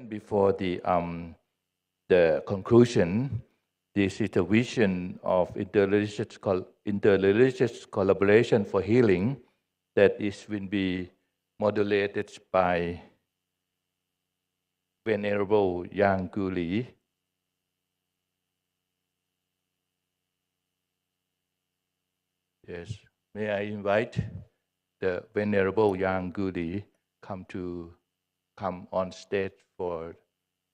Before the conclusion, this is the vision of interreligious collaboration for healing that will be modulated by Venerable Yang Guli. Yes, may I invite the Venerable Yang Guli come on stage for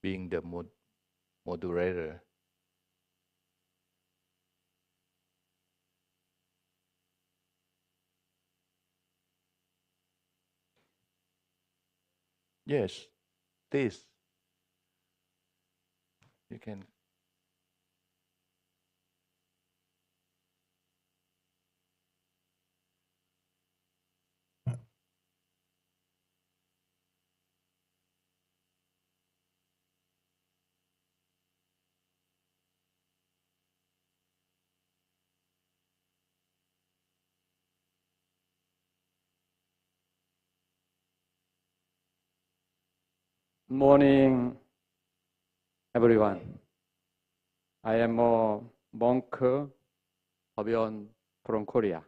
being the moderator. Yes, please. You can. Good morning, everyone. I am a monk from Korea.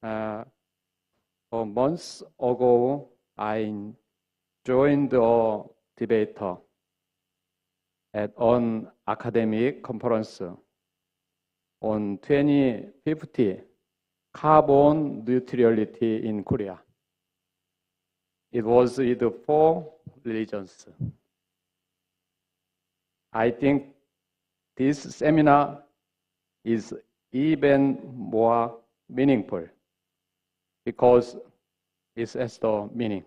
A month ago, I joined a debater at an academic conference on 2050 carbon neutrality in Korea. It was with 4 religions. I think this seminar is even more meaningful because it has the meaning.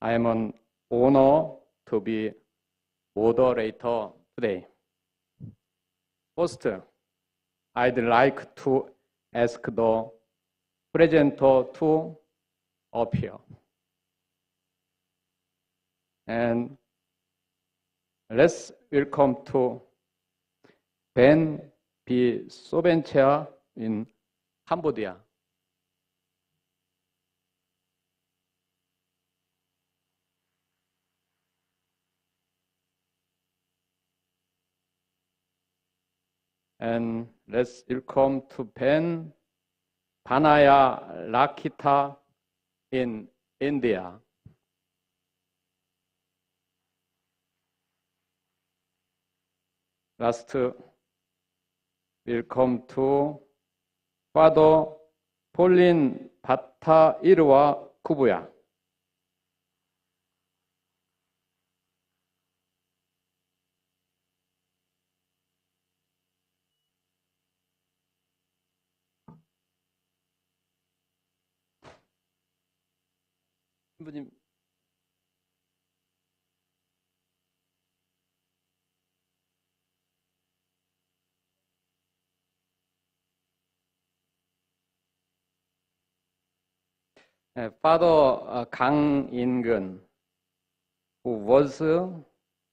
I am an honor to be moderator today. First, I'd like to ask the presenter to appear. And let's welcome to Ben B. Sobenchea in Cambodia. And let's welcome to Ben Panaya Lakita in India. Last, welcome to Father Pauline Bhatta Irwa Kubuya. Father Kang In-gun, who was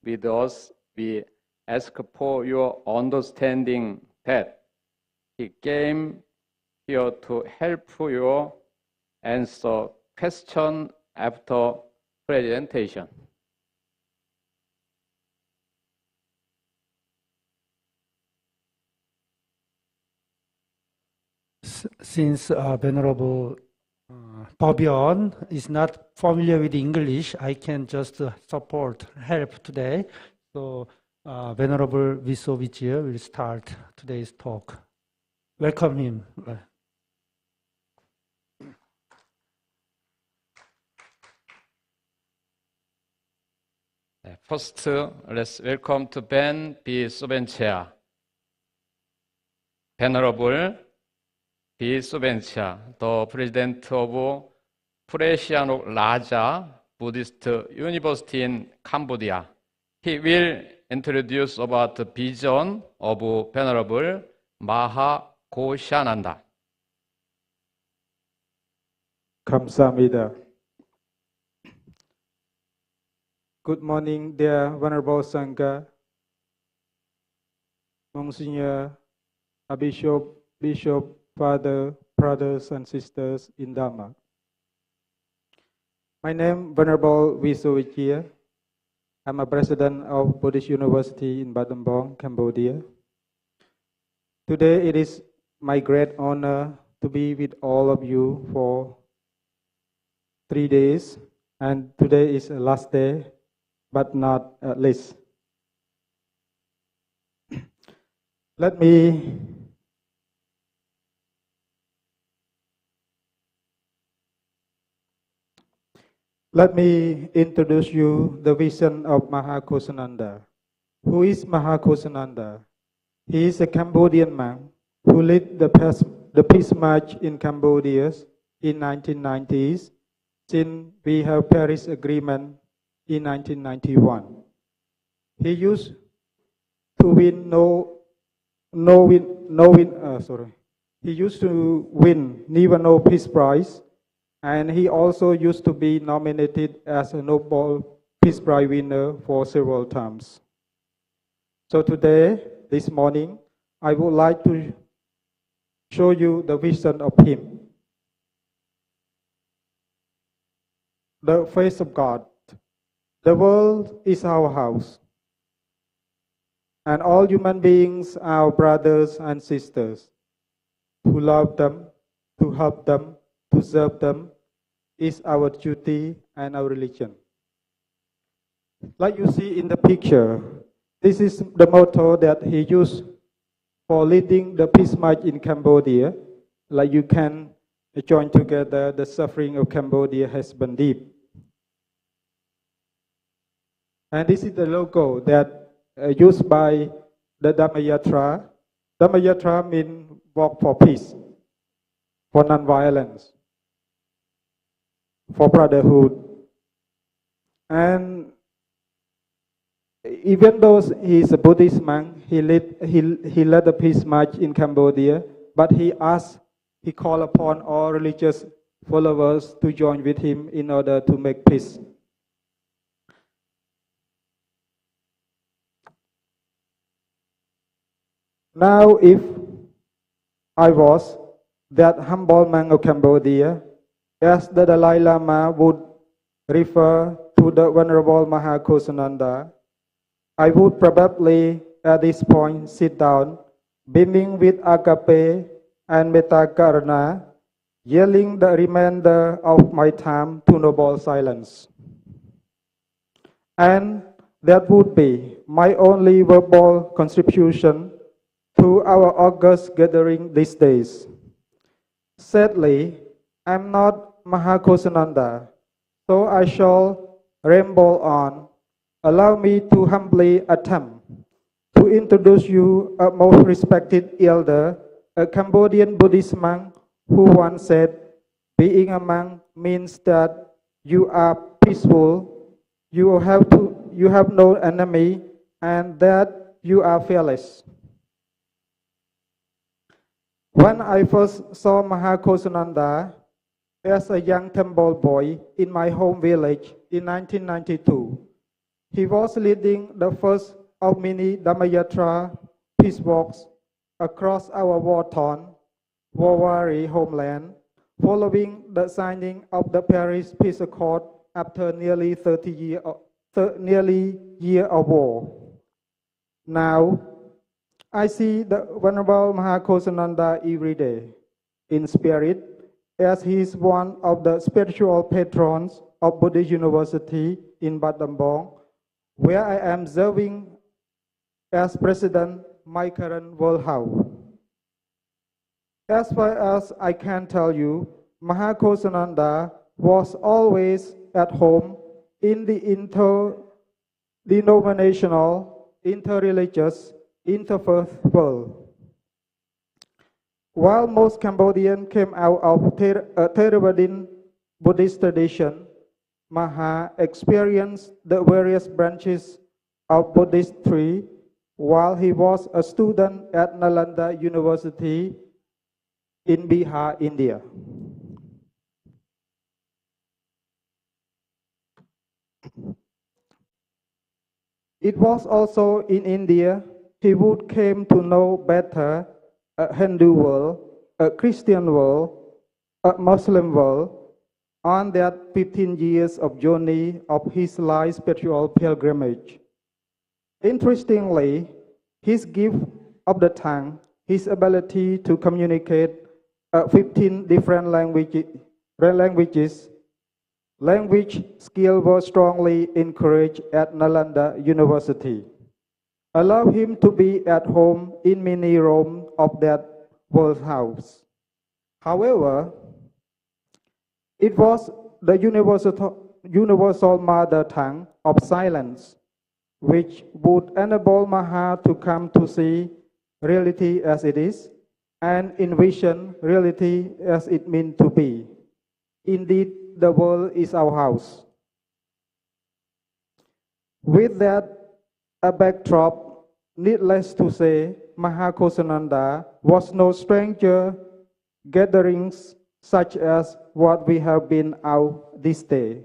with us, we ask for your understanding that he came here to help you answer question after presentation. Since Venerable Bobyon is not familiar with English, I can just help today. So Venerable Visovich will start today's talk. Welcome him. First, let's welcome to Ben B. Sobenchea. Venerable B. Sobenchea, the president of Mahachulalongkornrajavidyalaya Buddhist University in Cambodia. He will introduce about the vision of Venerable Mahachulalongkornrajavidyalaya. 감사합니다. Good morning, dear Venerable Sangha, Monsignor, Bishop, Father, brothers and sisters in Dharma. My name Venerable Visons. I'm a president of Buddhist University in Battambang, Cambodia. Today it is my great honor to be with all of you for 3 days, and today is the last day, but not least. Let me introduce you the vision of Mahachulalongkornrajavidyalaya. Who is Mahachulalongkornrajavidyalaya? He is a Cambodian monk who led the peace march in Cambodia in 1990s, since we have Paris Agreement in 1991. He used to win He used to win never no peace prize, and he also used to be nominated as a Nobel Peace Prize winner for several times. So today, this morning, I would like to show you the vision of him. The face of God. The world is our house, and all human beings are our brothers and sisters. To love them, to help them, to serve them is our duty and our religion. Like you see in the picture, this is the motto that he used for leading the peace march in Cambodia. Like you can join together, the suffering of Cambodia has been deep. And this is the logo that used by the Dhamma Yatra. Dhamma Yatra means walk for peace, for non-violence, for brotherhood. And even though he is a Buddhist monk, he led the peace march in Cambodia, but he called upon all religious followers to join with him in order to make peace. Now, if I was that humble monk of Cambodia, as the Dalai Lama would refer to the Venerable Mahachulalongkornrajavidyalaya, I would probably at this point sit down, beaming with Agape and Metta Karuna, yielding the remainder of my time to noble silence. And that would be my only verbal contribution to our august gathering these days. Sadly, I'm not Mahachulalongkornrajavidyalaya, so I shall ramble on. Allow me to humbly attempt to introduce you a most respected elder, a Cambodian Buddhist monk who once said, being a monk means that you are peaceful, you have no enemy, and that you are fearless. When I first saw Mahachulalongkornrajavidyalaya as a young temple boy in my home village in 1992, he was leading the first of many Dhamma Yatra peace walks across our war-torn, war-weary homeland, following the signing of the Paris Peace Accord after nearly 30 years of war. Now, I see the Venerable Mahachulalongkornrajavidyalaya every day in spirit, as he is one of the spiritual patrons of Buddhist University in Battambang, where I am serving as president my current World House. As far as I can tell you, Mahachulalongkornrajavidyalaya was always at home in the interdenominational, interreligious, interfaith world. While most Cambodians came out of Theravadin Buddhist tradition, Maha experienced the various branches of Buddhist tree while he was a student at Nalanda University in Bihar, India. It was also in India he would came to know better a Hindu world, a Christian world, a Muslim world, on that 15 years of journey of his life spiritual pilgrimage. Interestingly, his gift of the tongue, his ability to communicate 15 different language skill was strongly encouraged at Nalanda University, allow him to be at home in many rooms of that world house. However, it was the universal mother tongue of silence which would enable Maha to come to see reality as it is and envision reality as it meant to be. Indeed, the world is our house. With that a backdrop, needless to say, Mahachosananda was no stranger gatherings such as what we have been out this day.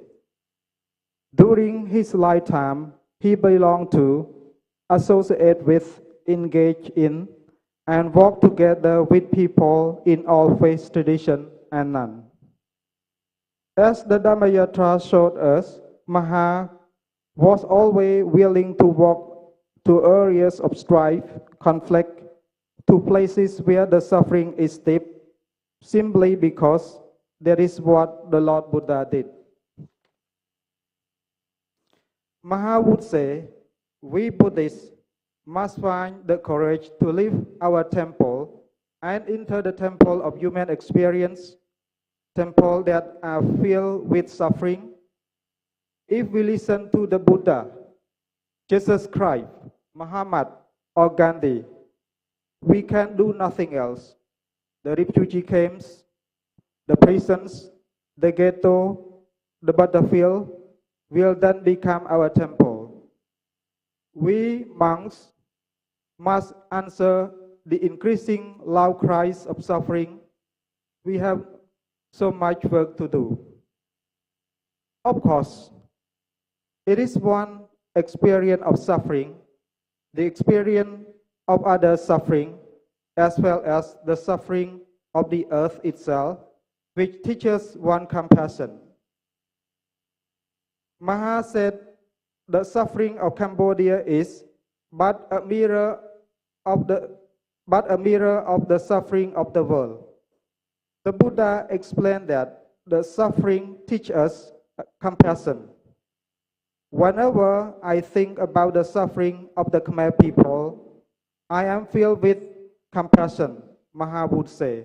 During his lifetime, he belonged to, associate with, engage in, and work together with people in all faith tradition and none. As the Dhammayatra showed us, Maha was always willing to walk to areas of strife, conflict, to places where the suffering is deep, simply because that is what the Lord Buddha did. Maha would say, we Buddhists must find the courage to leave our temple and enter the temple of human experience, temple that are filled with suffering. If we listen to the Buddha, Jesus Christ, Muhammad, or Gandhi, we can do nothing else. The refugee camps, the prisons, the ghetto, the battlefield will then become our temple. We monks must answer the increasing loud cries of suffering. We have so much work to do. Of course, it is one experience of suffering, the experience of others' suffering, as well as the suffering of the earth itself, which teaches one compassion. Maha said the suffering of Cambodia is but a mirror of the suffering of the world. The Buddha explained that the suffering teaches us compassion. Whenever I think about the suffering of the Khmer people, I am filled with compassion, Maha would say.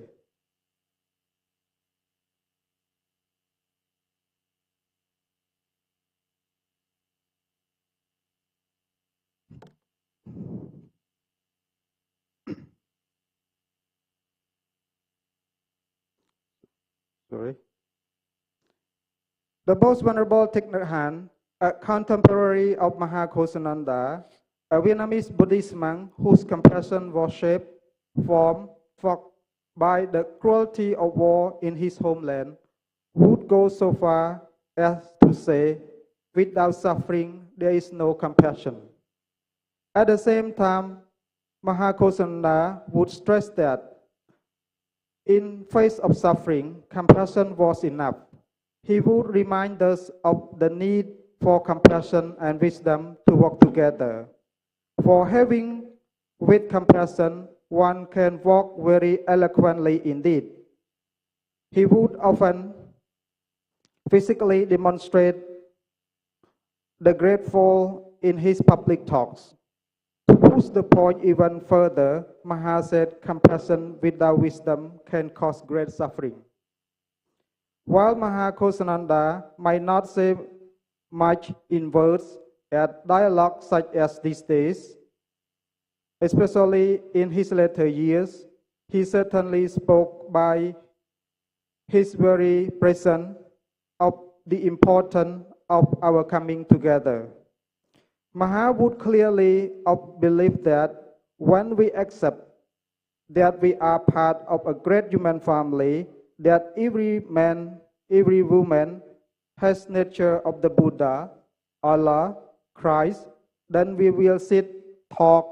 The most venerable Thich Nhat Hanh, a contemporary of Mahachosananda, a Vietnamese Buddhist monk whose compassion was shaped, formed, by the cruelty of war in his homeland, would go so far as to say, without suffering, there is no compassion. At the same time, Mahachosananda would stress that in face of suffering, compassion was enough. He would remind us of the need for compassion and wisdom to work together. For having with compassion, one can walk very eloquently indeed. He would often physically demonstrate the grateful in his public talks. To push the point even further, Maha said compassion without wisdom can cause great suffering. While Mahachosananda might not say much in words at dialogues such as these days, especially in his later years, he certainly spoke by his very presence of the importance of our coming together. Maha would clearly believe that when we accept that we are part of a great human family, that every man, every woman has nature of the Buddha, Allah, Christ, then we will sit, talk,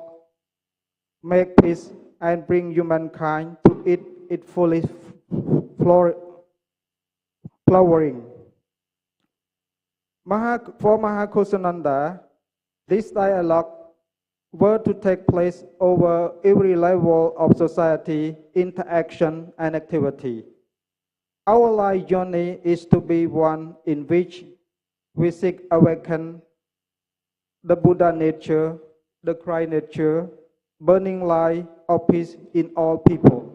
make peace, and bring humankind to it fully flowering. For Mahachosananda, this dialogue were to take place over every level of society, interaction, and activity. Our life journey is to be one in which we seek awaken the Buddha nature, the Christ nature, burning light of peace in all people.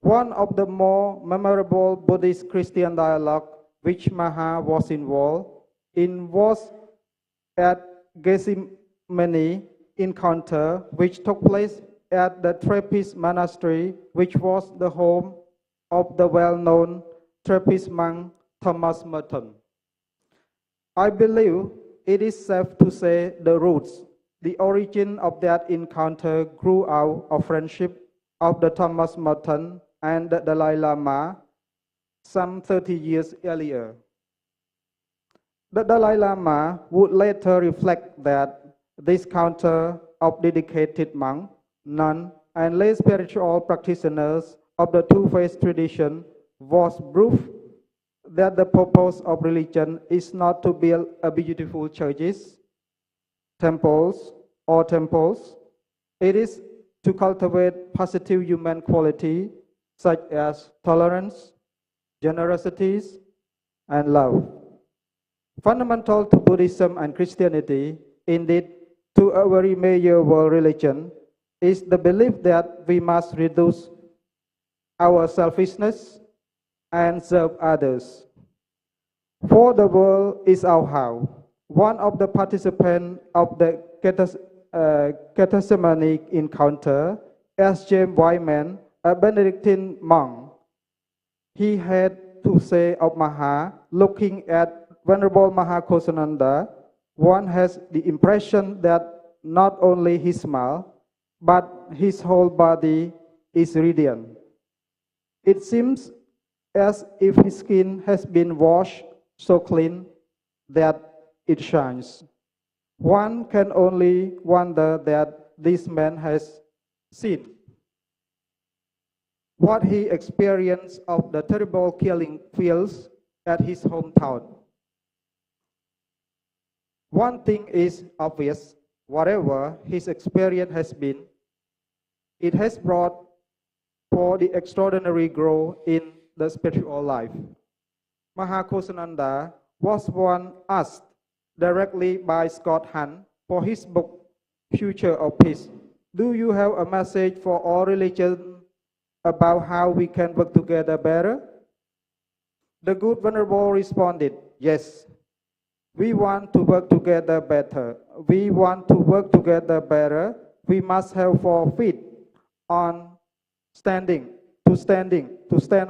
One of the more memorable Buddhist-Christian dialogue which Maha was involved in was at Gethsemane encounter, which took place at the Trappist monastery, which was the home of the well-known Trappist monk Thomas Merton. I believe it is safe to say the roots, the origin of that encounter grew out of friendship of the Thomas Merton and the Dalai Lama some 30 years earlier. The Dalai Lama would later reflect that this encounter of dedicated monks, nuns, and lay spiritual practitioners of the two-faith tradition was proof that the purpose of religion is not to build a beautiful churches, temples. It is to cultivate positive human quality such as tolerance, generosity, and love. Fundamental to Buddhism and Christianity, indeed to a very major world religion, is the belief that we must reduce our selfishness and serve others. For the world is our house. One of the participants of the Gethsemane encounter, as James Wyman, a Benedictine monk, he had to say of Maha, looking at Venerable Mahachosananda, one has the impression that not only his smile, but his whole body is radiant. It seems as if his skin has been washed so clean that it shines. One can only wonder that this man has seen what he experienced of the terrible killing fields at his hometown. One thing is obvious, whatever his experience has been, it has brought for the extraordinary growth in the spiritual life. Mahachosananda was once asked directly by Scott Hahn for his book, Future of Peace, "Do you have a message for all religions about how we can work together better?" The good Venerable responded, "Yes, we want to work together better. We want to work together better. We must have 4 feet on stand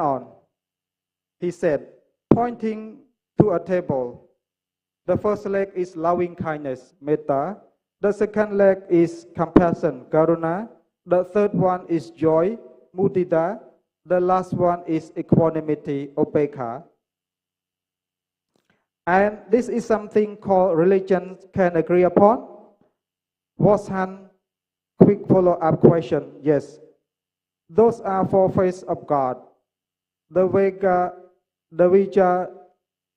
on," he said, pointing to a table. The first leg is loving kindness, metta. The second leg is compassion, karuna. The third one is joy, mudita. The last one is equanimity, upekkha. And this is something called religion can agree upon? Was Han quick follow-up question? Yes. Those are 4 faiths of God. The Vega, the Vija,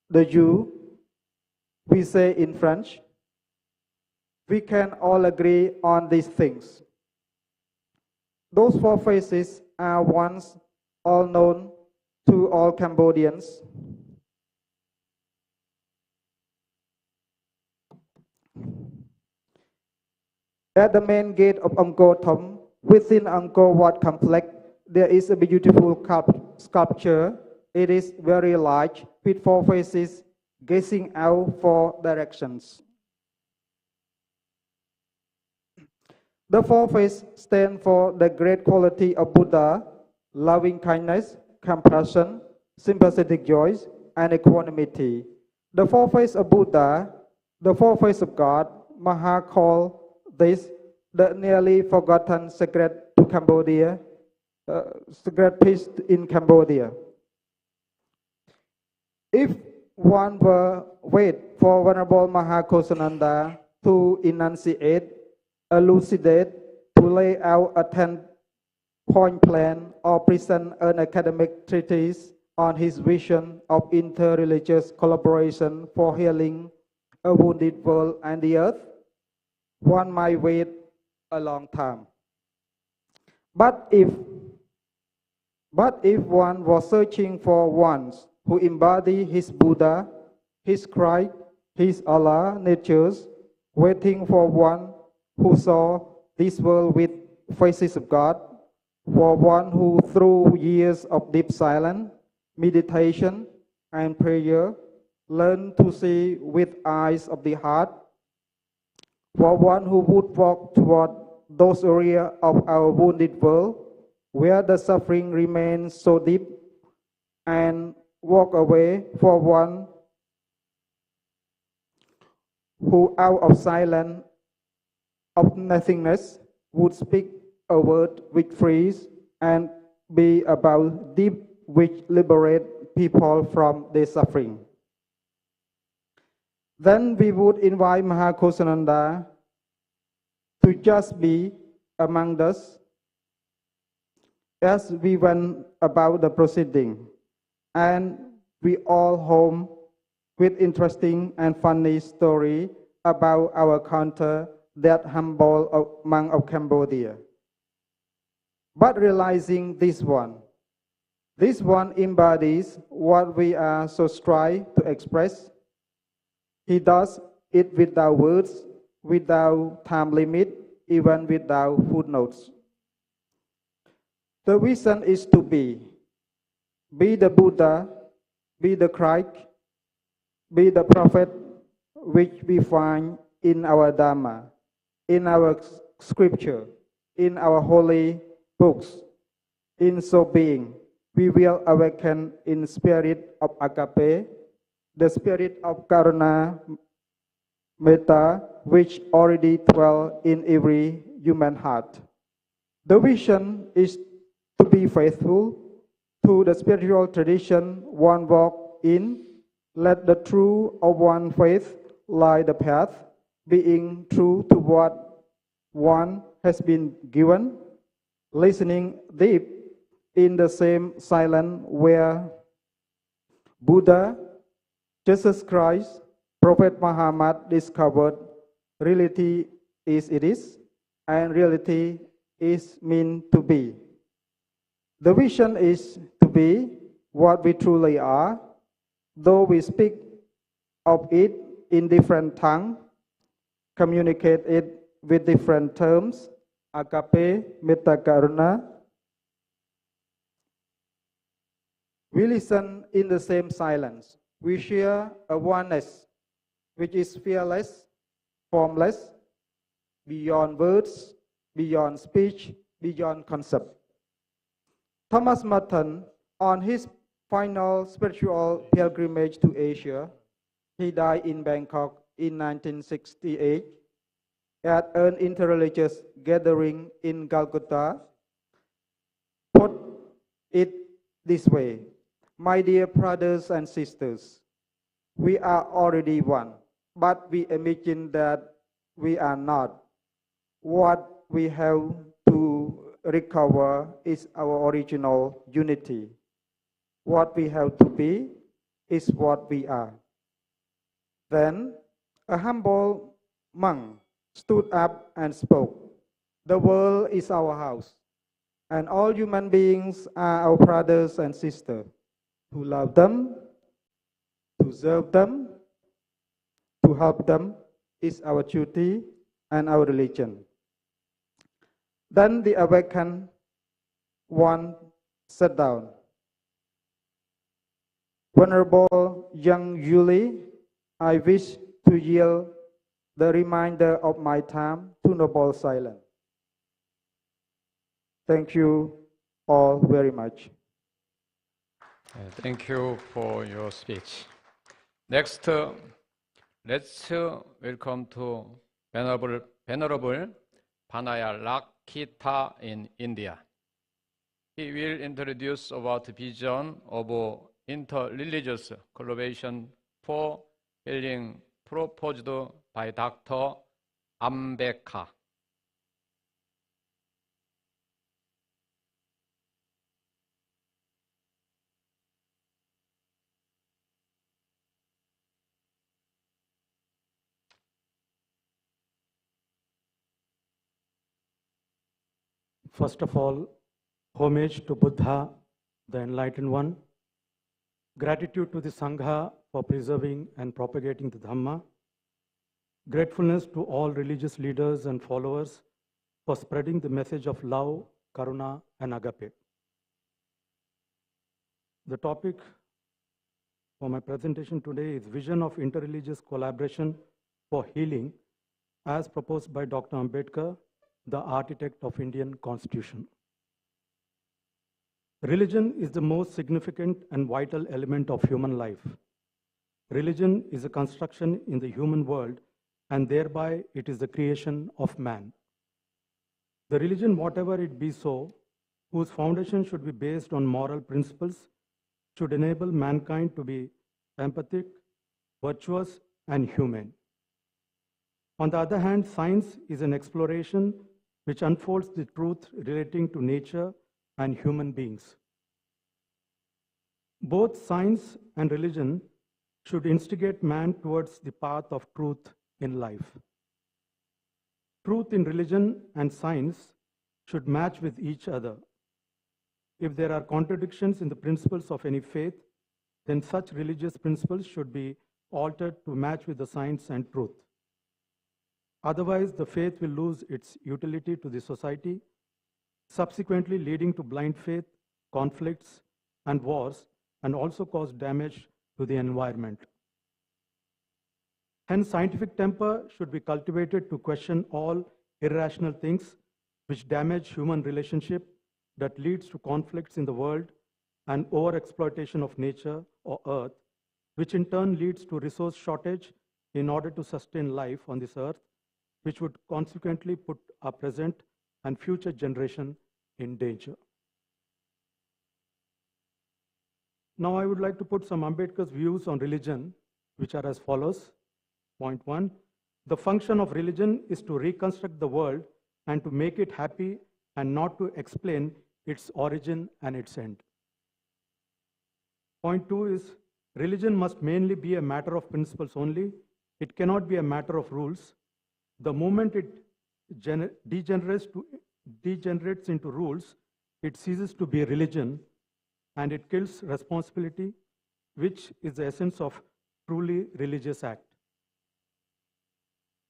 the Jew, we say in French. We can all agree on these things. Those 4 faiths are once all known to all Cambodians. At the main gate of Angkor Thom, within Angkor Wat complex, there is a beautiful sculpture. It is very large, with 4 faces gazing out 4 directions. The 4 faces stand for the great quality of Buddha, loving kindness, compassion, sympathetic joy, and equanimity. The 4 faces of Buddha, the 4 faces of God, Maha called this the nearly forgotten secret to Cambodia, secret peace in Cambodia. If one were wait for Venerable Mahachosananda to enunciate, elucidate, to lay out a 10-point plan or present an academic treatise on his vision of interreligious collaboration for healing a wounded world and the earth, one might wait a long time. But if one was searching for ones who embody his Buddha, his Christ, his Allah natures, waiting for one who saw this world with faces of God, for one who through years of deep silence, meditation, and prayer, learned to see with eyes of the heart, for one who would walk toward those areas of our wounded world where the suffering remains so deep, and walk away for one who out of silence of nothingness would speak a word which frees and be about deep which liberate people from their suffering. Then we would invite Mahachulalongkornrajavidyalaya to just be among us as we went about the proceeding, and we all home with interesting and funny story about our encounter that humble monk of Cambodia. But realizing this one embodies what we are so strive to express. He does it without words, without time limit, even without footnotes. The vision is to be the Buddha, be the Christ, be the prophet which we find in our Dharma, in our scripture, in our holy books. In so being, we will awaken in spirit of Agape, the spirit of Karuna, Metta, which already dwell in every human heart. The vision is to be faithful to the spiritual tradition one walk in. Let the truth of one faith light the path, being true to what one has been given, listening deep in the same silence where Buddha, Jesus Christ, Prophet Muhammad discovered reality is it is, and reality is meant to be. The vision is to be what we truly are, though we speak of it in different tongues, communicate it with different terms, Agape, Metta, Karuna. We listen in the same silence. We share a oneness which is fearless, formless, beyond words, beyond speech, beyond concept. Thomas Merton, on his final spiritual pilgrimage to Asia, he died in Bangkok in 1968 at an interreligious gathering in Calcutta, put it this way: my dear brothers and sisters, we are already one, but we imagine that we are not. What we have to recover is our original unity. What we have to be is what we are. Then a humble monk stood up and spoke. The world is our house, and all human beings are our brothers and sisters. To love them, to serve them, to help them is our duty and our religion. Then the awakened one sat down. Venerable young Yuli, I wish to yield the remainder of my time to noble silence. Thank you all very much. Thank you for your speech. Next, let's welcome to Venerable Panaya Lakita in India. He will introduce about the vision of interreligious collaboration for healing proposed by Dr. Ambedkar. First of all, homage to Buddha, the Enlightened One. Gratitude to the Sangha for preserving and propagating the Dhamma. Gratefulness to all religious leaders and followers for spreading the message of love, Karuna, and Agape. The topic for my presentation today is Vision of Interreligious Collaboration for Healing as proposed by Dr. Ambedkar, the architect of Indian Constitution. Religion is the most significant and vital element of human life. Religion is a construction in the human world, and thereby it is the creation of man. The religion, whatever it be so, whose foundation should be based on moral principles, should enable mankind to be empathic, virtuous, and humane. On the other hand, science is an exploration which unfolds the truth relating to nature and human beings. Both science and religion should instigate man towards the path of truth in life. Truth in religion and science should match with each other. If there are contradictions in the principles of any faith, then such religious principles should be altered to match with the science and truth. Otherwise, the faith will lose its utility to the society, subsequently leading to blind faith, conflicts, and wars, and also cause damage to the environment. Hence, scientific temper should be cultivated to question all irrational things which damage human relationship, that leads to conflicts in the world and overexploitation of nature or earth, which in turn leads to resource shortage in order to sustain life on this earth, which would consequently put our present and future generation in danger. Now I would like to put some Ambedkar's views on religion, which are as follows. Point 1, the function of religion is to reconstruct the world and to make it happy and not to explain its origin and its end. Point 2 is, religion must mainly be a matter of principles only. It cannot be a matter of rules. The moment it degenerates into rules, it ceases to be a religion and it kills responsibility, which is the essence of truly religious act.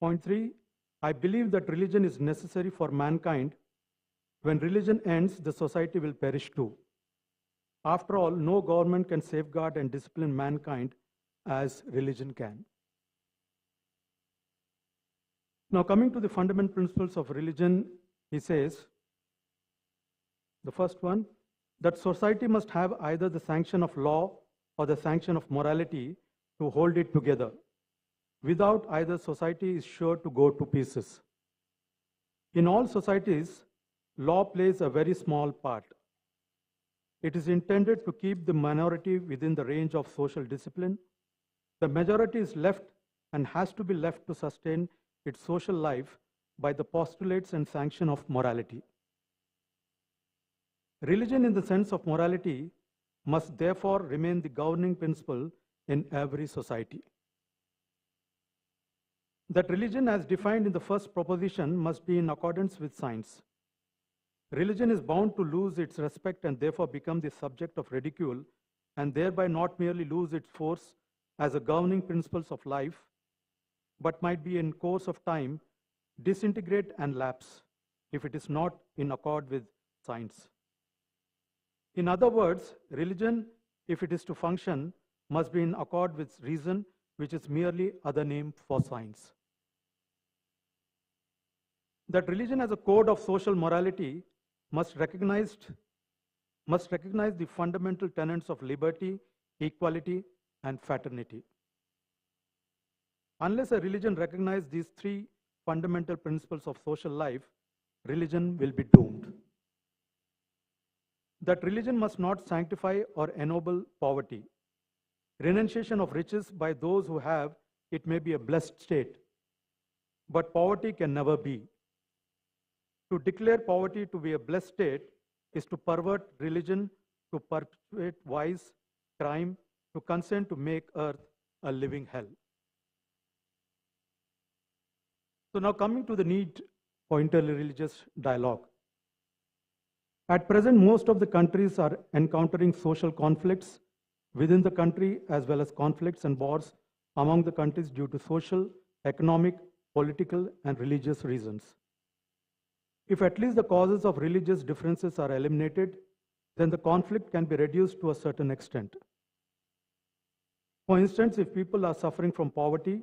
Point 3, I believe that religion is necessary for mankind. When religion ends, the society will perish too. After all, no government can safeguard and discipline mankind as religion can. Now, coming to the fundamental principles of religion, he says, the first one, that society must have either the sanction of law or the sanction of morality to hold it together. Without either, society is sure to go to pieces. In all societies, law plays a very small part. It is intended to keep the minority within the range of social discipline. The majority is left and has to be left to sustain its social life by the postulates and sanction of morality. Religion in the sense of morality must therefore remain the governing principle in every society. That religion as defined in the first proposition must be in accordance with science. Religion is bound to lose its respect and therefore become the subject of ridicule, and thereby not merely lose its force as a governing principles of life, but might be in course of time disintegrate and lapse if it is not in accord with science. In other words, religion, if it is to function, must be in accord with reason, which is merely other name for science. That religion as a code of social morality must recognize the fundamental tenets of liberty, equality, and fraternity. Unless a religion recognizes these three fundamental principles of social life, religion will be doomed. That religion must not sanctify or ennoble poverty. Renunciation of riches by those who have it may be a blessed state, but poverty can never be. To declare poverty to be a blessed state is to pervert religion, to perpetuate vice, crime, to consent to make earth a living hell. So now coming to the need for interreligious dialogue. At present, most of the countries are encountering social conflicts within the country as well as conflicts and wars among the countries due to social, economic, political, and religious reasons. If at least the causes of religious differences are eliminated, then the conflict can be reduced to a certain extent. For instance, if people are suffering from poverty,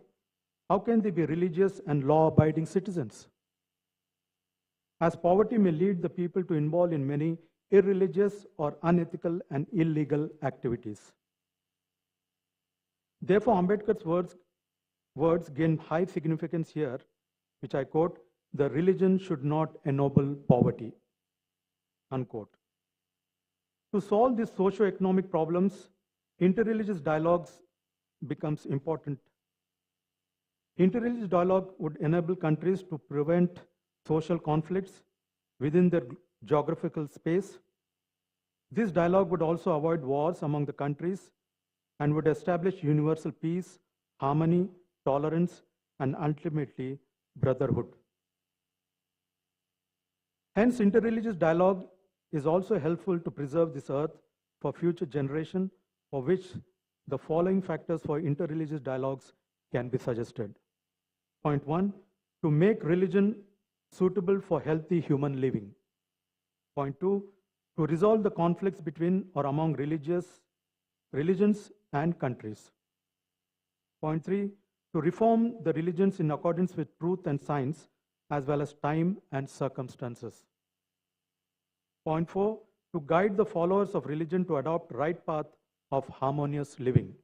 how can they be religious and law-abiding citizens? As poverty may lead the people to involve in many irreligious or unethical and illegal activities. Therefore, Ambedkar's words gain high significance here, which I quote, "The religion should not ennoble poverty," unquote. To solve these socio-economic problems, interreligious dialogues becomes important. Interreligious dialogue would enable countries to prevent social conflicts within their geographical space. This dialogue would also avoid wars among the countries and would establish universal peace, harmony, tolerance, and ultimately brotherhood. Hence, interreligious dialogue is also helpful to preserve this earth for future generation, for which the following factors for interreligious dialogues can be suggested. Point 1, to make religion suitable for healthy human living. Point 2, to resolve the conflicts between or among religions and countries. Point 3, to reform the religions in accordance with truth and science, as well as time and circumstances. Point 4, to guide the followers of religion to adopt right path of harmonious living.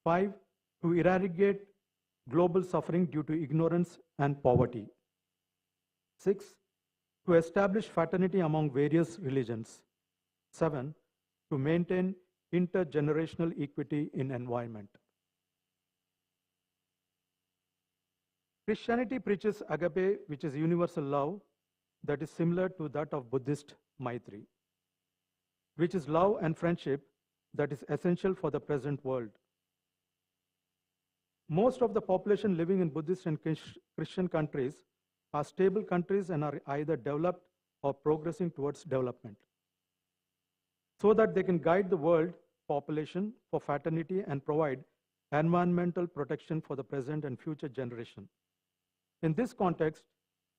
5, to eradicate global suffering due to ignorance and poverty. 6, to establish fraternity among various religions. 7, to maintain intergenerational equity in environment. Christianity preaches agape, which is universal love that is similar to that of Buddhist Maitri, which is love and friendship that is essential for the present world. Most of the population living in Buddhist and Christian countries are stable countries and are either developed or progressing towards development, so that they can guide the world population for fraternity and provide environmental protection for the present and future generation. In this context,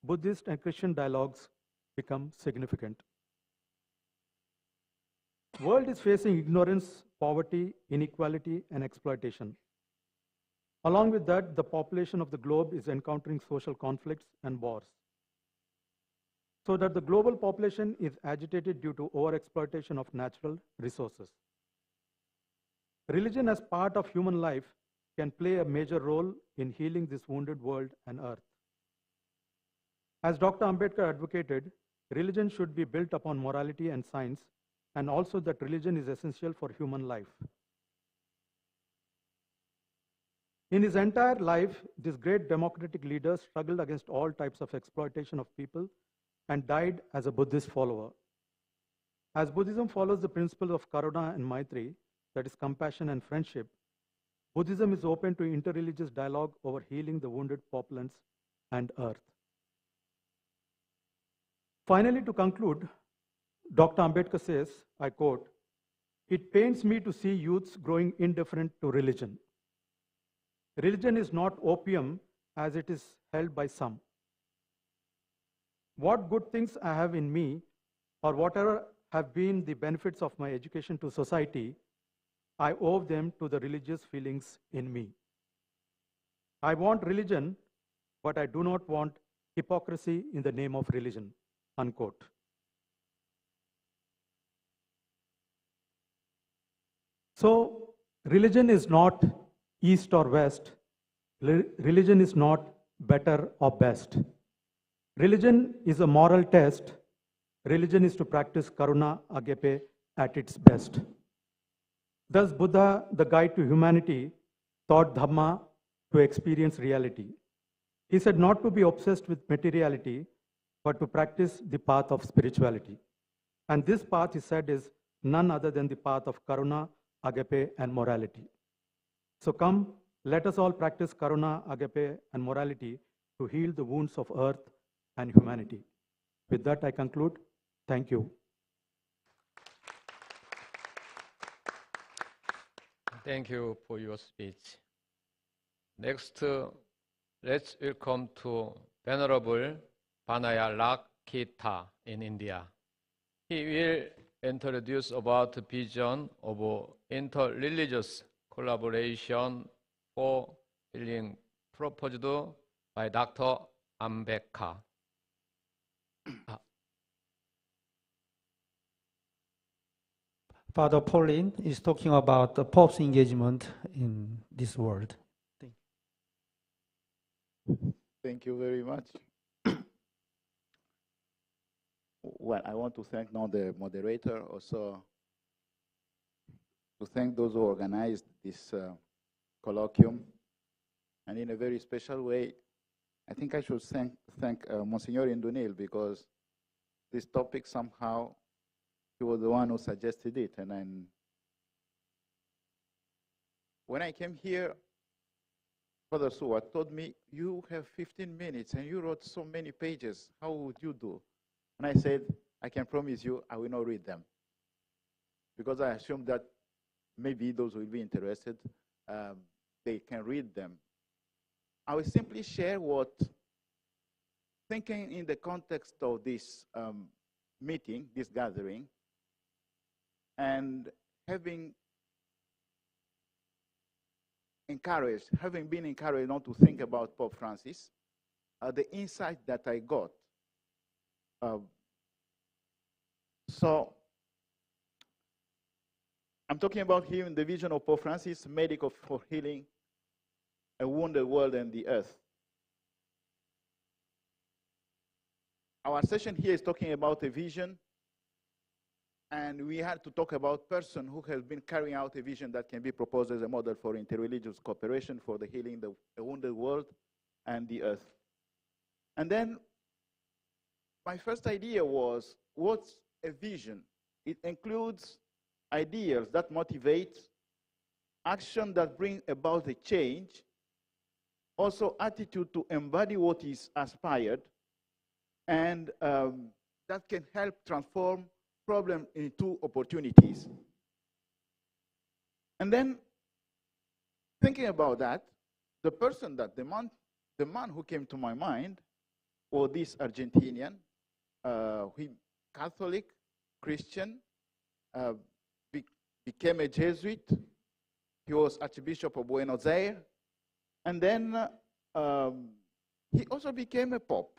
Buddhist and Christian dialogues become significant. The world is facing ignorance, poverty, inequality, and exploitation. Along with that, the population of the globe is encountering social conflicts and wars, so that the global population is agitated due to overexploitation of natural resources. Religion as part of human life can play a major role in healing this wounded world and earth. As Dr. Ambedkar advocated, religion should be built upon morality and science, and also that religion is essential for human life. In his entire life, this great democratic leader struggled against all types of exploitation of people and died as a Buddhist follower. As Buddhism follows the principle of Karuna and Maitri, that is compassion and friendship, Buddhism is open to interreligious dialogue over healing the wounded populace and earth. Finally, to conclude, Dr. Ambedkar says, I quote, "It pains me to see youths growing indifferent to religion. Religion is not opium as it is held by some. What good things I have in me, or whatever have been the benefits of my education to society, I owe them to the religious feelings in me. I want religion, but I do not want hypocrisy in the name of religion," unquote. So, religion is not east or west. Religion is not better or best. Religion is a moral test. Religion is to practice Karuna, Agape at its best. Thus, Buddha, the guide to humanity, taught Dhamma to experience reality. He said not to be obsessed with materiality, but to practice the path of spirituality. And this path, he said, is none other than the path of Karuna, Agape, and morality. So come, let us all practice Karuna, Agape, and morality to heal the wounds of earth and humanity. With that, I conclude. Thank you. Thank you for your speech. Next, let's welcome to Venerable Banaya Lakita in India. He will introduce about the vision of interreligious collaboration for healing proposed by Dr. Ambedkar. Father Pauline is talking about the Pope's engagement in this world. Thank you very much. Well, I want to thank now the moderator, also to thank those who organized this colloquium. And in a very special way, I think I should thank Monsignor Indunil, because this topic somehow, he was the one who suggested it. And then when I came here, Father Suwat told me, you have 15 minutes and you wrote so many pages. How would you do? And I said, I can promise you I will not read them. Because I assume that maybe those who will be interested, they can read them. I will simply share what, thinking in the context of this meeting, this gathering, and having been encouraged not to think about Pope Francis, the insight that I got. So I'm talking about here in the vision of Pope Francis, medical for healing a wounded world and the earth. Our session here is talking about a vision, and we had to talk about a person who has been carrying out a vision that can be proposed as a model for interreligious cooperation for the healing the wounded world and the earth. And then my first idea was, what's a vision? It includes ideas that motivate, action that bring about a change, also attitude to embody what is aspired, and that can help transform problem into opportunities. And then, thinking about that, the man who came to my mind was this Argentinian, Catholic, Christian, became a Jesuit. He was Archbishop of Buenos Aires. And then he also became a Pope.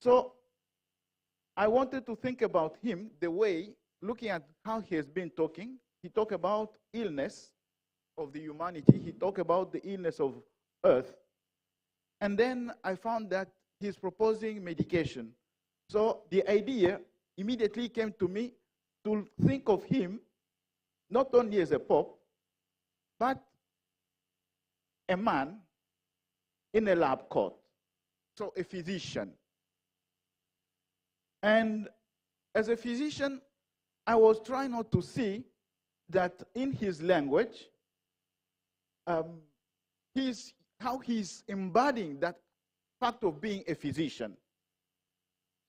So I wanted to think about him the way, looking at how he has been talking. He talked about illness of the humanity. He talked about the illness of earth. And then I found that he's proposing medication. So the idea immediately came to me to think of him not only as a Pope, but a man in a lab coat. So a physician. And as a physician, I was trying not to see that in his language, how he's embodying that fact of being a physician.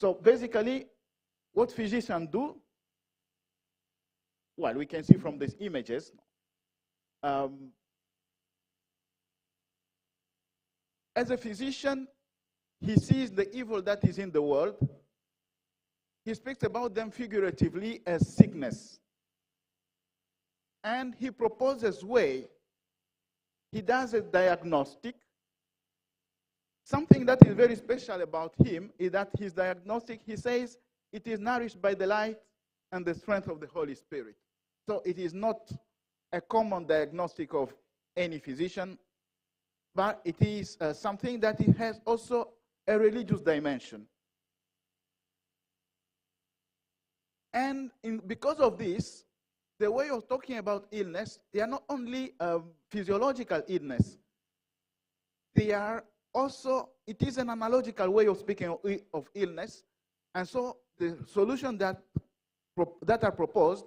So basically, what physicians do, well, we can see from these images, as a physician, he sees the evil that is in the world. He speaks about them figuratively as sickness. And he proposes a way. He does a diagnostic. Something that is very special about him is that his diagnostic, he says, it is nourished by the light and the strength of the Holy Spirit. So it is not a common diagnostic of any physician, but it is something that it has also a religious dimension. And because of this, the way of talking about illness, they are not only physiological illness, they are also, it is an analogical way of speaking of illness. And so the solutions that are proposed,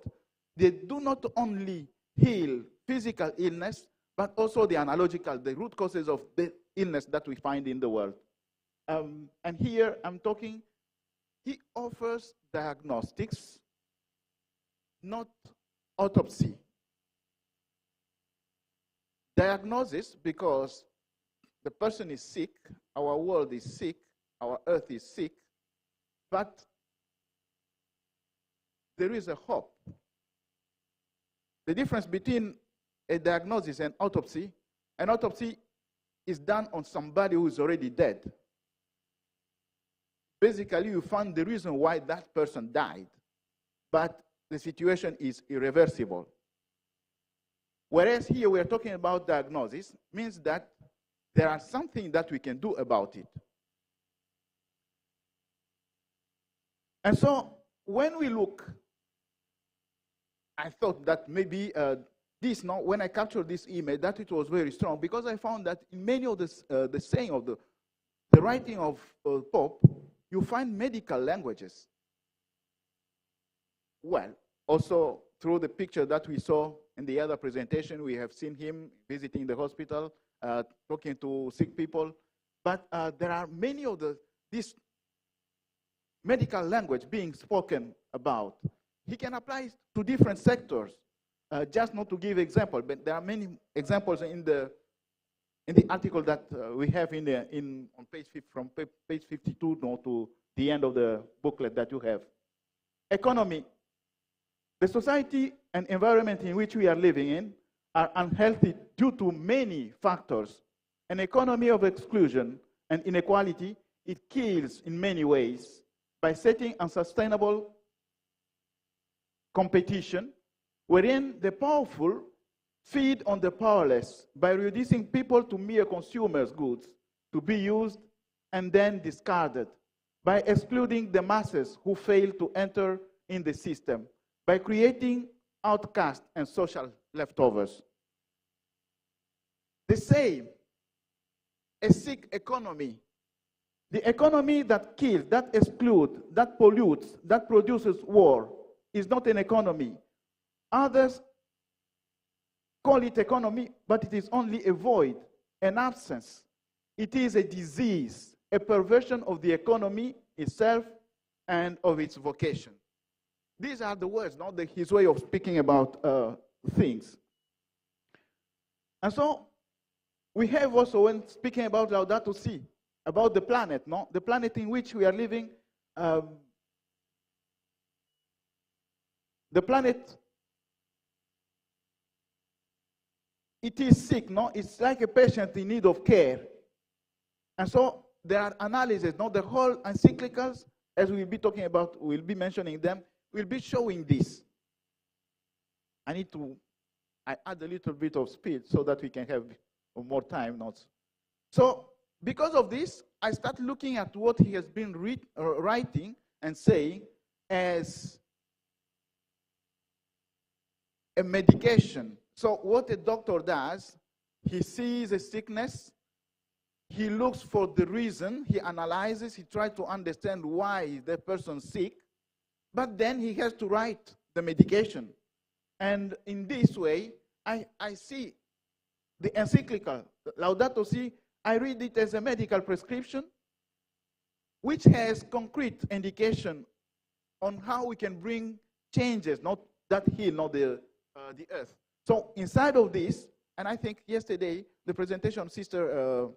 they do not only heal physical illness, but also the analogical, the root causes of the illness that we find in the world. And here I'm talking, he offers diagnostics, not autopsy. Diagnosis, because the person is sick, our world is sick, our earth is sick, but there is a hope. The difference between a diagnosis and autopsy, an autopsy is done on somebody who is already dead. Basically, you find the reason why that person died, but the situation is irreversible. Whereas here we are talking about diagnosis, means that there are something that we can do about it. And so when we look, I thought that maybe when I captured this image, that it was very strong, because I found that in many of the saying of the writing of Pope, you find medical languages. Well, also through the picture that we saw in the other presentation, we have seen him visiting the hospital, talking to sick people. But there are many of this medical language being spoken about. He can apply to different sectors. Just not to give example, but there are many examples in the article that we have on from page 52 to the end of the booklet that you have. Economy. The society and environment in which we are living in are unhealthy due to many factors. An economy of exclusion and inequality, it kills in many ways by setting unsustainable competition, wherein the powerful feed on the powerless by reducing people to mere consumers' goods to be used and then discarded, by excluding the masses who fail to enter in the system, by creating outcasts and social leftovers. The same, a sick economy, the economy that kills, that excludes, that pollutes, that produces war, is not an economy. Others call it economy, but it is only a void, an absence. It is a disease, a perversion of the economy itself and of its vocation. These are the words, not his way of speaking about things. And so, we have also, when speaking about Laudato Si, about the planet, the planet in which we are living, the planet, it is sick, it's like a patient in need of care. And so there are analyses, the whole encyclicals, as we'll be talking about, we'll be mentioning them, will be showing this. I add a little bit of speed so that we can have more time. So because of this, I start looking at what he has been writing and saying as a medication. So what a doctor does, he sees a sickness, he looks for the reason, he analyzes, he tries to understand why the person's sick, but then he has to write the medication. And in this way, I see the encyclical, Laudato Si, I read it as a medical prescription, which has concrete indication on how we can bring changes, not that heal, not the earth. So inside of this, and I think yesterday, the presentation of Sister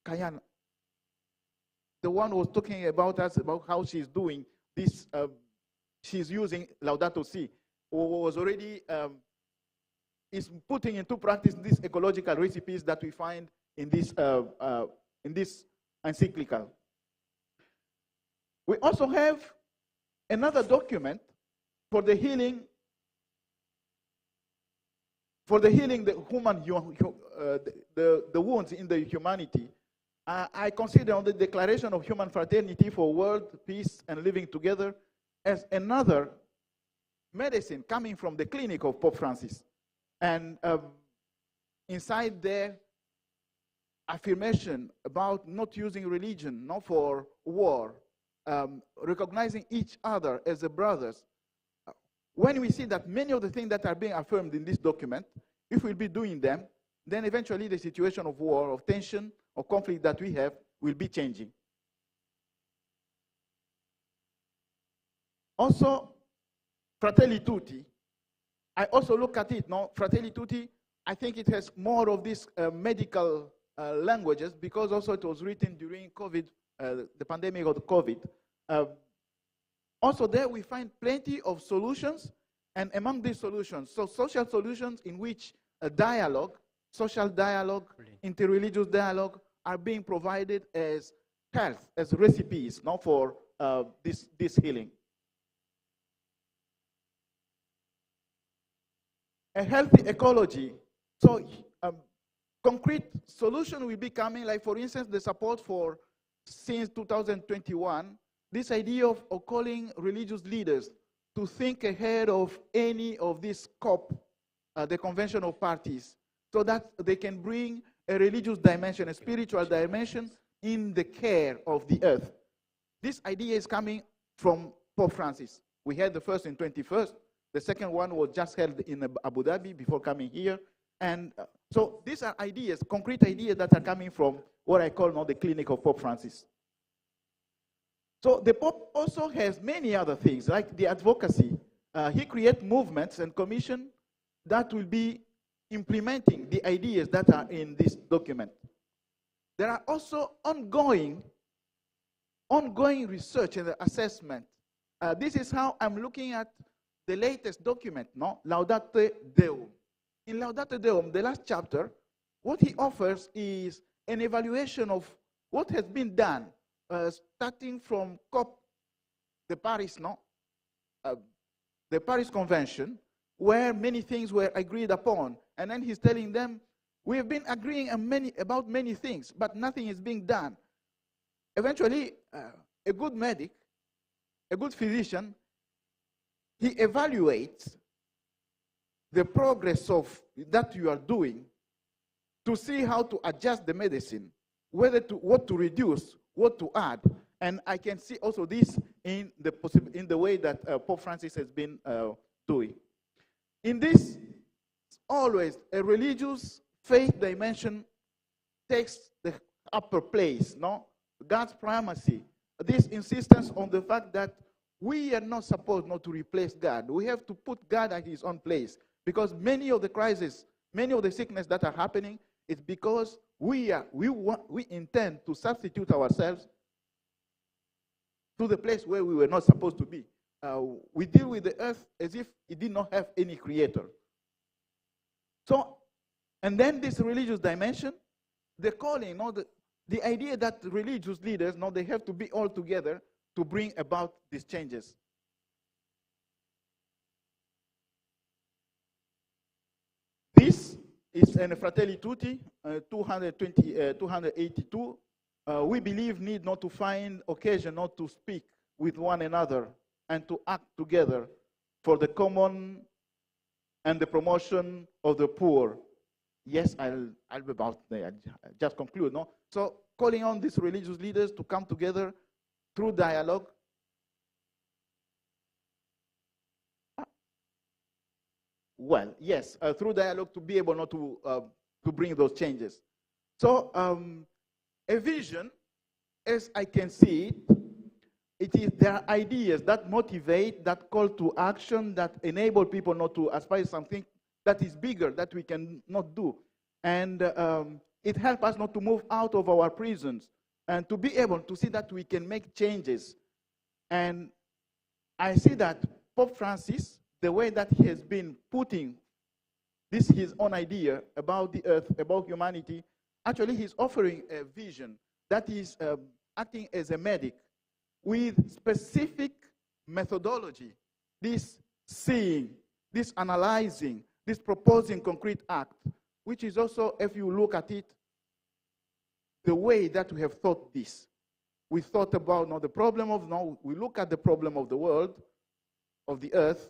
Kayana, the one who was talking about how she's doing this, she's using Laudato Si, who was already is putting into practice these ecological recipes that we find in this encyclical. We also have another document for the healing the wounds in the humanity. I consider the Declaration of Human Fraternity for World Peace and Living Together as another medicine coming from the clinic of Pope Francis. And inside there, affirmation about not using religion, not for war, recognizing each other as the brothers. When we see that many of the things that are being affirmed in this document, if we'll be doing them, then eventually the situation of war, of tension, or conflict that we have will be changing. Also, Fratelli Tutti, I also look at it, no? Fratelli Tutti, I think it has more of these medical languages, because also it was written during COVID, the pandemic of the COVID. Also there we find plenty of solutions, and among these solutions, so social solutions in which a dialogue, social dialogue, interreligious dialogue are being provided as health, as recipes, no, for this healing. A healthy ecology. So concrete solution will be coming, like for instance, the support for, since 2021, this idea of calling religious leaders to think ahead of any of these COP, the Convention of Parties, so that they can bring a religious dimension, a spiritual dimension in the care of the earth. This idea is coming from Pope Francis. We had the first in 21st. The second one was just held in Abu Dhabi before coming here. And so these are ideas, concrete ideas that are coming from what I call now the clinic of Pope Francis. So the Pope also has many other things, like the advocacy. He creates movements and commission that will be implementing the ideas that are in this document. There are also ongoing research and assessment. This is how I'm looking at the latest document, no? Laudate Deum. In Laudate Deum, the last chapter, what he offers is an evaluation of what has been done, starting from COP, the Paris, the Paris Convention, where many things were agreed upon. And then he's telling them, we have been agreeing about many things, but nothing is being done. Eventually, a good medic, a good physician, he evaluates the progress of that you are doing to see how to adjust the medicine, what to reduce, what to add. And I can see also this in the way that Pope Francis has been doing. In this, always a religious faith dimension takes the upper place, no? God's primacy. This insistence on the fact that we are not supposed not to replace God. We have to put God at his own place. Because many of the crises, many of the sickness that are happening, it's because we intend to substitute ourselves to the place where we were not supposed to be. We deal with the earth as if it did not have any creator. So, and then this religious dimension, the calling, the idea that religious leaders, they have to be all together to bring about these changes. This is in Fratelli Tutti, 282. We believe need not to find occasion not to speak with one another and to act together for the common and the promotion of the poor. Yes, I'll be about there. I'll just conclude. No? So calling on these religious leaders to come together through dialogue. Well, yes, through dialogue to be able not to bring those changes. So a vision, as I can see it, there are ideas that motivate, that call to action, that enable people not to aspire to something that is bigger, that we can not do. And it helps us not to move out of our prisons and to be able to see that we can make changes. And I see that Pope Francis, the way that he has been putting this his own idea about the earth, about humanity, actually he's offering a vision that is acting as a medic with specific methodology, this seeing, this analyzing, this proposing concrete act, which is also, if you look at it, the way that we have thought this. We thought about the problem of, we look at the problem of the world, of the earth,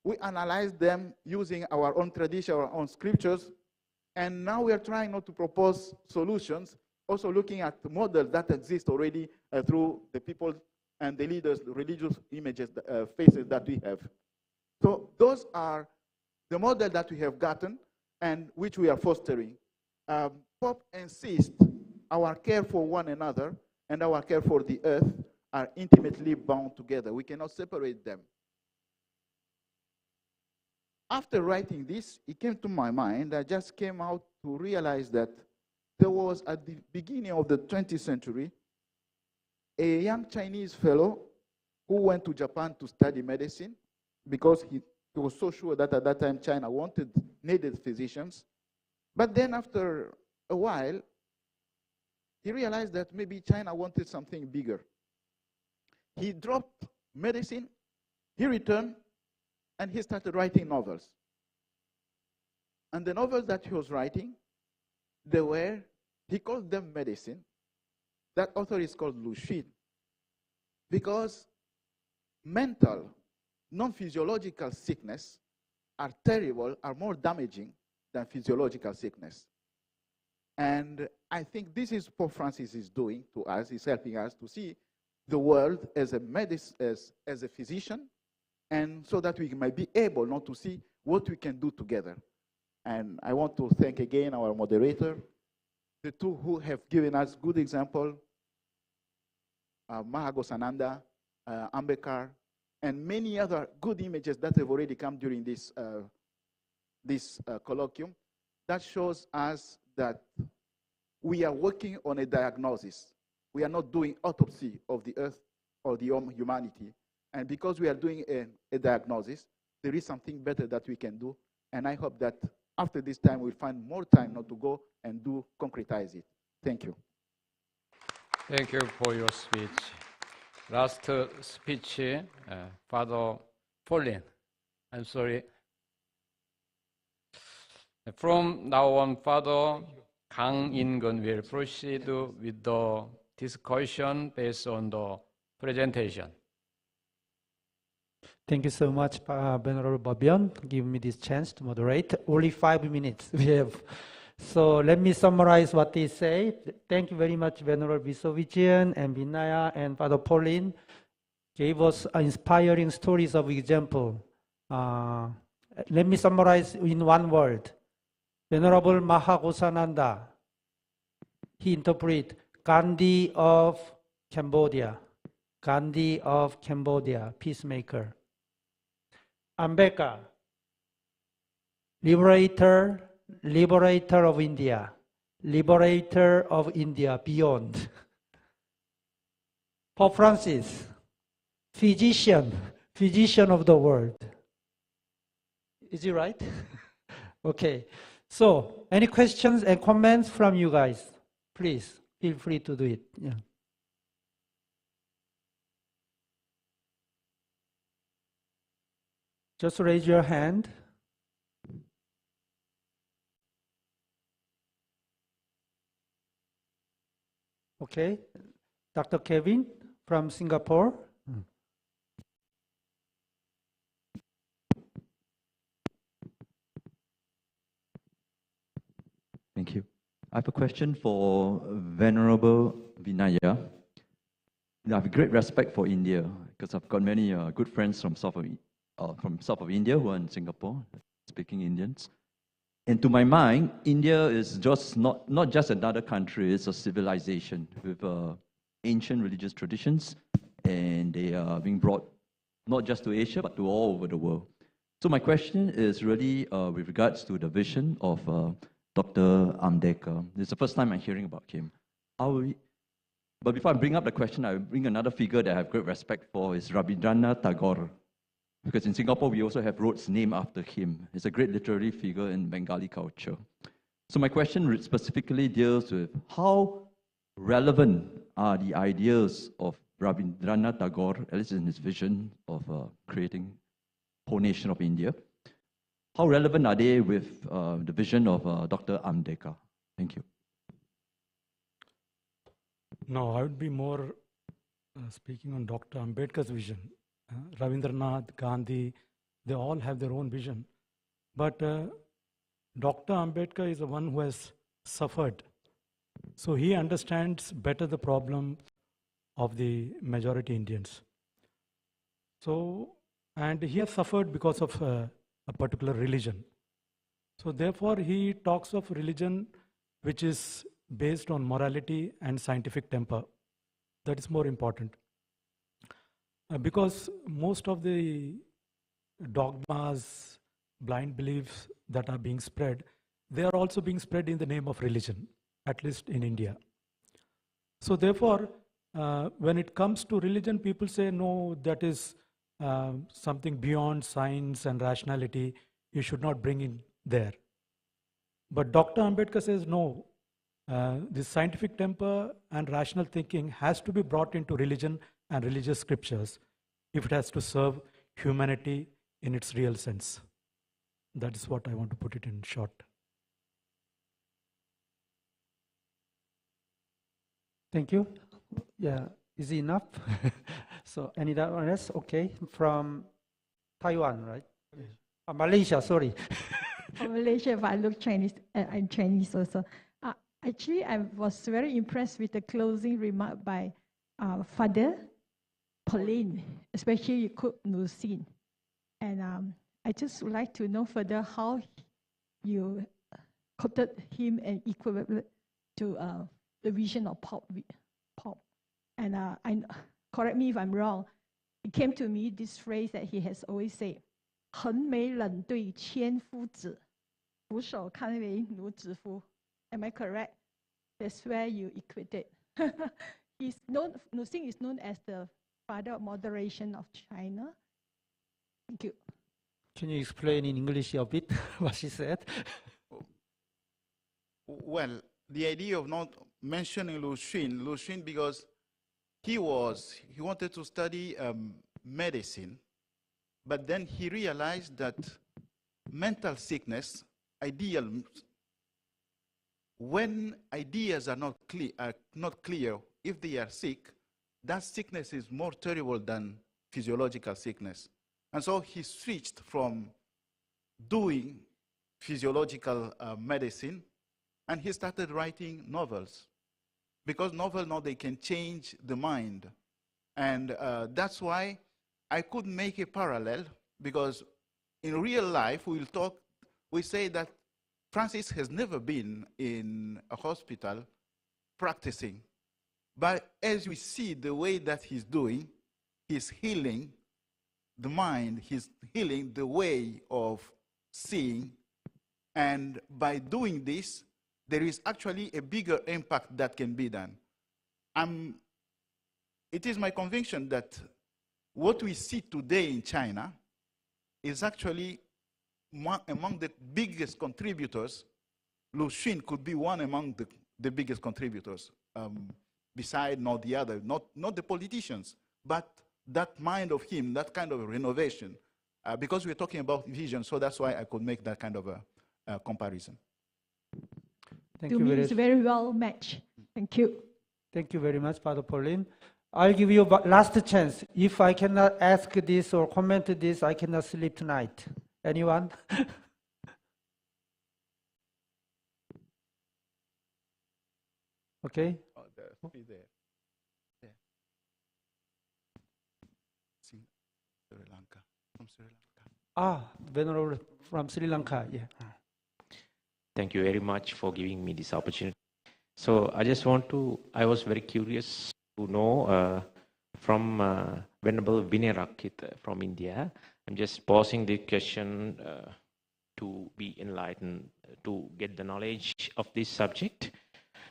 we analyze them using our own tradition, our own scriptures, and now we are trying not to propose solutions, also looking at the models that exist already through the people and the leaders, the religious images, faces that we have. So those are the model that we have gotten and which we are fostering. Pope insists our care for one another and our care for the earth are intimately bound together. We cannot separate them. After writing this, it came to my mind, I just came out to realize that there was, at the beginning of the 20th century, a young Chinese fellow who went to Japan to study medicine because he was so sure that at that time China needed physicians. But then after a while, he realized that maybe China wanted something bigger. He dropped medicine, he returned, and he started writing novels. And the novels that he was writing, he called them medicine. That author is called Lu Xun. Because mental, non-physiological sickness are terrible, are more damaging than physiological sickness. And I think this is what Francis is doing to us, is helping us to see the world as a physician, and so that we might be able not to see what we can do together. And I want to thank again our moderator, the two who have given us good example, Mahagosananda, Ambedkar, and many other good images that have already come during this colloquium. That shows us that we are working on a diagnosis. We are not doing autopsy of the earth or the humanity. And because we are doing a diagnosis, there is something better that we can do. And I hope that after this time, we'll find more time not to go and concretize it. Thank you. Thank you for your speech. Last speech, Father Pauline. I'm sorry. From now on, Father Kang In-gun will proceed with the discussion based on the presentation. Thank you so much, Venerable Babian, giving me this chance to moderate. Only 5 minutes we have. So let me summarize what they say. Thank you very much, Venerable Visovijian and Vinaya and Father Pauline. Gave us inspiring stories of example. Let me summarize in one word. Venerable Mahagosananda, he interpreted Gandhi of Cambodia. Gandhi of Cambodia, peacemaker. Ambedkar, liberator of India. Liberator of India beyond. Pope Francis, physician of the world. Is it right? Okay. So, any questions and comments from you guys? Please, feel free to do it. Yeah. Just raise your hand. Okay. Dr. Kevin from Singapore. Thank you. I have a question for Venerable Vinaya. I have great respect for India because I've got many good friends from south of India who are in Singapore, speaking Indians. And to my mind, India is just not just another country, it's a civilization with ancient religious traditions, and they are being brought not just to Asia, but to all over the world. So my question is really with regards to the vision of Dr. Ambedkar. This is the first time I'm hearing about him. But before I bring up the question, I bring another figure that I have great respect for, is Rabindranath Tagore. Because in Singapore, we also have roads named after him. He's a great literary figure in Bengali culture. So my question specifically deals with how relevant are the ideas of Rabindranath Tagore, at least in his vision of creating whole nation of India. How relevant are they with the vision of Dr. Ambedkar? Thank you. No, I would be more speaking on Dr. Ambedkar's vision. Rabindranath, Gandhi, they all have their own vision. But Dr. Ambedkar is the one who has suffered. So he understands better the problem of the majority Indians. So, and he has suffered because of a particular religion. So therefore he talks of religion which is based on morality and scientific temper. That is more important. Because most of the dogmas, blind beliefs that are being spread, they are also being spread in the name of religion, at least in India. So therefore, when it comes to religion, people say, no, that is something beyond science and rationality, you should not bring in there. But Dr. Ambedkar says, no, this scientific temper and rational thinking has to be brought into religion and religious scriptures if it has to serve humanity in its real sense. That is what I want to put it in short. Thank you. Yeah, is it enough? So, anyone else? Okay, from Taiwan, right? Malaysia, sorry. From Malaysia, but I look Chinese. I'm Chinese also. Actually, I was very impressed with the closing remark by Father Pauline, especially you quote Nusin. And I just would like to know further how you quoted him and equivalent to the vision of pop. And correct me if I'm wrong, it came to me this phrase that he has always said, 横眉冷对千夫子，俯首堪为孺子夫. Am I correct? That's where you equate it. He's known, Nusin is known as the father of moderation of China. Thank you. Can you explain in English a bit what she said? Well, the idea of not mentioning Lu Xun because he wanted to study medicine, but then he realized that mental sickness, when ideas are not clear, if they are sick, that sickness is more terrible than physiological sickness. And so he switched from doing physiological medicine, and he started writing novels. Because novels now they can change the mind. And that's why I could make a parallel, because in real life we say that Francis has never been in a hospital practicing. But as we see the way that he's doing, he's healing the mind, he's healing the way of seeing. And by doing this, there is actually a bigger impact that can be done. It is my conviction that what we see today in China is actually among the biggest contributors. Lu Xun could be one among the biggest contributors, beside not the other, not the politicians, but that mind of him, that kind of renovation. Because we're talking about vision, so that's why I could make that kind of a comparison. Thank To you me, very it's very well matched. Thank you. Thank you very much, Father Pauline. I'll give you a last chance. If I cannot ask this or comment this, I cannot sleep tonight. Anyone? Okay. Oh, there. Yeah. Sri Lanka. From Sri Lanka. Venerable from Sri Lanka. Yeah. Thank you very much for giving me this opportunity. So I was very curious to know from Venerable Vinay Rakit from India. I'm just posing the question to be enlightened, to get the knowledge of this subject.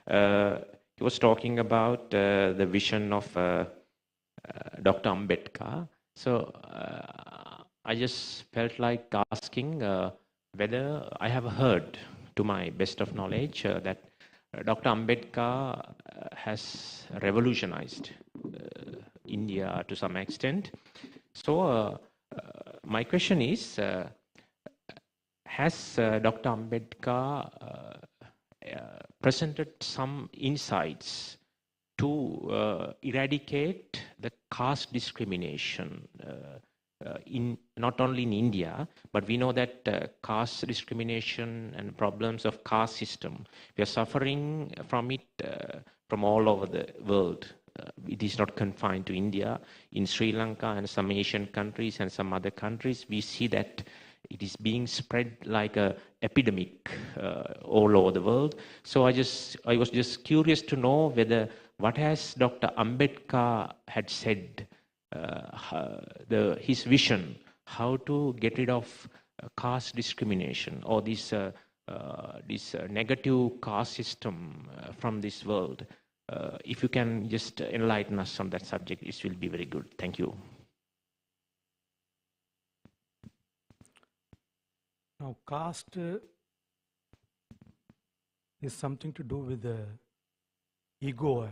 He was talking about the vision of Dr. Ambedkar. So I just felt like asking whether I have heard, to my best of knowledge, that Dr. Ambedkar has revolutionized India to some extent. So my question is, has Dr. Ambedkar presented some insights to eradicate the caste discrimination not only in India, but we know that caste discrimination and problems of caste system, we are suffering from it from all over the world. It is not confined to India. In Sri Lanka and some Asian countries and some other countries, we see that it is being spread like a epidemic all over the world. So I was just curious to know whether what has Dr. Ambedkar had said, his vision, how to get rid of caste discrimination or this negative caste system from this world. If you can just enlighten us on that subject, it will be very good. Thank you. Now, caste is something to do with the ego.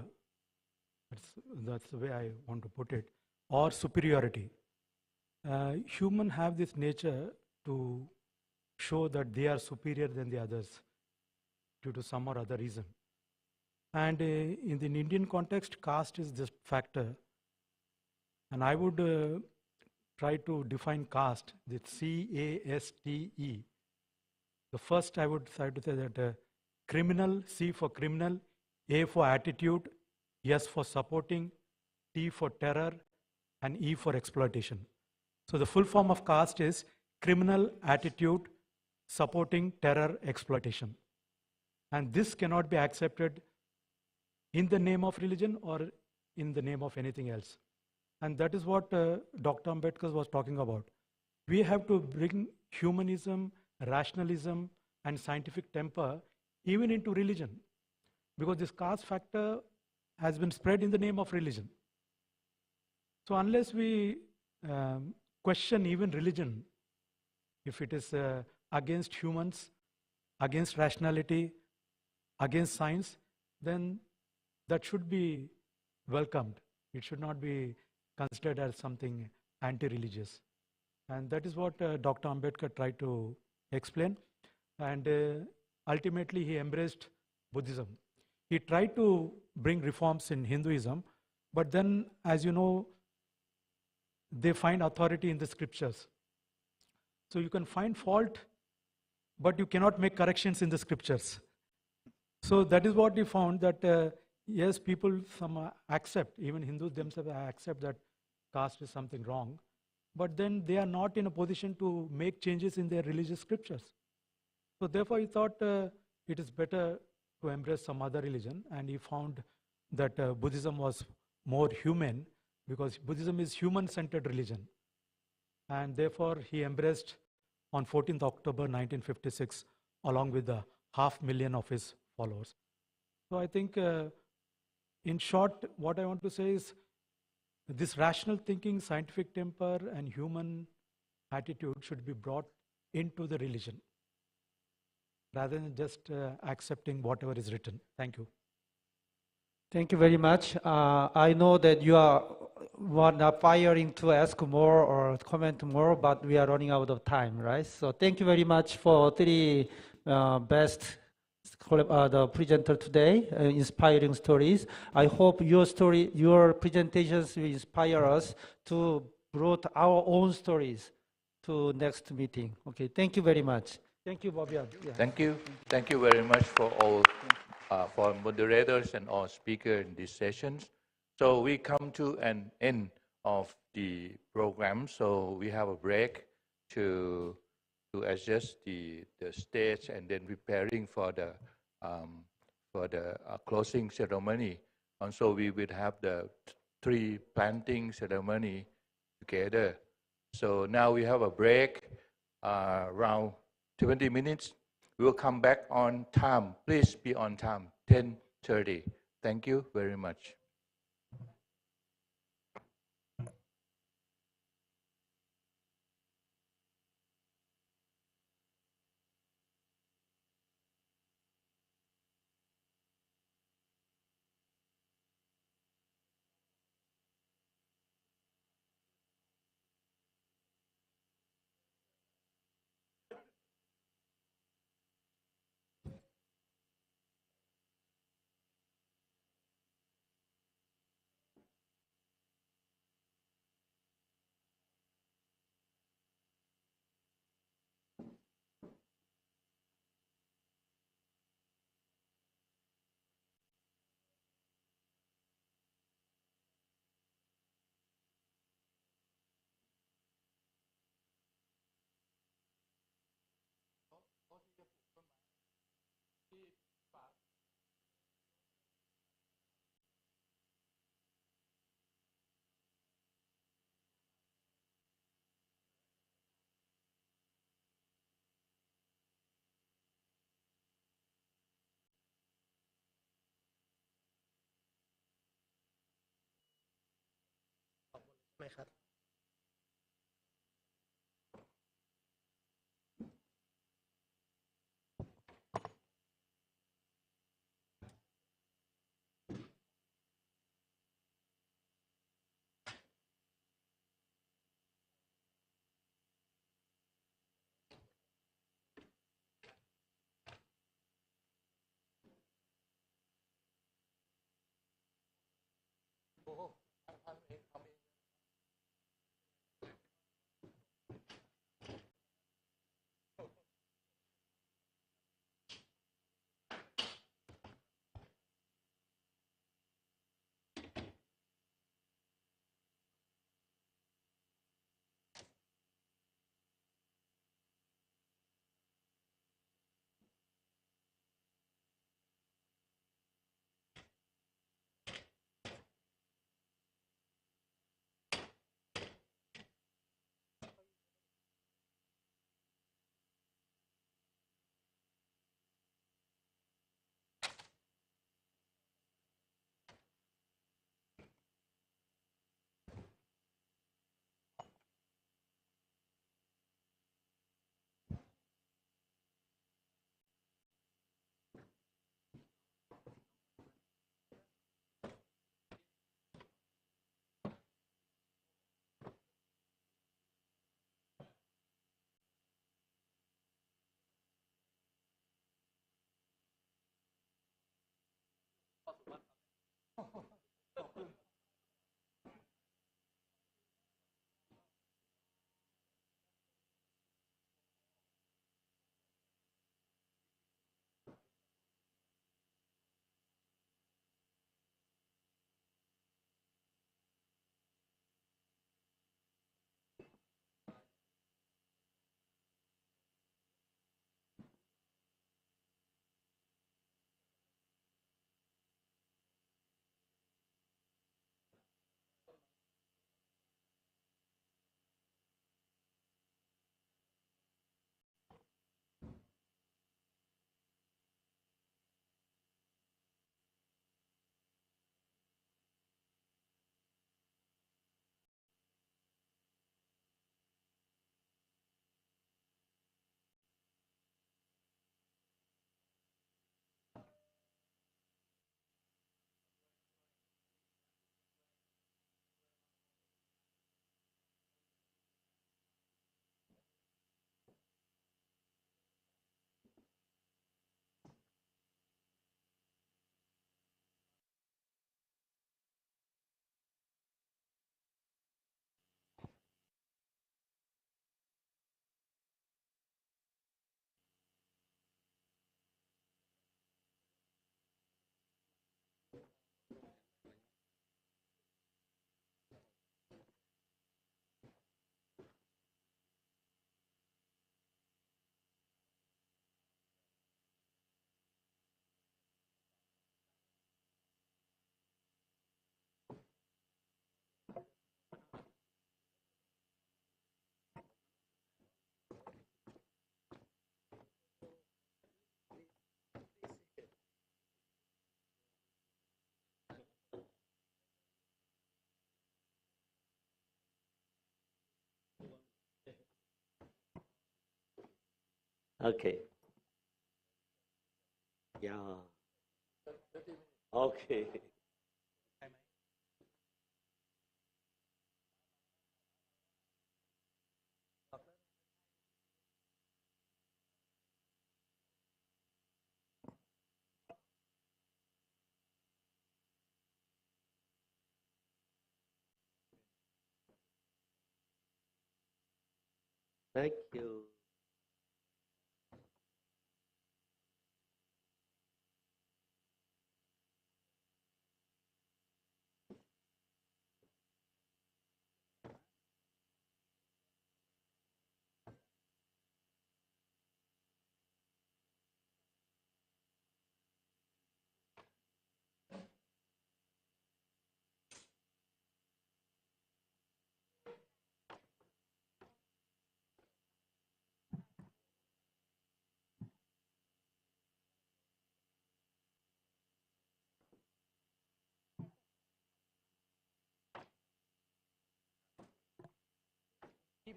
That's the way I want to put it, or superiority. Humans have this nature to show that they are superior than the others due to some or other reason. And in the Indian context, caste is just factor. And I would try to define caste, the C-A-S-T-E. The first I would try to say that criminal, C for criminal, A for attitude, S for supporting, T for terror, and E for exploitation. So the full form of caste is criminal, attitude, supporting, terror, exploitation. And this cannot be accepted in the name of religion or in the name of anything else. And that is what Dr. Ambedkar was talking about. We have to bring humanism, rationalism, and scientific temper even into religion, because this caste factor has been spread in the name of religion. So unless we question even religion, if it is against humans, against rationality, against science, then that should be welcomed. It should not be considered as something anti-religious. And that is what Dr. Ambedkar tried to explain. And ultimately, he embraced Buddhism. He tried to bring reforms in Hinduism, but then, as you know, they find authority in the scriptures. So you can find fault, but you cannot make corrections in the scriptures. So that is what he found, that yes, people accept, even Hindus themselves accept that caste is something wrong, but then they are not in a position to make changes in their religious scriptures. So therefore he thought it is better to embrace some other religion, and he found that Buddhism was more human, because Buddhism is human-centered religion. And therefore he embraced on 14th October 1956 along with the 500,000 of his followers. So I think in short, what I want to say is this rational thinking, scientific temper, and human attitude should be brought into the religion rather than just accepting whatever is written. Thank you. Thank you very much. I know that you are firing to ask more or comment more, but we are running out of time, right? So thank you very much for three best the presenter today, inspiring stories. I hope your presentations will inspire us to bring our own stories to next meeting. Okay, thank you very much. Thank you, Bobby. Yeah. Thank you. Thank you very much for all, for moderators and all speakers in these sessions. So we come to an end of the program. So we have a break to adjust the stage and then preparing for the closing ceremony. And so we will have the tree planting ceremony together. So now we have a break around 20 minutes. We will come back on time. Please be on time, 10:30. Thank you very much. ไหมครับ Okay. Yeah. Okay. Thank you.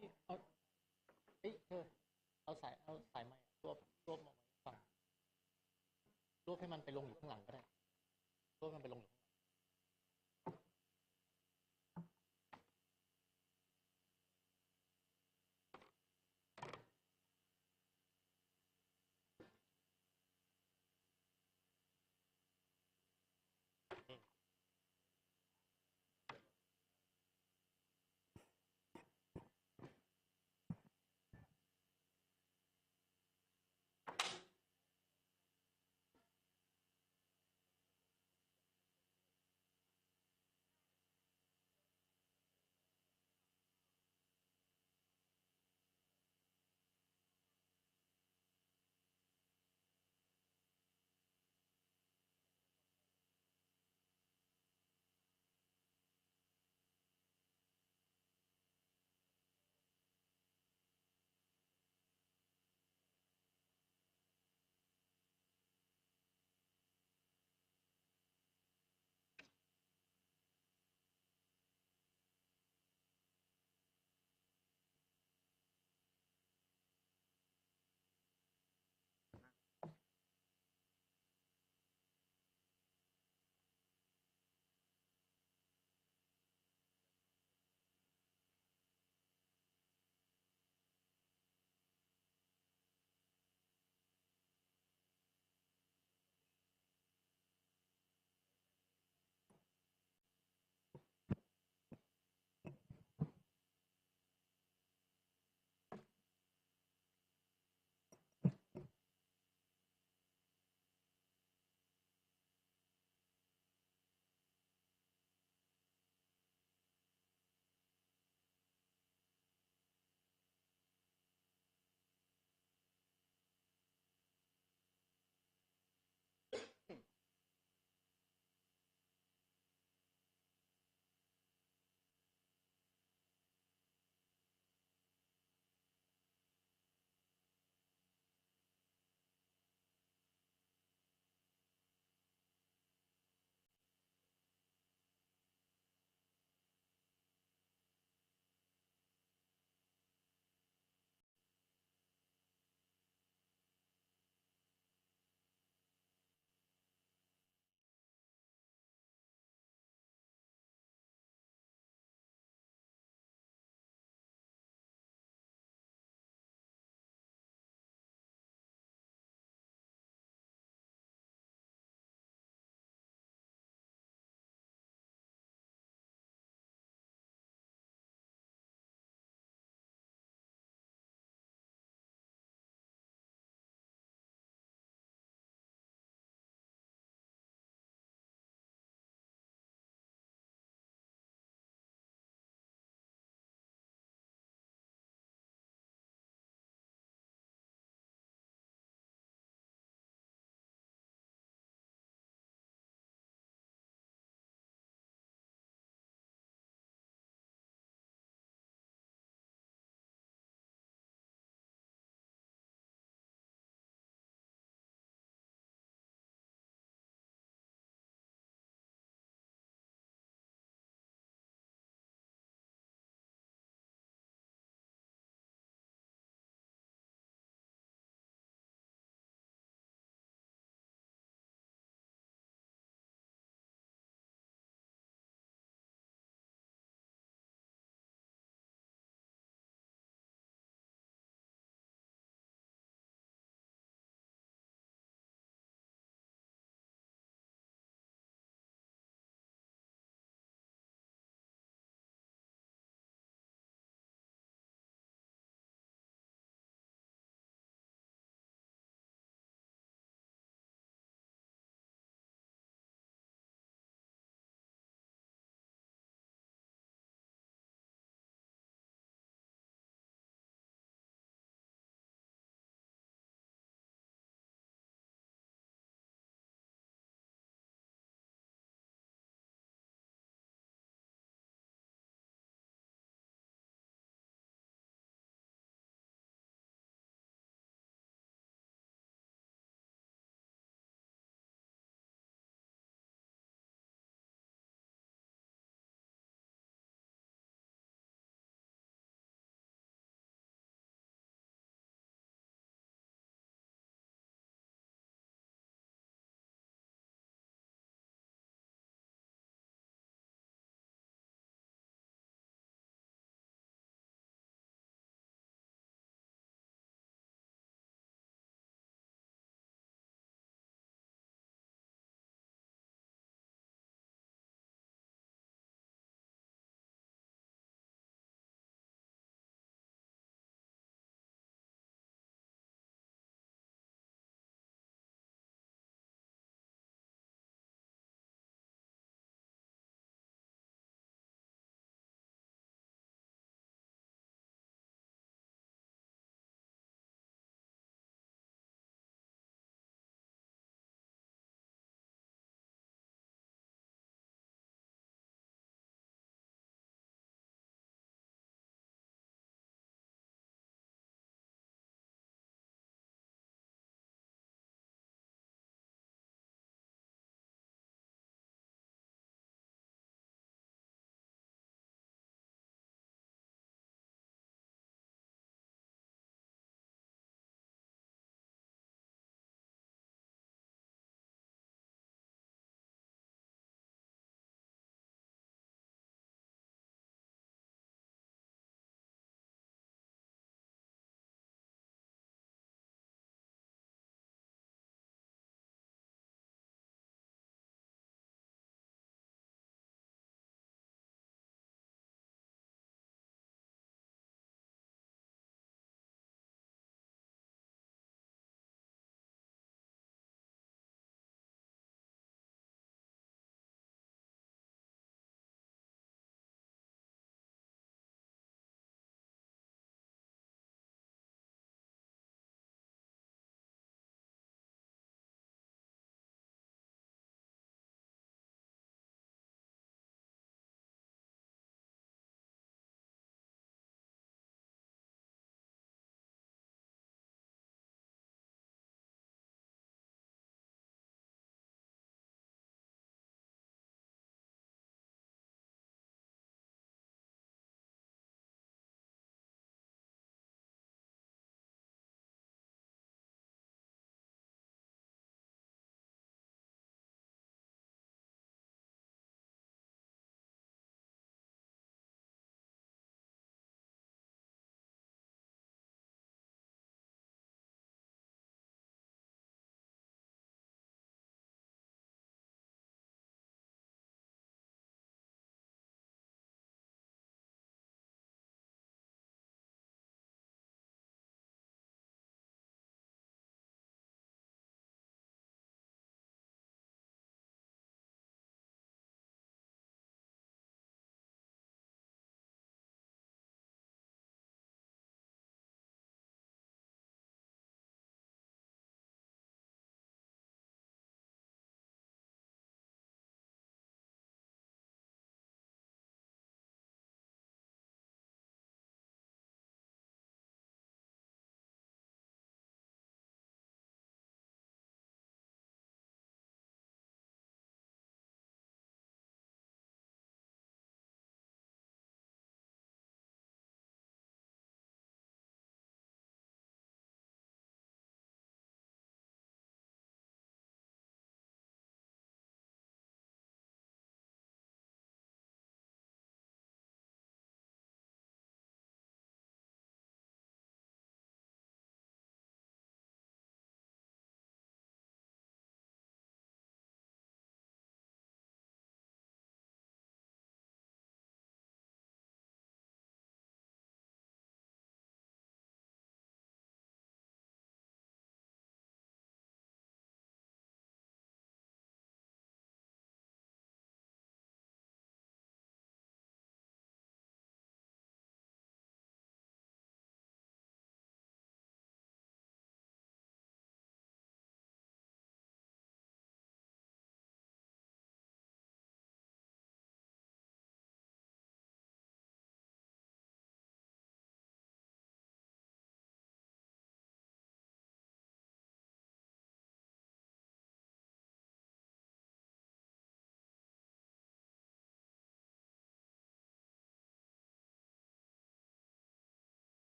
เอาสายไม้รวบมาฝั่งรวบให้มันไปลงอยู่ข้างหลังก็ได้รวบมันไปลงอยู่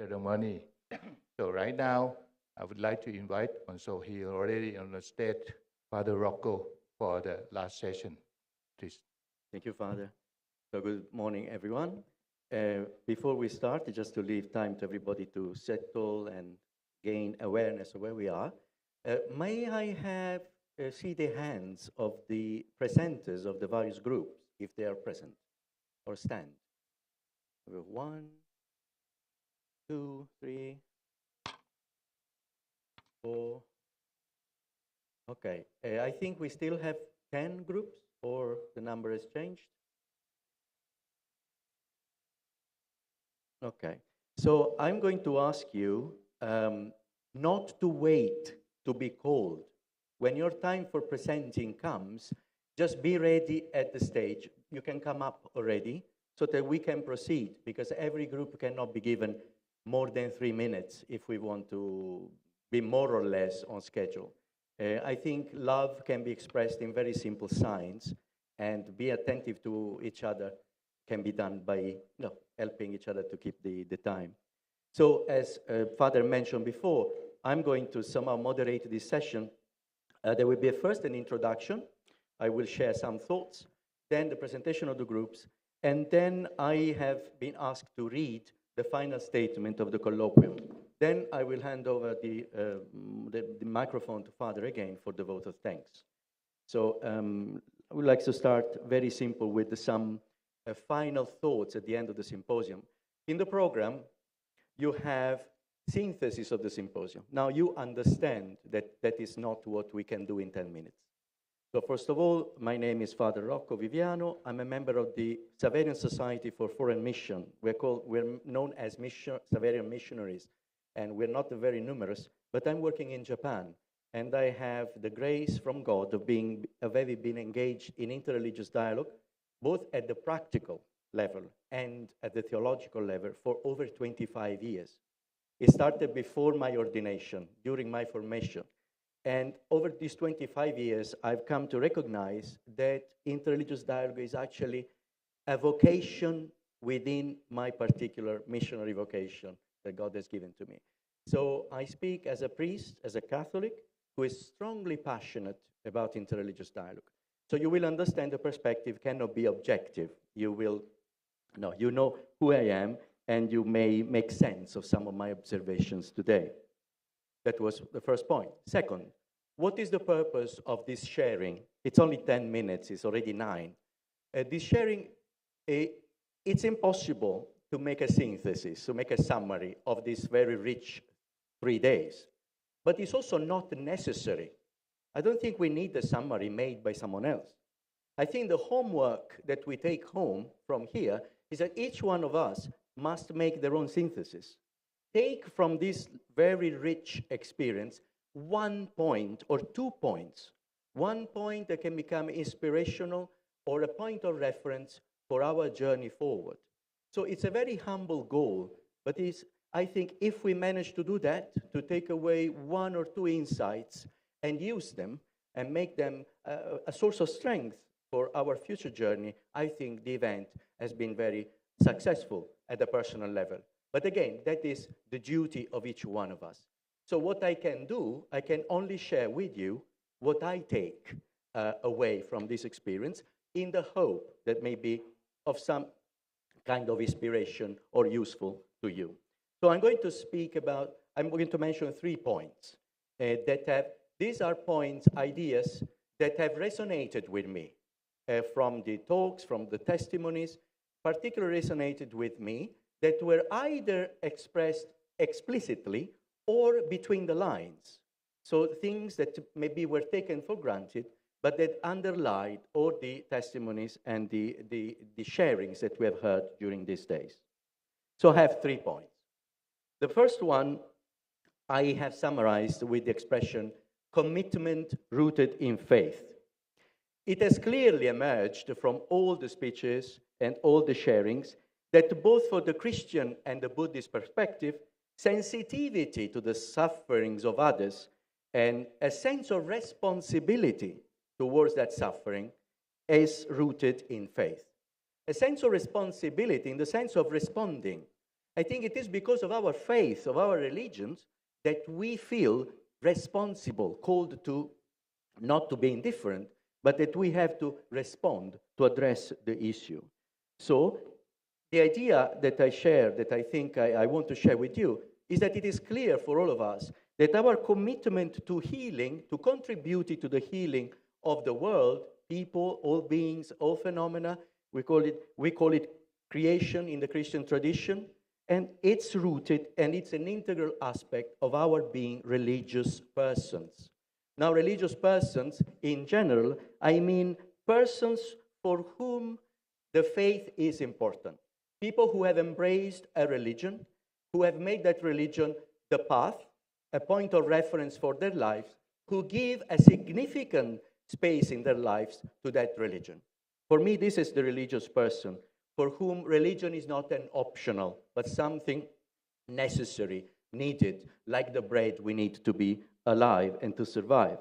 ceremony. So right now, I would like to invite also here already on the stage, Father Rocco, for the last session, please. Thank you, Father. So good morning, everyone. Before we start, just to leave time to everybody to settle and gain awareness of where we are, may I have see the hands of the presenters of the various groups, if they are present, or stand. We have 1, 2, 3, 4. Okay, I think we still have 10 groups, or the number has changed. Okay, so I'm going to ask you not to wait to be called. When your time for presenting comes, just be ready at the stage. You can come up already so that we can proceed, because every group cannot be given more than 3 minutes if we want to be more or less on schedule. I think love can be expressed in very simple signs, and be attentive to each other can be done by helping each other to keep the time. So as Father mentioned before, I'm going to somehow moderate this session. There will be first an introduction. I will share some thoughts, then the presentation of the groups, and then I have been asked to read the final statement of the colloquium. Then I will hand over the microphone to Father again for the vote of thanks. So I would like to start very simple with some final thoughts at the end of the symposium. In the program, you have synthesis of the symposium. Now you understand that that is not what we can do in 10 minutes. So first of all, my name is Father Rocco Viviano. I'm a member of the Saverian Society for Foreign Mission. We're known as Saverian missionaries, and we're not very numerous, but I'm working in Japan, and I have the grace from God of having been engaged in interreligious dialogue, both at the practical level and at the theological level for over 25 years. It started before my ordination, during my formation. And over these 25 years, I've come to recognize that interreligious dialogue is actually a vocation within my particular missionary vocation that God has given to me. So I speak as a priest, as a Catholic, who is strongly passionate about interreligious dialogue. So you will understand the perspective cannot be objective. You know who I am, and you may make sense of some of my observations today. That was the first point. Second, what is the purpose of this sharing? It's only 10 minutes, it's already 9. This sharing, it's impossible to make a synthesis, to make a summary of this very rich 3 days. But it's also not necessary. I don't think we need a summary made by someone else. I think the homework that we take home from here is that each one of us must make their own synthesis. Take from this very rich experience 1 point or 2 points. 1 point that can become inspirational or a point of reference for our journey forward. So it's a very humble goal, but I think if we manage to do that, to take away 1 or 2 insights and use them and make them a source of strength for our future journey, I think the event has been very successful at a personal level. But again, that is the duty of each one of us. So what I can do, I can only share with you what I take away from this experience in the hope that may be of some kind of inspiration or useful to you. So I'm going to mention 3 points these are points, ideas that have resonated with me from the talks, from the testimonies, particularly resonated with me, that were either expressed explicitly or between the lines. So things that maybe were taken for granted, but that underlied all the testimonies and the sharings that we have heard during these days. So I have 3 points. The first one I have summarized with the expression, commitment rooted in faith. It has clearly emerged from all the speeches and all the sharings that both for the Christian and the Buddhist perspective, sensitivity to the sufferings of others and a sense of responsibility towards that suffering is rooted in faith. A sense of responsibility in the sense of responding. I think it is because of our faith, of our religions, that we feel responsible, called to not to be indifferent, but that we have to respond to address the issue. So the idea that I share, that I think I want to share with you, is that it is clear for all of us that our commitment to healing, to contributing to the healing of the world, people, all beings, all phenomena, we call it creation in the Christian tradition, and it's rooted and it's an integral aspect of our being religious persons. Now, religious persons in general, I mean persons for whom the faith is important. People who have embraced a religion, who have made that religion the path, a point of reference for their lives, who give a significant space in their lives to that religion. For me, this is the religious person for whom religion is not an optional, but something necessary, needed, like the bread we need to be alive and to survive.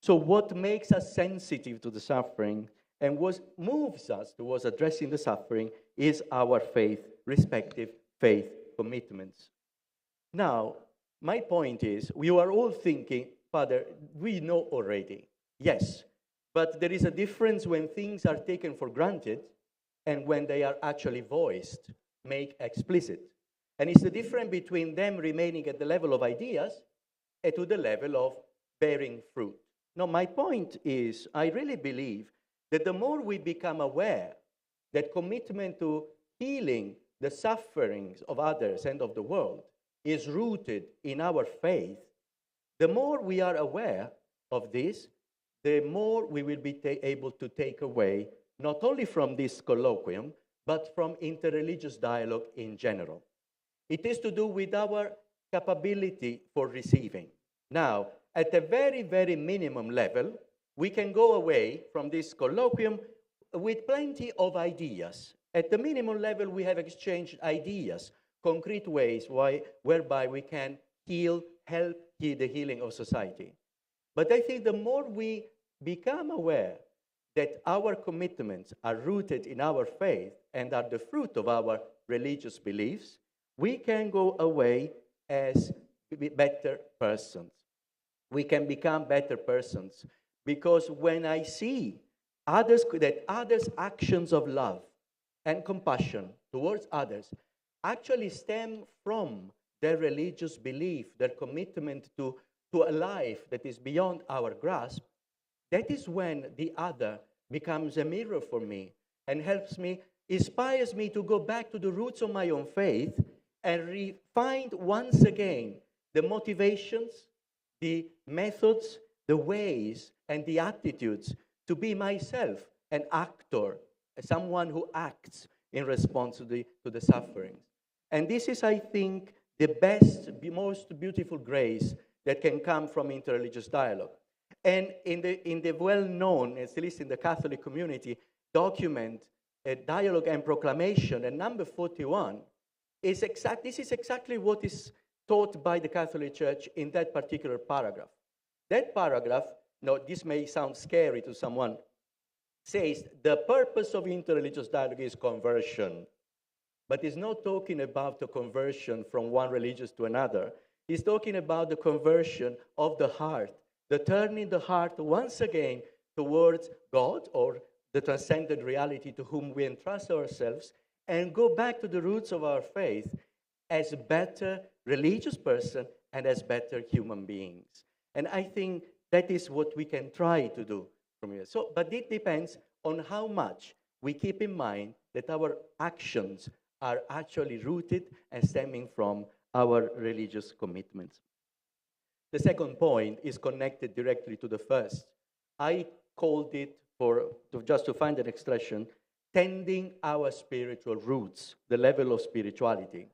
So what makes us sensitive to the suffering and what moves us towards addressing the suffering is our faith, respective faith commitments. Now, my point is, we are all thinking, Father, we know already. Yes, but there is a difference when things are taken for granted and when they are actually voiced, made explicit. And it's the difference between them remaining at the level of ideas and to the level of bearing fruit. Now, my point is, I really believe that the more we become aware that commitment to healing the sufferings of others and of the world is rooted in our faith, the more we are aware of this, the more we will be able to take away, not only from this colloquium, but from interreligious dialogue in general. It is to do with our capability for receiving. Now, at a very, very minimum level, we can go away from this colloquium with plenty of ideas. At the minimum level, we have exchanged ideas, concrete ways whereby we can help the healing of society. But I think the more we become aware that our commitments are rooted in our faith and are the fruit of our religious beliefs, we can go away as better persons. We can become better persons because when I see others' actions of love and compassion towards others actually stem from their religious belief, their commitment to a life that is beyond our grasp, that is when the other becomes a mirror for me and helps me, inspires me to go back to the roots of my own faith and find once again the motivations, the methods, the ways, and the attitudes to be myself an actor, someone who acts in response to the sufferings. And this is, I think, the best, most beautiful grace that can come from interreligious dialogue. And in the well-known, at least in the Catholic community, document, Dialogue and Proclamation, and number 41, this is exactly what is taught by the Catholic Church in that particular paragraph. That paragraph, now this may sound scary to someone, says the purpose of interreligious dialogue is conversion. But it's not talking about the conversion from one religion to another. It's talking about the conversion of the heart, the turning the heart once again towards God or the transcendent reality to whom we entrust ourselves and go back to the roots of our faith as a better religious person and as better human beings. And I think that is what we can try to do from here. So, but it depends on how much we keep in mind that our actions are actually rooted and stemming from our religious commitments. The second point is connected directly to the first. I called it, just to find an expression, tending our spiritual roots, the level of spirituality.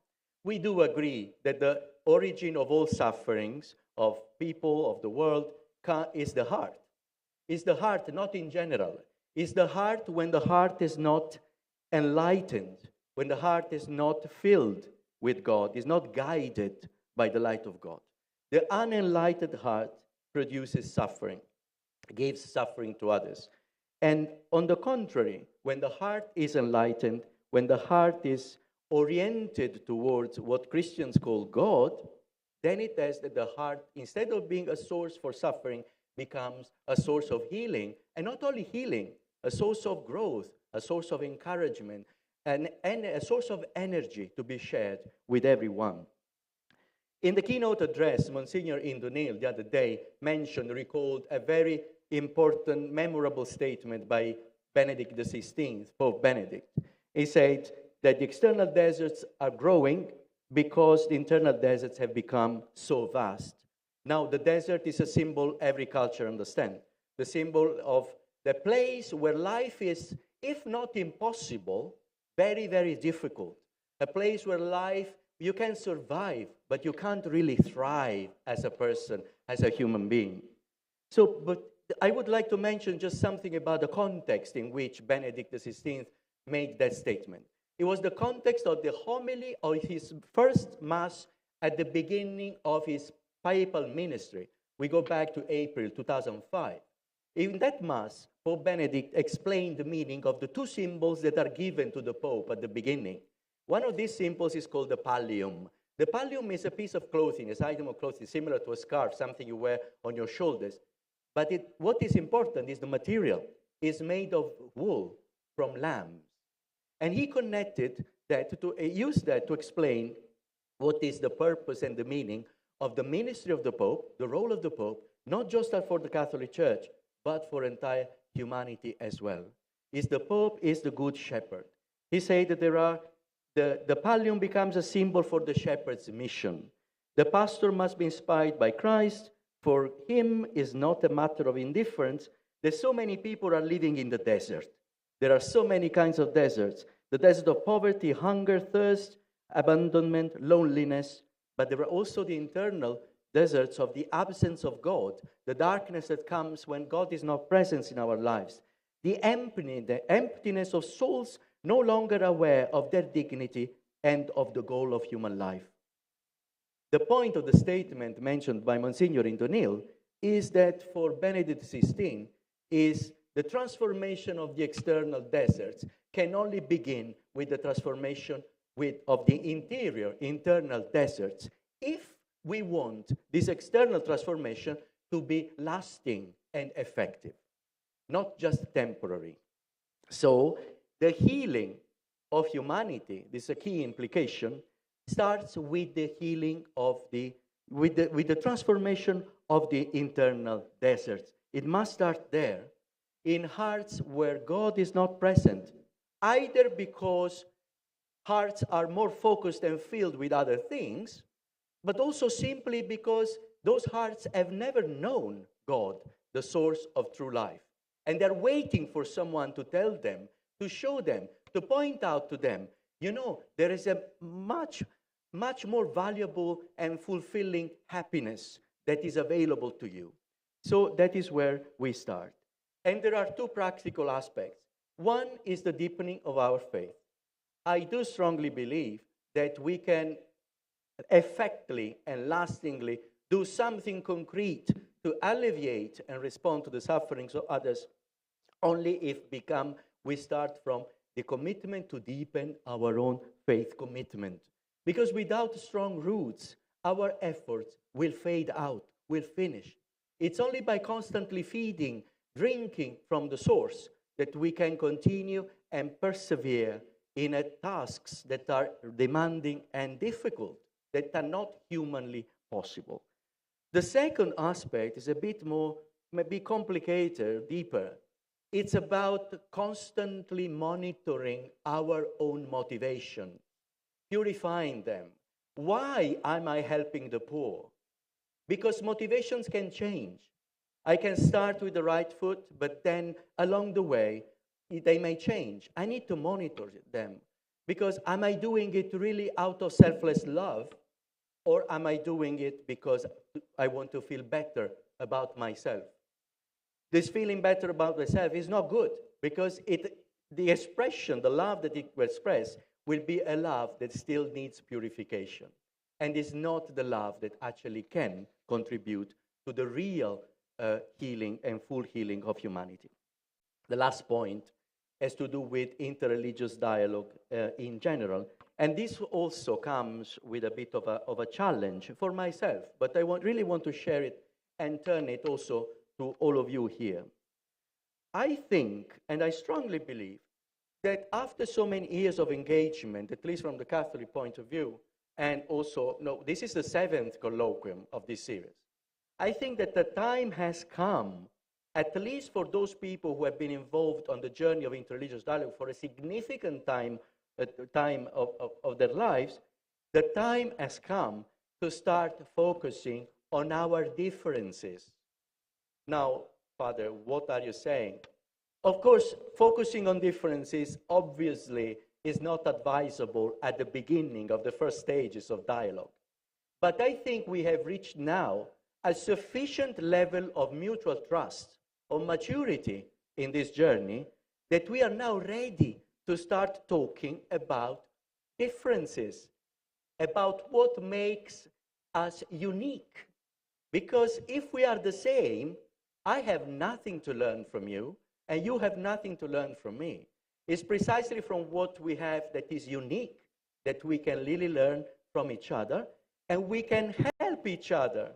We do agree that the origin of all sufferings of people, of the world, is the heart. It's the heart, not in general. It's the heart when the heart is not enlightened, when the heart is not filled with God, is not guided by the light of God. The unenlightened heart produces suffering, gives suffering to others. And on the contrary, when the heart is enlightened, when the heart is oriented towards what Christians call God, then it is that the heart, instead of being a source for suffering, becomes a source of healing. And not only healing, a source of growth, a source of encouragement, and a source of energy to be shared with everyone. In the keynote address, Monsignor Indonil the other day recalled a very important, memorable statement by Benedict XVI, Pope Benedict. He said that the external deserts are growing because the internal deserts have become so vast. Now, the desert is a symbol every culture understands. The symbol of the place where life is, if not impossible, very, very difficult. A place where life, you can survive, but you can't really thrive as a person, as a human being. So, but I would like to mention just something about the context in which Benedict XVI made that statement. It was the context of the homily of his first Mass at the beginning of his papal ministry. We go back to April 2005. In that Mass, Pope Benedict explained the meaning of the two symbols that are given to the Pope at the beginning. One of these symbols is called the pallium. The pallium is a piece of clothing, an item of clothing similar to a scarf, something you wear on your shoulders. But what is important is the material. It's made of wool from lambs. And he connected that, used that to explain what is the purpose and the meaning of the ministry of the Pope, the role of the Pope, not just for the Catholic Church, but for entire humanity as well. The Pope is the good shepherd. He said that the pallium becomes a symbol for the shepherd's mission. The pastor must be inspired by Christ. For him is not a matter of indifference that so many people are living in the desert. There are so many kinds of deserts. The desert of poverty, hunger, thirst, abandonment, loneliness. But there are also the internal deserts of the absence of God, the darkness that comes when God is not present in our lives. The emptiness of souls no longer aware of their dignity and of the goal of human life. The point of the statement mentioned by Monsignor Indonil is that for Benedict XVI is the transformation of the external deserts can only begin with the transformation of the internal deserts if we want this external transformation to be lasting and effective, not just temporary. So the healing of humanity, this is a key implication, starts with the healing of with the transformation of the internal deserts. It must start there, in hearts where God is not present, either because hearts are more focused and filled with other things, but also simply because those hearts have never known God, the source of true life. And they're waiting for someone to tell them, to show them, to point out to them, there is a much more valuable and fulfilling happiness that is available to you. So that is where we start. And there are two practical aspects. One is the deepening of our faith. I do strongly believe that we can effectively and lastingly do something concrete to alleviate and respond to the sufferings of others only if we start from the commitment to deepen our own faith commitment. Because without strong roots, our efforts will fade out, will finish. It's only by constantly feeding, drinking from the source that we can continue and persevere in tasks that are demanding and difficult, that are not humanly possible. The second aspect is a bit more, maybe complicated, deeper. It's about constantly monitoring our own motivation, purifying them. Why am I helping the poor? Because motivations can change. I can start with the right foot, but then along the way, they may change. I need to monitor them. Because am I doing it really out of selfless love, or am I doing it because I want to feel better about myself? This feeling better about myself is not good, because the expression, the love that it will express, will be a love that still needs purification, and is not the love that actually can contribute to the real healing and full healing of humanity. The last point has to do with interreligious dialogue in general, And this also comes with a bit of a challenge for myself, but I really want to share it and turn it also to all of you here. I think, and I strongly believe, that after so many years of engagement, at least from the Catholic point of view, and also, no, this is the 7th colloquium of this series, I think that the time has come, at least for those people who have been involved on the journey of interreligious dialogue for a significant time of their lives, the time has come to start focusing on our differences. Now, Father, what are you saying? Of course, focusing on differences obviously is not advisable at the beginning of the first stages of dialogue. But I think we have reached now a sufficient level of mutual trust, of maturity in this journey, that we are now ready to start talking about differences, about what makes us unique. Because if we are the same, I have nothing to learn from you, and you have nothing to learn from me. It's precisely from what we have that is unique that we can really learn from each other, and we can help each other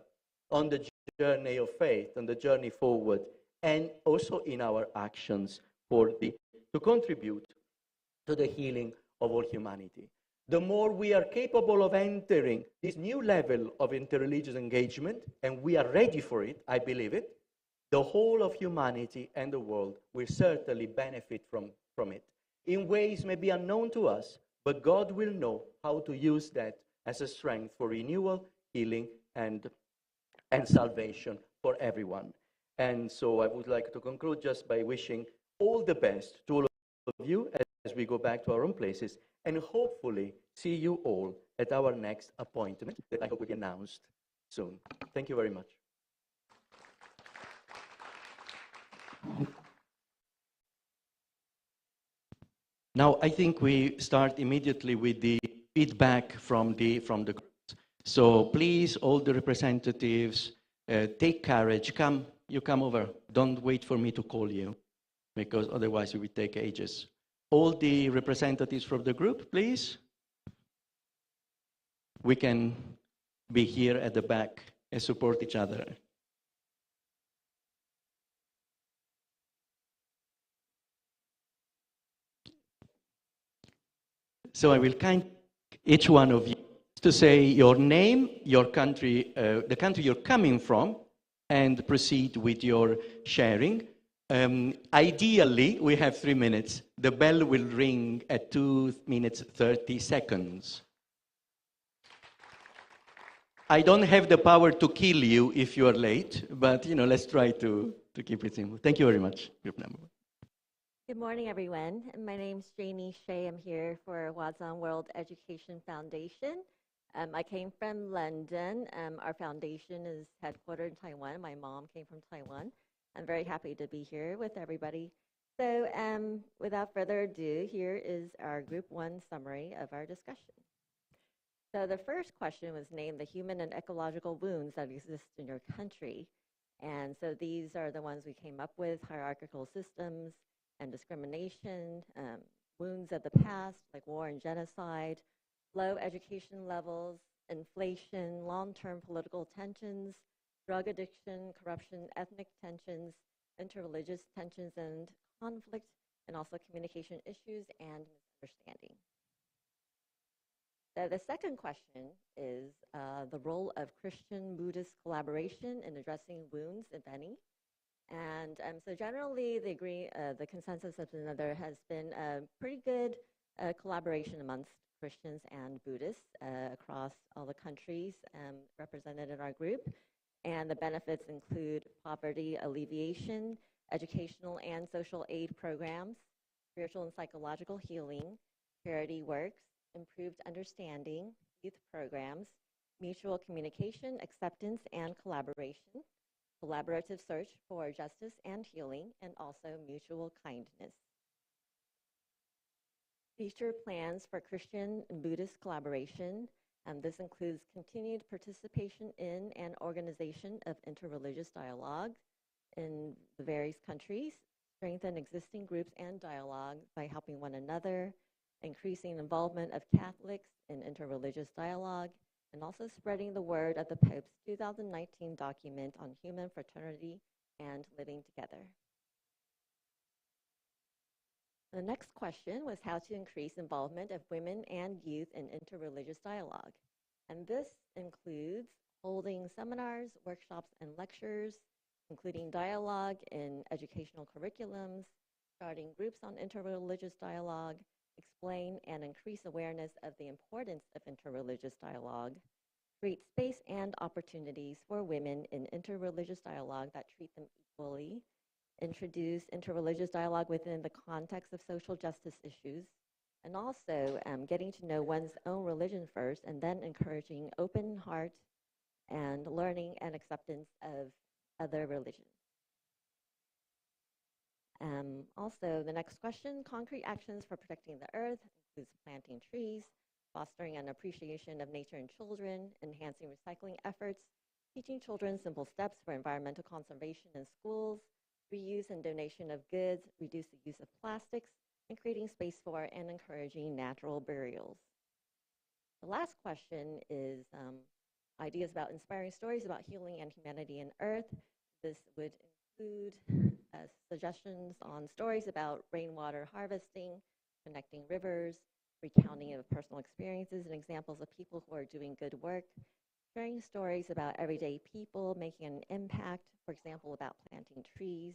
on the journey of faith, on the journey forward, and also in our actions to contribute to the healing of all humanity. The more we are capable of entering this new level of interreligious engagement, and we are ready for it, I believe it, the whole of humanity and the world will certainly benefit from it in ways maybe unknown to us, but God will know how to use that as a strength for renewal, healing, and salvation for everyone. And so I would like to conclude just by wishing all the best to all of you as we go back to our own places, and hopefully see you all at our next appointment that I hope will be announced soon. Thank you very much. Now, I think we start immediately with the feedback from the groups. So please, all the representatives, take courage. You come over. Don't wait for me to call you, because otherwise it will take ages. All the representatives from the group, please. We can be here at the back and support each other. So I will kind each one of you to say your name, your country, the country you're coming from, and proceed with your sharing. Ideally, we have 3 minutes. The bell will ring at 2 minutes 30 seconds. I don't have the power to kill you if you are late, but let's try to keep it simple. Thank you very much. Good morning, everyone. My name's Janie Shea. I'm here for Wazan World Education Foundation. I came from London. Our foundation is headquartered in Taiwan. My mom came from Taiwan. I'm very happy to be here with everybody. So without further ado, here is our Group 1 summary of our discussion. So the first question was named the human and ecological wounds that exist in your country. And so these are the ones we came up with: hierarchical systems and discrimination, wounds of the past like war and genocide, low education levels, inflation, long-term political tensions, drug addiction, corruption, ethnic tensions, interreligious tensions and conflict, and also communication issues and misunderstanding. The second question is the role of Christian-Buddhist collaboration in addressing wounds, if any. And so generally, the consensus of there has been a pretty good collaboration amongst Christians and Buddhists across all the countries represented in our group. And the benefits include poverty alleviation, educational and social aid programs, spiritual and psychological healing, charity works, improved understanding, youth programs, mutual communication, acceptance, and collaboration, collaborative search for justice and healing, and also mutual kindness. Future plans for Christian and Buddhist collaboration. This includes continued participation in and organization of interreligious dialogue in the various countries, strengthen existing groups and dialogue by helping one another, increasing involvement of Catholics in interreligious dialogue, and also spreading the word of the Pope's 2019 document on human fraternity and living together. The next question was how to increase involvement of women and youth in interreligious dialogue. And this includes holding seminars, workshops, and lectures, including dialogue in educational curriculums, starting groups on interreligious dialogue, explain and increase awareness of the importance of interreligious dialogue, create space and opportunities for women in interreligious dialogue that treat them equally, introduce interreligious dialogue within the context of social justice issues, and also getting to know one's own religion first and then encouraging open heart and learning and acceptance of other religions. Also, the next question, concrete actions for protecting the earth includes planting trees, fostering an appreciation of nature and children, enhancing recycling efforts, teaching children simple steps for environmental conservation in schools, reuse and donation of goods, reduce the use of plastics, and creating space for and encouraging natural burials. The last question is ideas about inspiring stories about healing and humanity in Earth. This would include suggestions on stories about rainwater harvesting, connecting rivers, recounting of personal experiences and examples of people who are doing good work, sharing stories about everyday people making an impact, for example, about planting trees,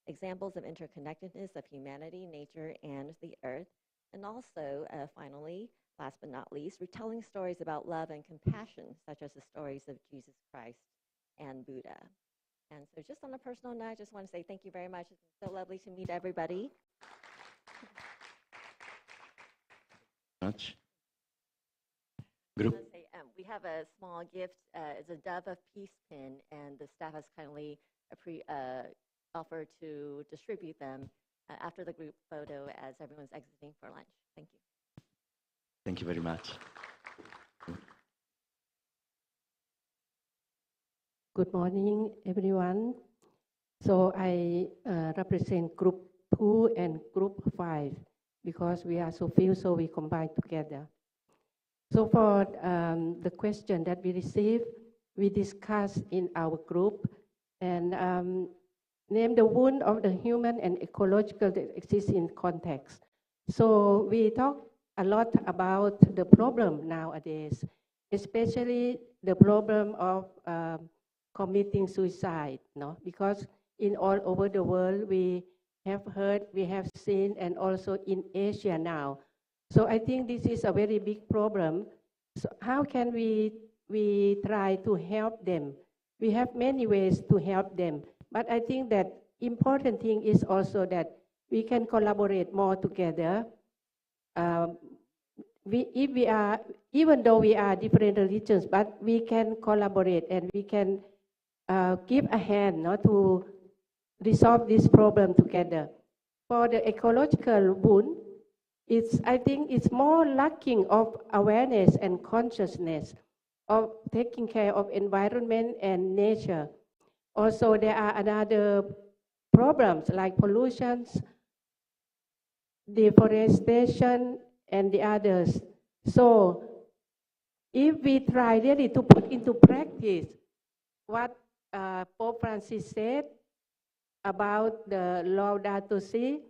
examples of interconnectedness of humanity, nature, and the earth, and also, finally, last but not least, retelling stories about love and compassion, such as the stories of Jesus Christ and Buddha. And so just on a personal note, I just want to say thank you very much. It's been so lovely to meet everybody. Much. Group. We have a small gift. It's a Dove of Peace pin, and the staff has kindly offered to distribute them after the group photo as everyone's exiting for lunch. Thank you. Thank you very much. Good morning, everyone. So I represent Group 2 and Group 5 because we are so few, so we combine together. So for the question that we received, we discussed in our group and name the wound of the human and ecological that exists in context. So we talk a lot about the problem nowadays, especially the problem of committing suicide, no? Because in all over the world, we have heard, we have seen, and also in Asia now. So I think this is a very big problem. So how can we try to help them? We have many ways to help them, but I think that important thing is also that we can collaborate more together. Even though we are different religions, but we can collaborate and we can give a hand, no, to resolve this problem together. For the ecological wound, I think it's more lacking of awareness and consciousness of taking care of environment and nature. Also, there are other problems like pollutions, deforestation, and the others. So, if we try really to put into practice what Pope Francis said about the Laudato Si,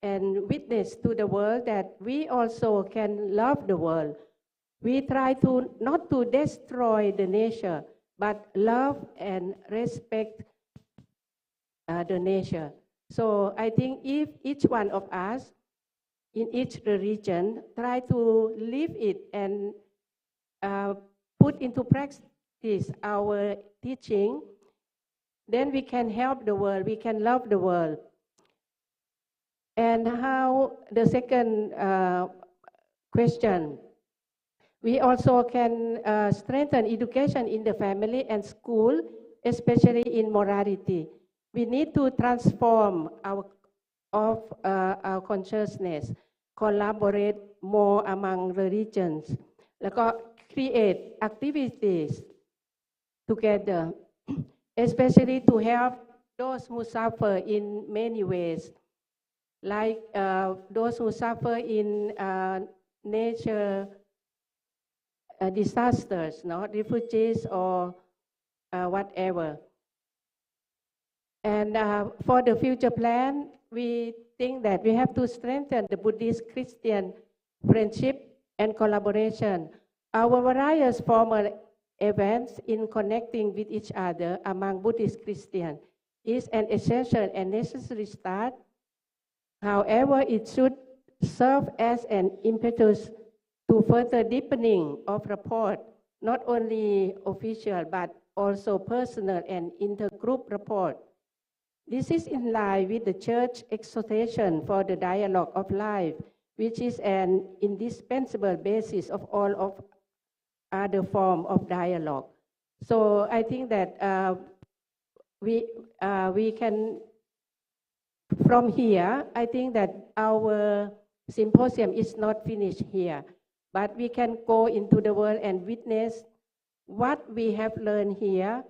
and witness to the world that we also can love the world. We try to not to destroy the nature, but love and respect the nature. So I think if each one of us in each religion try to live it and put into practice our teaching, then we can help the world, we can love the world. And how the second question, we also can strengthen education in the family and school, especially in morality. We need to transform our consciousness, collaborate more among religions,แล้วก็ create activities together, especially to help those who suffer in many ways. like those who suffer in nature disasters, no, refugees or whatever. And for the future plan, we think that we have to strengthen the Buddhist-Christian friendship and collaboration. Our various formal events in connecting with each other among Buddhist Christians is an essential and necessary start. However, it should serve as an impetus to further deepening of rapport, not only official but also personal and intergroup rapport. This is in line with the Church exhortation for the dialogue of life, which is an indispensable basis of all of other form of dialogue. So I think that we can, from here, I think that our symposium is not finished here, but we can go into the world and witness what we have learned here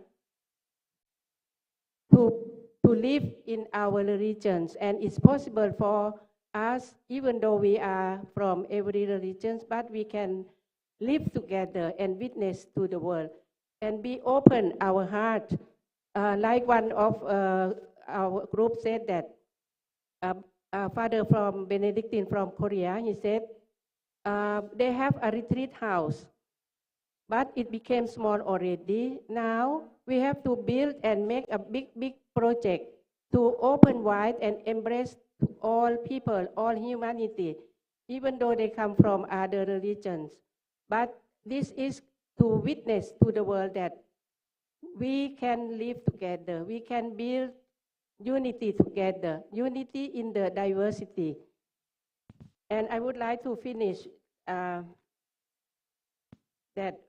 to live in our religions. And it's possible for us, even though we are from every religion, but we can live together and witness to the world and be open our heart. Like one of our group said that Father from Benedictine from Korea, he said, they have a retreat house, but it became small already. Now we have to build and make a big project to open wide and embrace all people, all humanity, even though they come from other religions. But this is to witness to the world that we can live together, we can build unity together, unity in the diversity. And I would like to finish that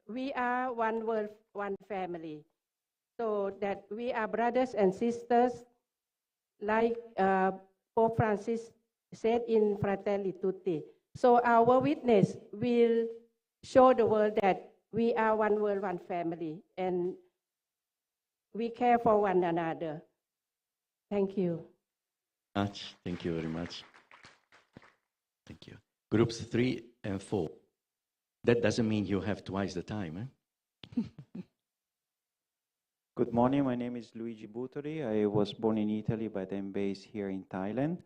we are one world, one family. So that we are brothers and sisters, like Pope Francis said in Fratelli Tutti. So our witness will show the world that we are one world, one family, and we care for one another. Thank you. Thank you very much. Thank you. Groups 3 and 4. That doesn't mean you have twice the time, eh? Good morning, my name is Luigi Butori. I was born in Italy, but I'm based here in Thailand.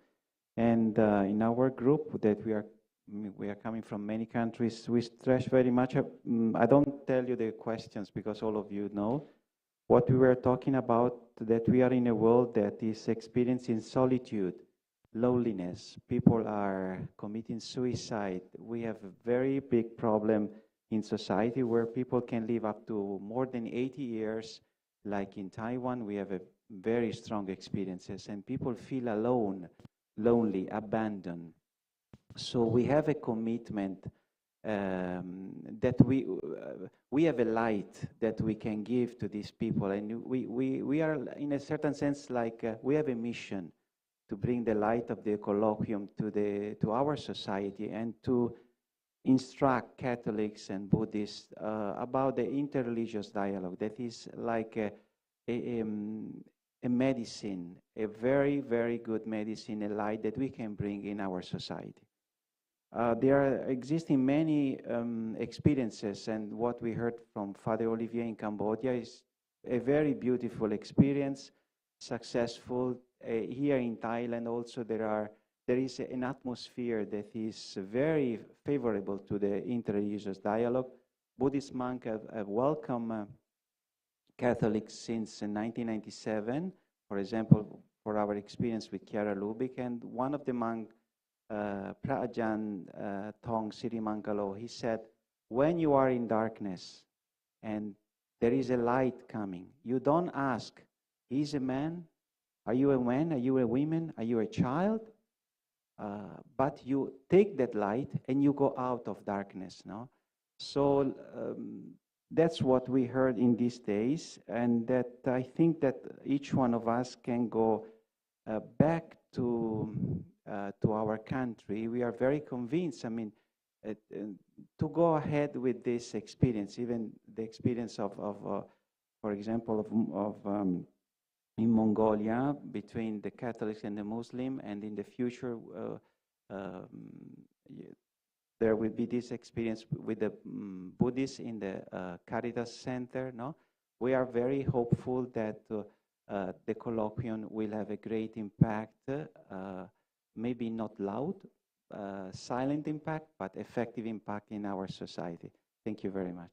And in our group that we are coming from many countries, we stress very much, I don't tell you the questions because all of you know, what we were talking about, that we are in a world that is experiencing solitude, loneliness. People are committing suicide. We have a very big problem in society where people can live up to more than 80 years. Like in Taiwan, we have a very strong experiences, and people feel alone, lonely, abandoned. So we have a commitment that we have a light that we can give to these people, and we are in a certain sense like we have a mission to bring the light of the colloquium to our society and to instruct Catholics and Buddhists about the interreligious dialogue. That is like a medicine, a very, very good medicine, a light that we can bring in our society. There are existing many experiences, and what we heard from Father Olivier in Cambodia is a very beautiful experience, successful. Here in Thailand also there is an atmosphere that is very favorable to the interreligious dialogue. Buddhist monks have welcomed Catholics since 1997, for example, for our experience with Chiara Lubich, and one of the monks, Prajan Thong Sirimangalo, he said, when you are in darkness and there is a light coming, you don't ask, is a man? Are you a man? Are you a woman? Are you a child? But you take that light and you go out of darkness, no? So that's what we heard in these days, and that I think that each one of us can go back to our country. We are very convinced, I mean, to go ahead with this experience, even the experience of for example, of in Mongolia between the Catholics and the Muslim, and in the future there will be this experience with the Buddhists in the Caritas Center. No, we are very hopeful that the colloquium will have a great impact, maybe not loud, silent impact, but effective impact in our society. Thank you very much.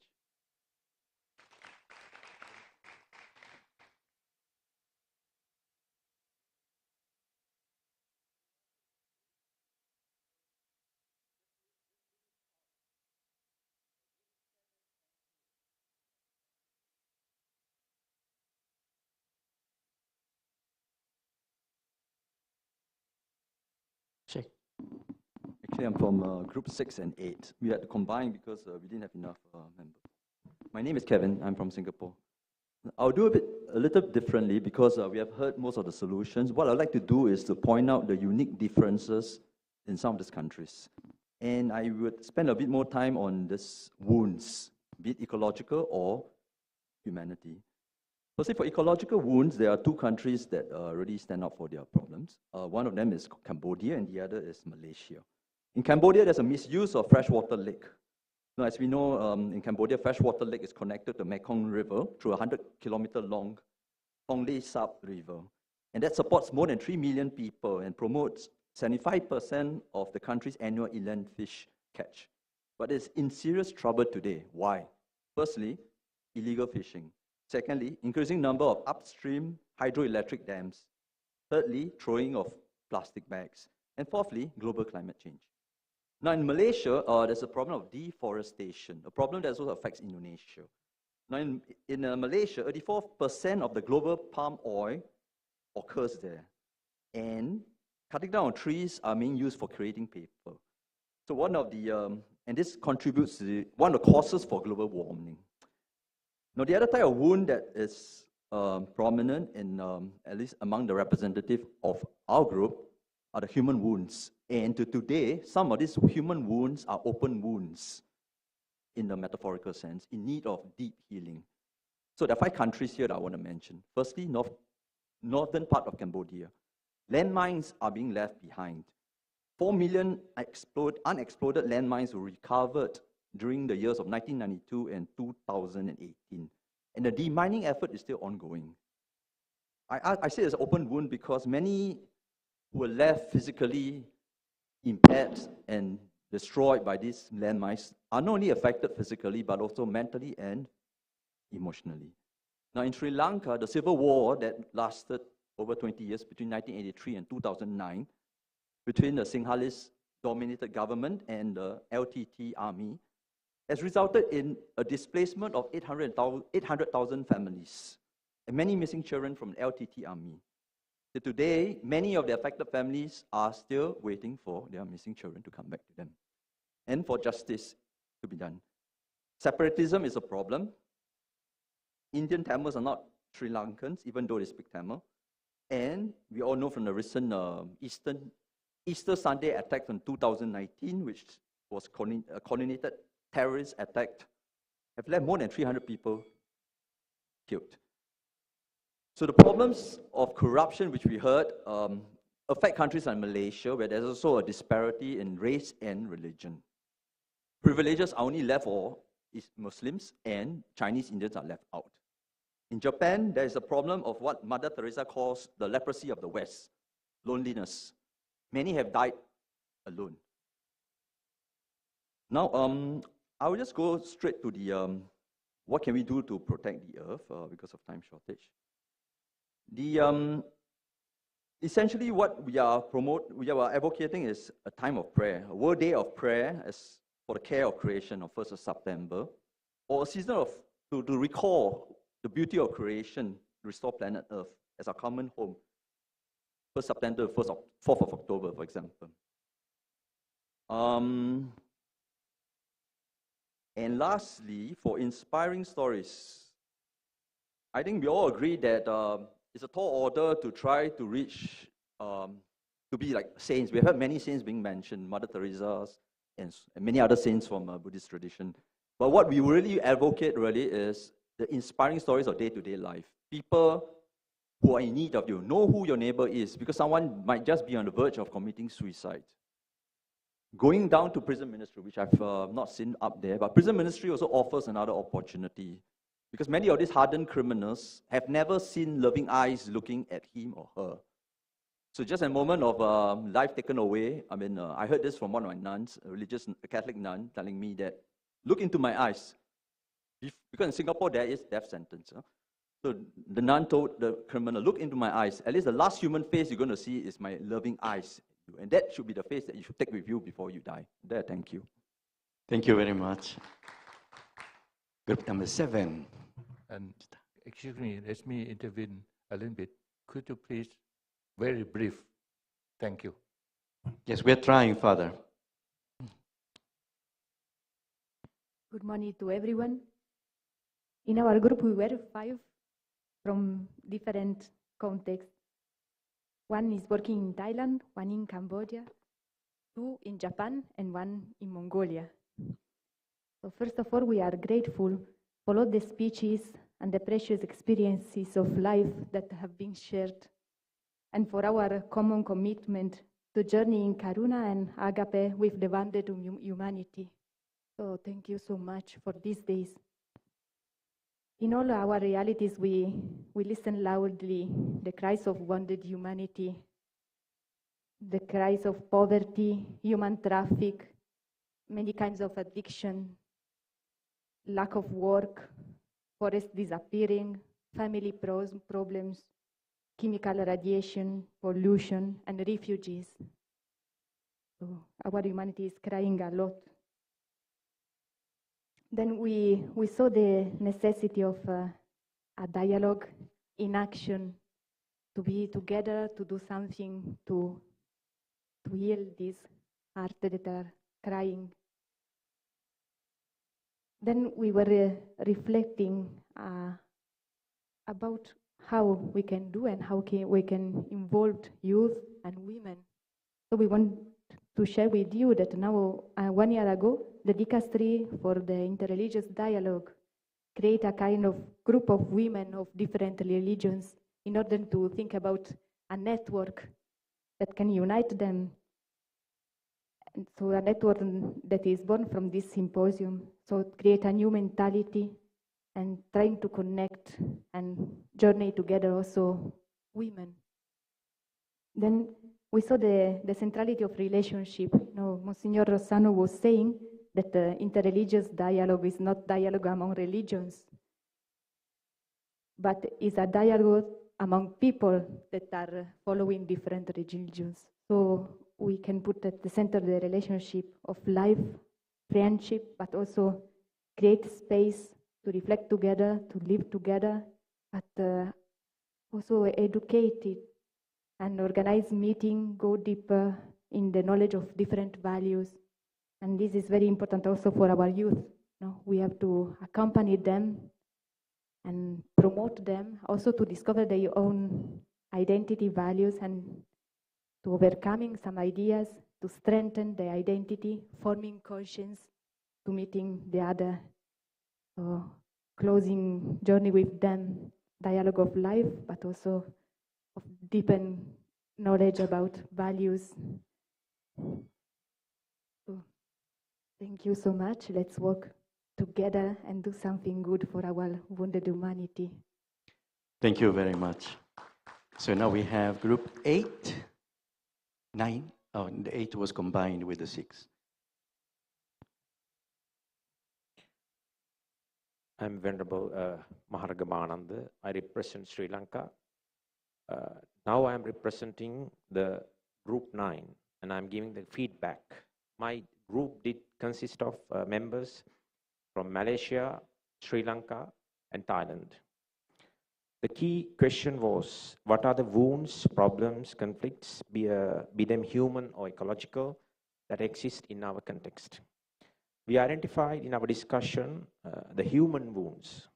Check. Actually, I'm from group 6 and 8. We had to combine because we didn't have enough members. My name is Kevin. I'm from Singapore. I'll do a little differently because we have heard most of the solutions. What I'd like to do is to point out the unique differences in some of these countries. And I would spend a bit more time on these wounds, be it ecological or humanity. Firstly, for ecological wounds, there are two countries that really stand out for their problems. One of them is Cambodia and the other is Malaysia. In Cambodia, there's a misuse of freshwater lake. Now, as we know, in Cambodia, freshwater lake is connected to Mekong River through a 100-kilometer-long Tonle Sap River. And that supports more than 3 million people and promotes 75% of the country's annual inland fish catch. But it's in serious trouble today. Why? Firstly, illegal fishing. Secondly, increasing number of upstream hydroelectric dams. Thirdly, throwing of plastic bags. And fourthly, global climate change. Now in Malaysia, there's a problem of deforestation, a problem that also affects Indonesia. Now in Malaysia, 84% of the global palm oil occurs there. And cutting down on trees are being used for creating paper. So one of the, and this contributes to one of the causes for global warming. Now the other type of wound that is prominent in, at least among the representative of our group, are the human wounds. And to today, some of these human wounds are open wounds in the metaphorical sense, in need of deep healing. So there are 5 countries here that I want to mention. Firstly, northern part of Cambodia. Landmines are being left behind. 4 million unexploded landmines were recovered during the years of 1992 and 2018. And the demining effort is still ongoing. I say it's an open wound because many who were left physically impaired and destroyed by these landmines are not only affected physically, but also mentally and emotionally. Now in Sri Lanka, the civil war that lasted over 20 years between 1983 and 2009, between the Sinhalese-dominated government and the LTT army, has resulted in a displacement of 800,000 families and many missing children from the LTT army. So today, many of the affected families are still waiting for their missing children to come back to them and for justice to be done. Separatism is a problem. Indian Tamils are not Sri Lankans, even though they speak Tamil. And we all know from the recent Easter Sunday attack in 2019, which was a coordinated terrorist attack, have left more than 300 people killed. So the problems of corruption, which we heard, affect countries like Malaysia, where there's also a disparity in race and religion. Privileges are only left for Muslims, and Chinese Indians are left out. In Japan, there is a problem of what Mother Teresa calls the leprosy of the West, loneliness. Many have died alone. Now, I will just go straight to the what can we do to protect the earth because of time shortage. Essentially what we are advocating is a time of prayer, a World Day of Prayer as for the care of creation on 1st of September, or a season of to recall the beauty of creation, restore planet Earth as our common home. 1st September, 4th of October, for example. And lastly, for inspiring stories, I think we all agree that it's a tall order to try to reach, to be like saints. We have heard many saints being mentioned, Mother Teresa's and many other saints from Buddhist tradition. But what we really advocate really is the inspiring stories of day-to-day life. People who are in need of you. Know who your neighbor is, because someone might just be on the verge of committing suicide. Going down to prison ministry, which I've not seen up there, but prison ministry also offers another opportunity, because many of these hardened criminals have never seen loving eyes looking at him or her. So just a moment of life taken away. I mean, I heard this from one of my nuns, a Catholic nun, telling me that, look into my eyes. Because in Singapore, there is death sentence. Huh? So the nun told the criminal, look into my eyes. At least the last human face you're going to see is my loving eyes. And that should be the face that you should take with you before you die. There, thank you. Thank you very much. Group number 7. And excuse me, let me intervene a little bit. Could you please, very brief? Thank you. Yes, we're trying, Father. Good morning to everyone. In our group, we were 5 from different contexts. 1 is working in Thailand, 1 in Cambodia, 2 in Japan, and 1 in Mongolia. So first of all, we are grateful for all the speeches and the precious experiences of life that have been shared, and for our common commitment to journey in Karuna and Agape with the wounded humanity. So thank you so much for these days. In all our realities, we listen loudly the cries of wounded humanity, the cries of poverty, human traffic, many kinds of addiction, lack of work, forests disappearing, family problems, chemical radiation, pollution, and refugees. So our humanity is crying a lot. Then we saw the necessity of a dialogue in action, to be together, to do something to heal these hearts that are crying. Then we were reflecting about how we can do and how we can involve youth and women. So we want to share with you that now, 1 year ago, the Dicastery for the Interreligious Dialogue create a kind of group of women of different religions in order to think about a network that can unite them. And so a network that is born from this symposium. So create a new mentality and trying to connect and journey together also women. Then we saw the centrality of relationship. You know, Monsignor Rossano was saying that the interreligious dialogue is not dialogue among religions, but is a dialogue among people that are following different religions. So we can put at the center the relationship of life, friendship, but also create space to reflect together, to live together, but also educate it and organize meeting, go deeper in the knowledge of different values. And this is very important also for our youth. No, we have to accompany them and promote them, also to discover their own identity values and to overcoming some ideas, to strengthen their identity, forming conscience, to meeting the other, closing journey with them, dialogue of life, but also of deepen knowledge about values. So, thank you so much. Let's work together and do something good for our wounded humanity. Thank you very much. So now we have group 8, 9. Oh, the 8 was combined with the 6. I'm Venerable Mahachulalongkornrajavidyalaya. I represent Sri Lanka. Now I'm representing the group 9, and I'm giving the feedback. My group did consist of members from Malaysia, Sri Lanka, and Thailand. The key question was, what are the wounds, problems, conflicts, be them human or ecological, that exist in our context? We identified in our discussion the human wounds.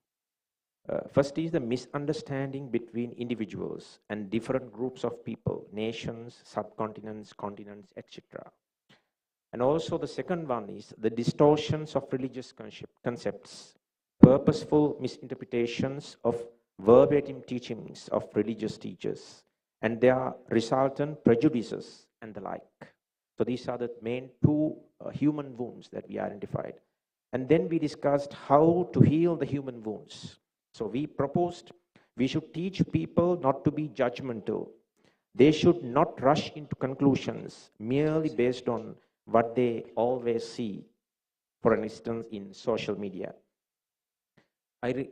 First is the misunderstanding between individuals and different groups of people, nations, subcontinents, continents, etc. And also the second one is the distortions of religious concepts, purposeful misinterpretations of verbatim teachings of religious teachers, and their resultant prejudices and the like. So these are the main two human wounds that we identified. And then we discussed how to heal the human wounds. So we proposed we should teach people not to be judgmental. They should not rush into conclusions merely based on what they always see, for instance, in social media. I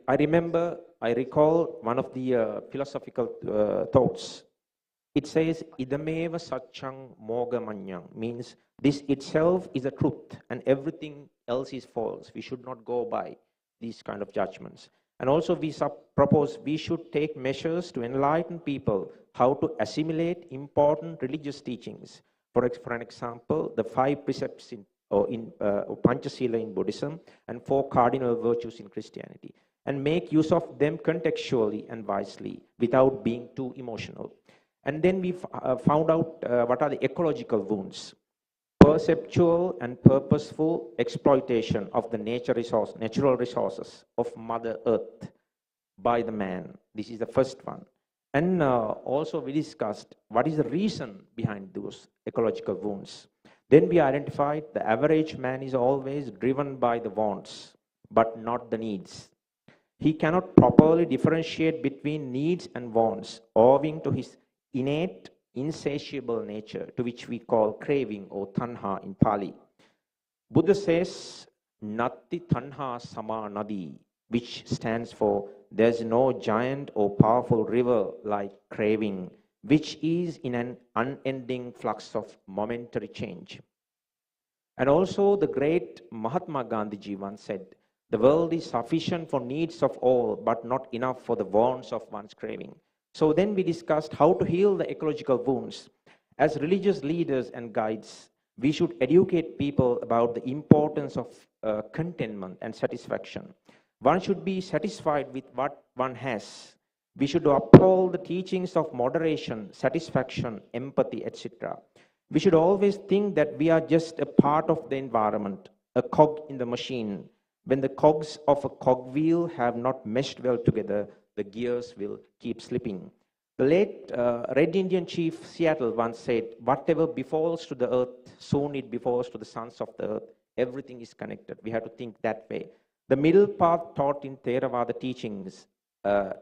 recall one of the philosophical thoughts. It says, idameva satchang mogamanyang, means this itself is a truth and everything else is false. We should not go by these kind of judgments. And also we propose we should take measures to enlighten people how to assimilate important religious teachings. For an example, the 5 precepts in Panchasila in Buddhism and 4 cardinal virtues in Christianity, and make use of them contextually and wisely without being too emotional. And then we found out what are the ecological wounds. Perceptual and purposeful exploitation of the natural resources of Mother Earth by the man. This is the first one. And also we discussed what is the reason behind those ecological wounds. Then we identified the average man is always driven by the wants, but not the needs. He cannot properly differentiate between needs and wants, owing to his innate, insatiable nature, to which we call craving or tanha in Pali. Buddha says, Natti tanha sama nadi, which stands for there's no giant or powerful river like craving, which is in an unending flux of momentary change. And also the great Mahatma Gandhiji once said, the world is sufficient for needs of all, but not enough for the wants of one's craving. So then we discussed how to heal the ecological wounds. As religious leaders and guides, we should educate people about the importance of contentment and satisfaction. One should be satisfied with what one has. We should uphold the teachings of moderation, satisfaction, empathy, etc. We should always think that we are just a part of the environment, a cog in the machine. When the cogs of a cogwheel have not meshed well together, the gears will keep slipping. The late Red Indian chief Seattle once said, whatever befalls to the earth, soon it befalls to the sons of the earth. Everything is connected. We have to think that way. The middle path taught in Theravada teachings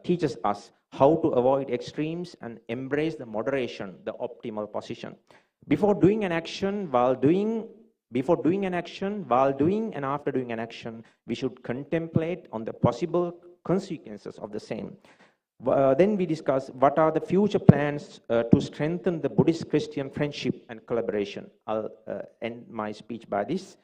teaches us how to avoid extremes and embrace the moderation, the optimal position. Before doing an action, while doing, and after doing an action, we should contemplate on the possible consequences of the same. Then we discuss what are the future plans to strengthen the Buddhist-Christian friendship and collaboration. I'll end my speech by this.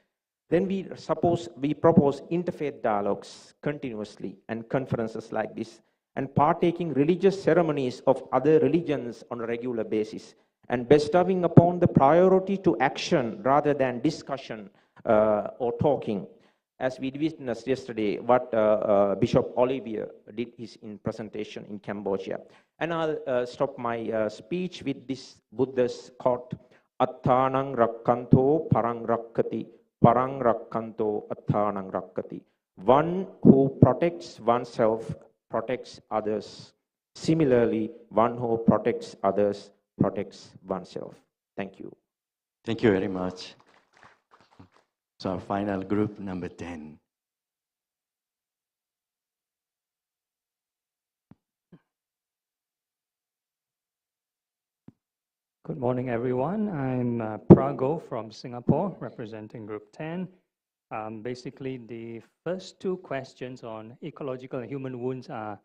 Then we propose interfaith dialogues continuously and conferences like this, and partaking religious ceremonies of other religions on a regular basis, and bestowing upon the priority to action rather than discussion or talking. As we witnessed yesterday, what Bishop Olivier did in presentation in Cambodia. And I'll stop my speech with this Buddha's quote, Attanang rakkanto parang rakkati, parang rakkanto attanang rakkati. One who protects oneself protects others. Similarly, one who protects others protects oneself. Thank you. Thank you very much. So our final group, number 10. Good morning, everyone. I'm Prago from Singapore, representing Group 10. Basically, the first 2 questions on ecological and human wounds are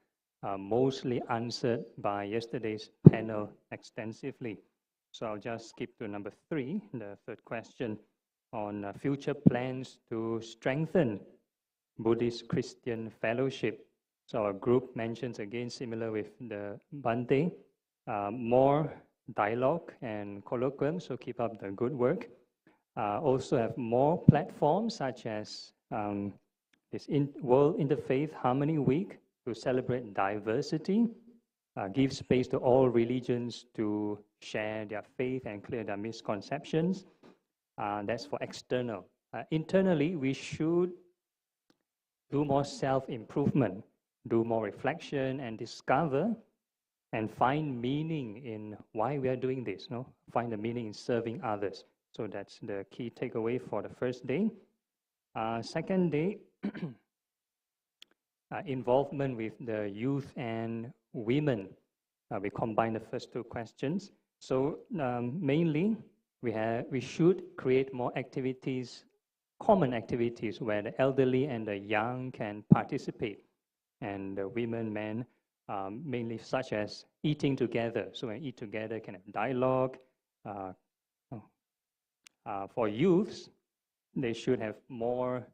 mostly answered by yesterday's panel extensively. So I'll just skip to number 3, the third question on future plans to strengthen Buddhist-Christian fellowship. So our group mentions again, similar with the Bante, more dialogue and colloquium, so keep up the good work. Also have more platforms such as this World Interfaith Harmony Week to celebrate diversity, give space to all religions to share their faith and clear their misconceptions. That's for external. Internally, we should do more self-improvement. do more reflection and discover and find meaning in why we are doing this, no? Find the meaning in serving others. So that's the key takeaway for the first day. Second day, involvement with the youth and women. We combine the first two questions. So mainly, we should create more activities, common activities where the elderly and the young can participate, and the women, men, mainly such as eating together. So when eat together, can have dialogue. For youths, they should have more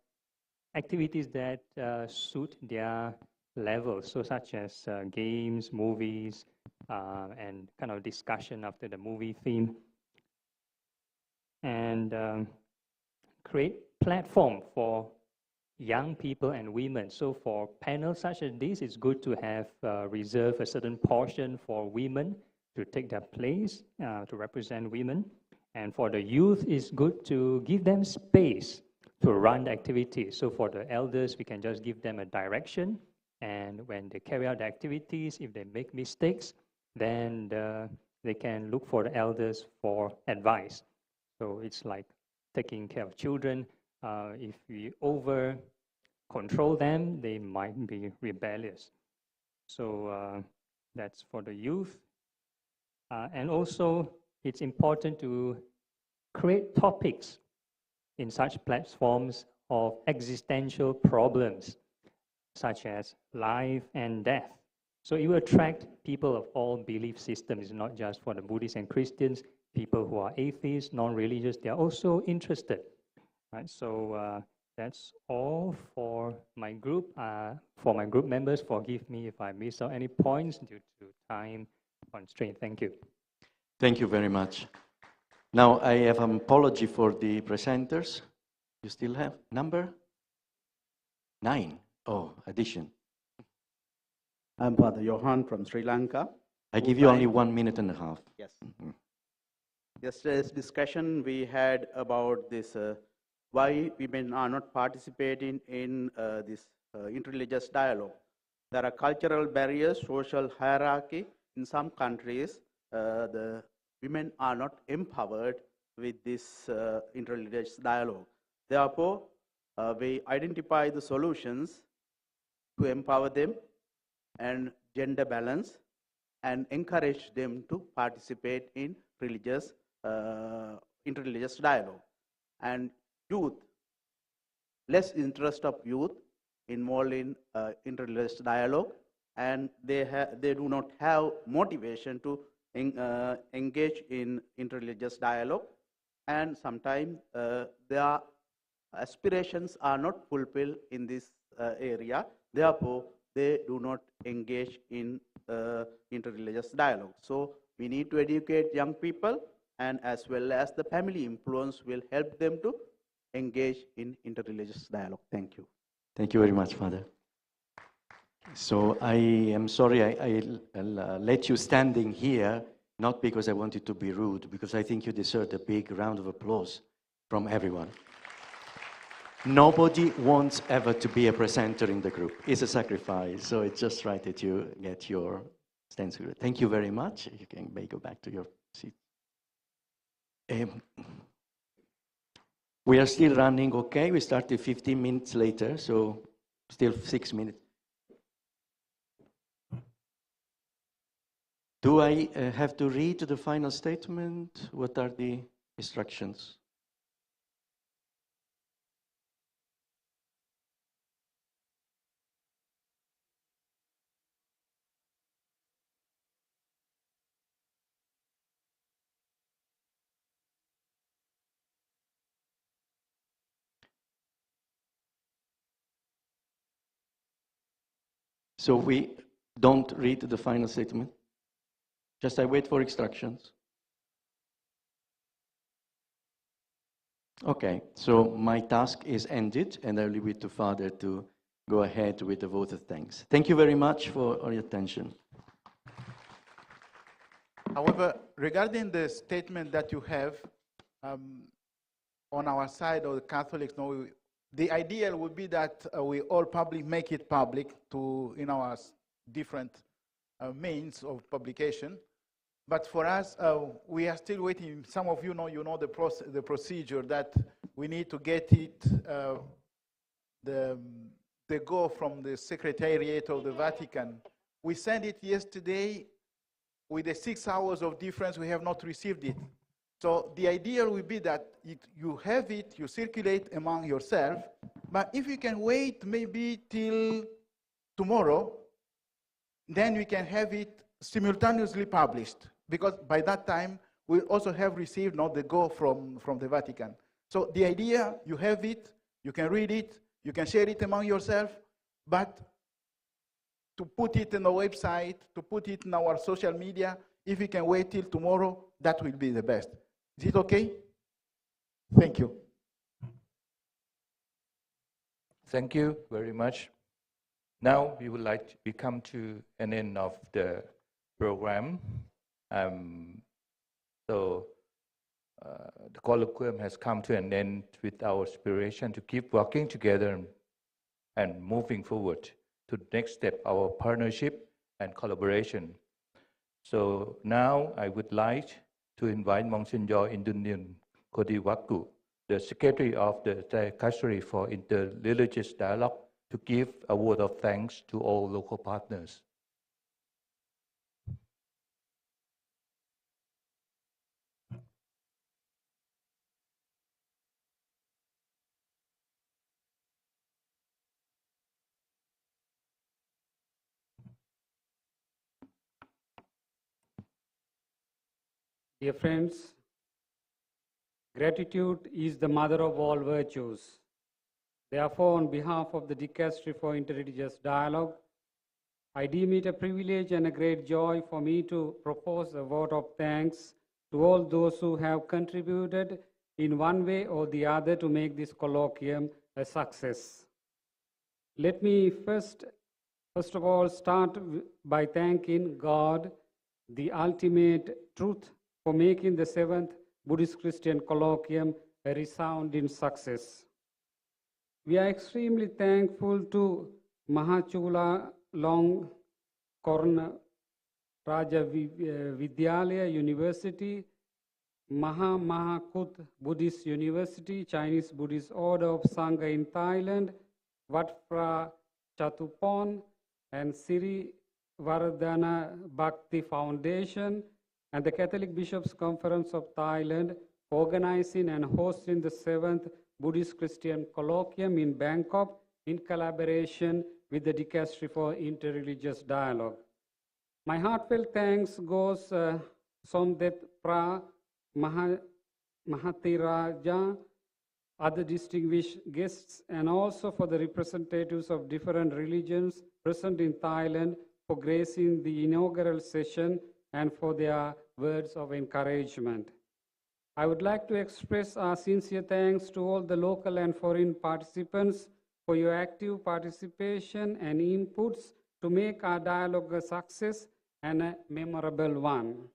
activities that suit their level, so such as games, movies, and kind of discussion after the movie theme. And create platform for young people and women. So for panels such as this, it's good to have reserve a certain portion for women to take their place, to represent women. And for the youth, it's good to give them space to run the activities. So for the elders, we can just give them a direction. And when they carry out the activities, if they make mistakes, then they can look for the elders for advice. So it's like taking care of children. If we over control them, they might be rebellious. So that's for the youth. And also, it's important to create topics in such platforms of existential problems, such as life and death. So it will attract people of all belief systems. It's not just for the Buddhists and Christians. People who are atheists, non-religious, they are also interested. Right? So that's all for my group. For my group members, forgive me if I miss out any points due to time constraint. Thank you. Thank you very much. Now I have an apology for the presenters. You still have number 9. Oh, addition. I'm Father Johan from Sri Lanka. I give you only 1 minute and a half. Yes. Yesterday's discussion we had about this, why women are not participating in this interreligious dialogue. There are cultural barriers, social hierarchy. In some countries, the women are not empowered with this interreligious dialogue. Therefore, we identify the solutions to empower them and gender balance and encourage them to participate in religious interreligious dialogue. And youth, less interest of youth involved in interreligious dialogue, and they do not have motivation to engage in interreligious dialogue, and sometimes their aspirations are not fulfilled in this area. Therefore, they do not engage in interreligious dialogue. So we need to educate young people, and as well as the family influence will help them to engage in interreligious dialogue. Thank you. Thank you very much, Father. So I am sorry I'll let you standing here, not because I wanted to be rude, because I think you deserve a big round of applause from everyone. Nobody wants ever to be a presenter in the group. It's a sacrifice, so it's just right that you get your stance. Thank you very much. You may go back to your seat. We are still running okay. We started 15 minutes later, so still 6 minutes. Do I have to read the final statement? What are the instructions? So we don't read the final statement? Just I wait for instructions? Okay, so my task is ended, and I leave it to Father to go ahead with the vote of thanks. Thank you very much for your attention. However, regarding the statement that you have, on our side, or the Catholics, no, The ideal would be that we all make it public in our different means of publication. But for us, we are still waiting. Some of you know the procedure that we need to get it, the go from the Secretariat of the Vatican. We sent it yesterday. With the 6 hours of difference, we have not received it. So the idea will be that you have it, you circulate among yourself, but if you can wait maybe till tomorrow, then we can have it simultaneously published, because by that time, we also have received the go from the Vatican. So the idea, you have it, you can read it, you can share it among yourself, but to put it in the website, to put it in our social media, if you can wait till tomorrow, that will be the best. Is it okay? Thank you. Thank you very much. Now we come to an end of the program. So the colloquium has come to an end with our aspiration to keep working together and moving forward to the next step, our partnership and collaboration. So now I would like to invite Monsignor Indunian Kodiwaku, the Secretary of the Dicastery for Interreligious Dialogue, to give a word of thanks to all local partners. Dear friends, gratitude is the mother of all virtues. Therefore, on behalf of the Dicastery for Interreligious Dialogue, I deem it a privilege and a great joy for me to propose a vote of thanks to all those who have contributed in one way or the other to make this colloquium a success. Let me first of all start by thanking God, the ultimate truth, for making the 7th Buddhist-Christian Colloquium a resounding success. We are extremely thankful to Mahachulalongkornrajavidyalaya University, Mahakut Buddhist University, Chinese Buddhist Order of Sangha in Thailand, Wat Phra Chatupon, and Sri Vardhana Bhakti Foundation, and the Catholic Bishops' Conference of Thailand for organizing and hosting the 7th Buddhist-Christian Colloquium in Bangkok in collaboration with the Dicastery for Interreligious Dialogue. My heartfelt thanks goes Somdet Pra Mahatiraja, other distinguished guests, and also for the representatives of different religions present in Thailand for gracing the inaugural session and for their words of encouragement. I would like to express our sincere thanks to all the local and foreign participants for your active participation and inputs to make our dialogue a success and a memorable one.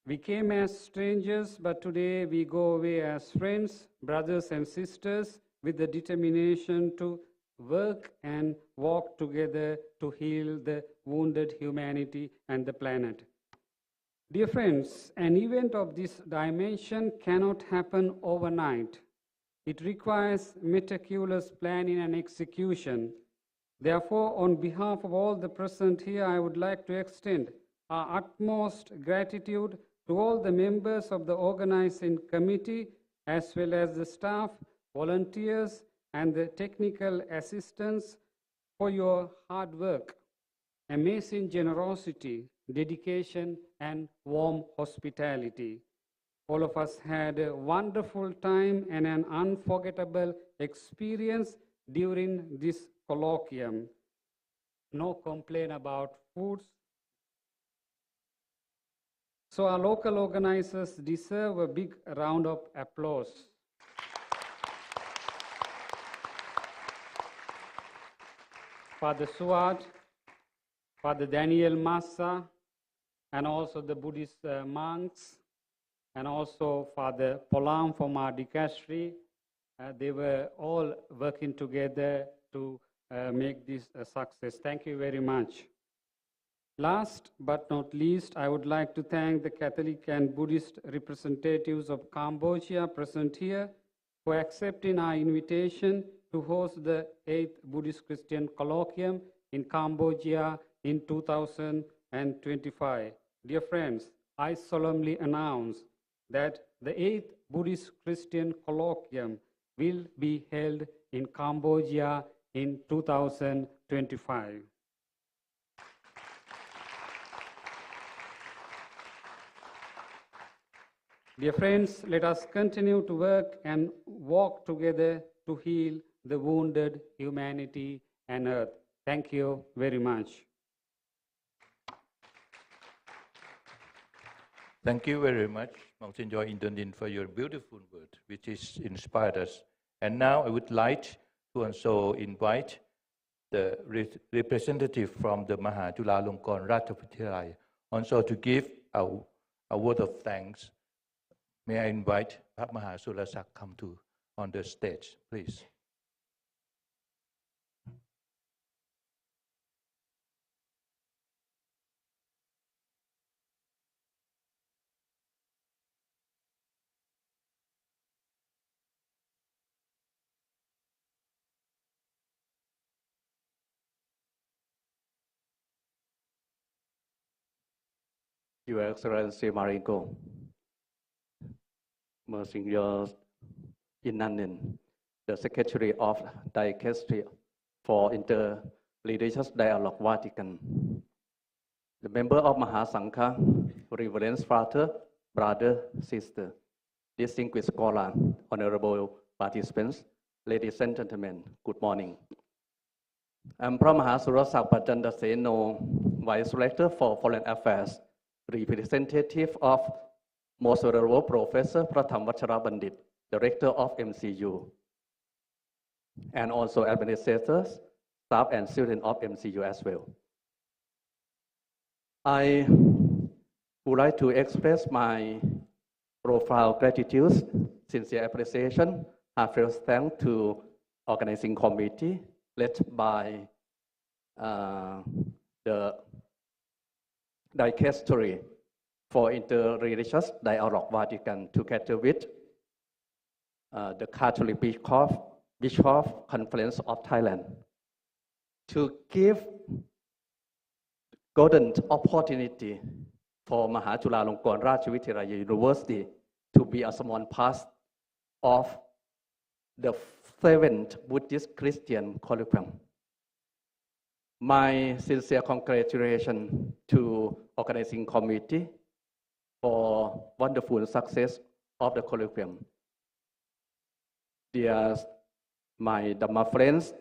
We came as strangers, but today we go away as friends, brothers and sisters, with the determination to work and walk together to heal the wounded humanity and the planet. Dear friends, an event of this dimension cannot happen overnight. It requires meticulous planning and execution. Therefore, on behalf of all the present here, I would like to extend our utmost gratitude to all the members of the organizing committee, as well as the staff, volunteers, and the technical assistants for your hard work, amazing generosity, dedication, and warm hospitality. All of us had a wonderful time and an unforgettable experience during this colloquium. No complaint about foods. So our local organizers deserve a big round of applause. Father Suat, Father Daniel Massa, and also the Buddhist monks, and also Father Polam from our dicastery, They were all working together to make this a success. Thank you very much. Last but not least, I would like to thank the Catholic and Buddhist representatives of Cambodia present here for accepting our invitation to host the 8th Buddhist-Christian Colloquium in Cambodia in 2025. Dear friends, I solemnly announce that the 8th Buddhist-Christian Colloquium will be held in Cambodia in 2025. Dear friends, let us continue to work and walk together to heal the wounded humanity and earth. Thank you very much. Thank you very much, Monsignor Indonin, for your beautiful word, which has inspired us. And now I would like to also invite the representative from the Mahachulalongkornrajavidyalaya also to give a word of thanks. May I invite Pak Mahasurasak come to on the stage, please. Your Excellency Marigo, Monsignor Inanin, the Secretary of Dicastery for Interreligious Dialogue Vatican, the member of Mahasangha, Reverend Father, brother, sister, distinguished scholar, honorable participants, ladies and gentlemen, good morning. I'm from Mahasurasak Pachandaseno, Vice Rector for Foreign Affairs, representative of Most Honorable Professor Pratham Vachara Bandit, Director of MCU, and also administrators, staff, and students of MCU as well. I would like to express my profound gratitude, sincere appreciation, heartfelt thanks to organizing committee led by the Dicastery for Interreligious Dialogue Vatican together with the Catholic Bishop Conference of Thailand to give golden opportunity for Mahachulalongkornrajavidyalaya University to be a small part of the 7th Buddhist-Christian Colloquium. My sincere congratulations to organizing committee for wonderful success of the colloquium. Dear my Dhamma friends,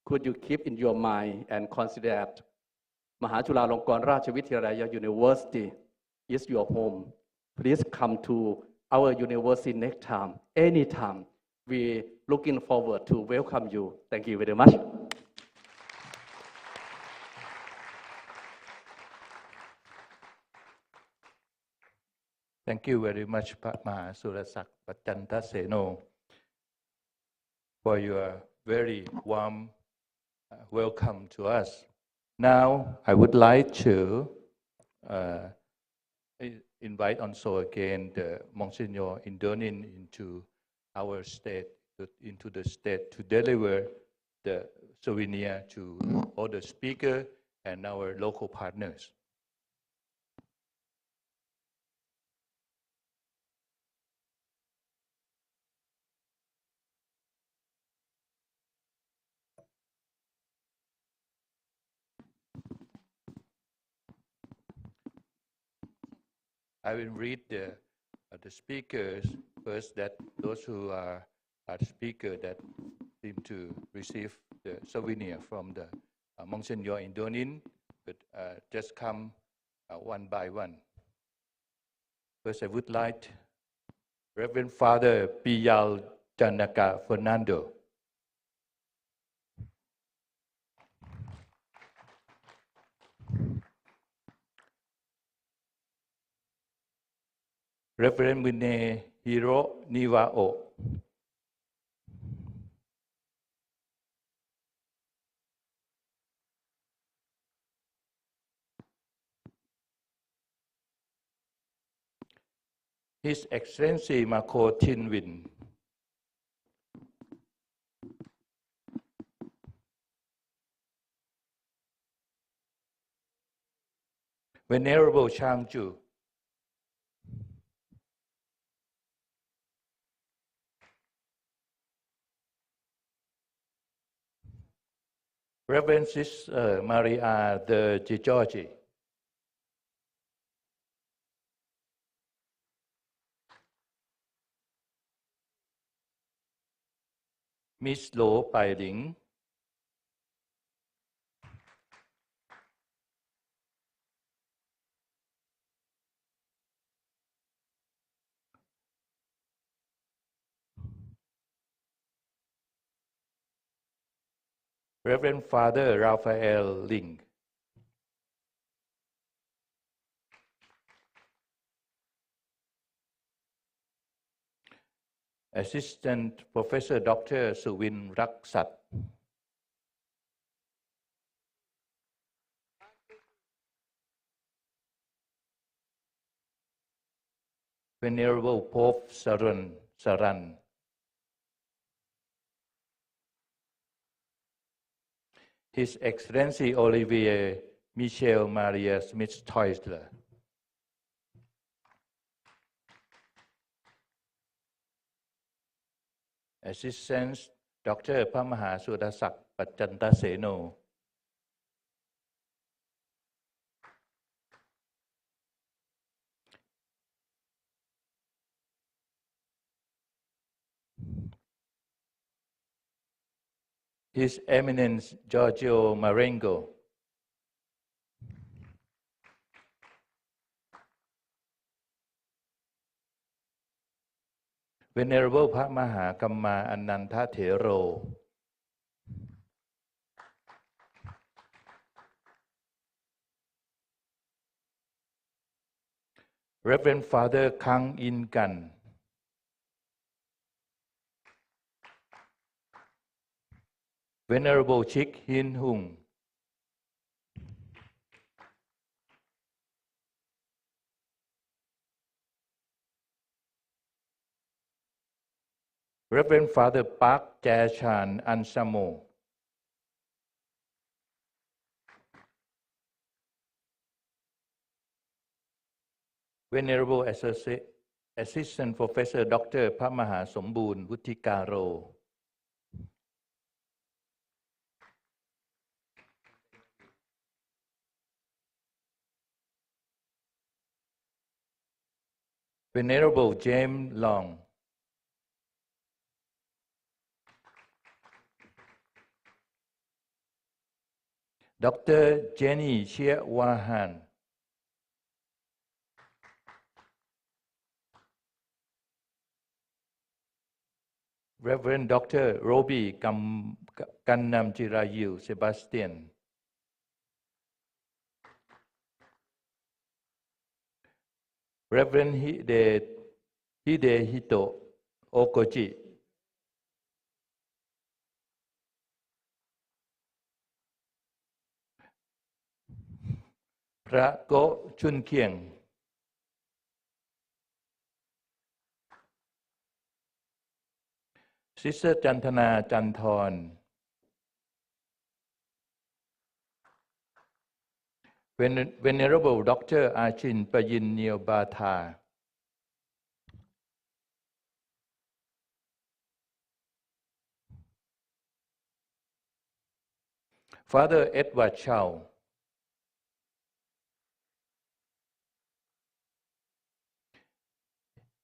could you keep in your mind and consider that Mahachulalongkornrajavidyalaya University is your home. Please come to our university next time, anytime. We looking forward to welcome you. Thank you very much. Thank you very much, Pak Mahasurasak Pachandaseno, for your very warm welcome to us. Now, I would like to invite also again the Monsignor Indonin into our state, into the state to deliver the souvenir to all the speakers and our local partners. I will read the speakers first, that those who are the speaker that seem to receive the souvenir from the Monsignor Indonin, but just come one by one. First, I would like Reverend Father Piyal Janaka Fernando. Reverend Mune Hiro Nivao. His Excellency Mako Tinwin, Venerable Changju, Reverend Sister Maria de Giorgi, Miss Lo Pai Ling, Reverend Father Raphael Ling, Assistant Professor Dr. Suvin Raksat, Venerable Pope Saran, His Excellency Olivier Michel Maria Smith-Teusler, Assistant Dr. พระมหาสุรศักดิ์ปัจจันตเสโน His Eminence Giorgio Marengo, Venerable พระมหากัมมาอนันทเถโร Reverend Father Kang In Gan, Venerable Chik Hin Hung, Reverend Father Park Jae Chan Ansamo, Venerable Assistant Professor Dr. พระมหาสมบูรณ์วุฒิการโร Venerable James Long, Dr. Jenny Chia Wahan, Reverend Dr. Robi Kannam Jirayu Sebastian, Reverend Hidehito Okoji,พระโกชุนเคียง Sister จันทนาจันทร Venerable Dr. Achin Payin Neobata, Father Edward Chow,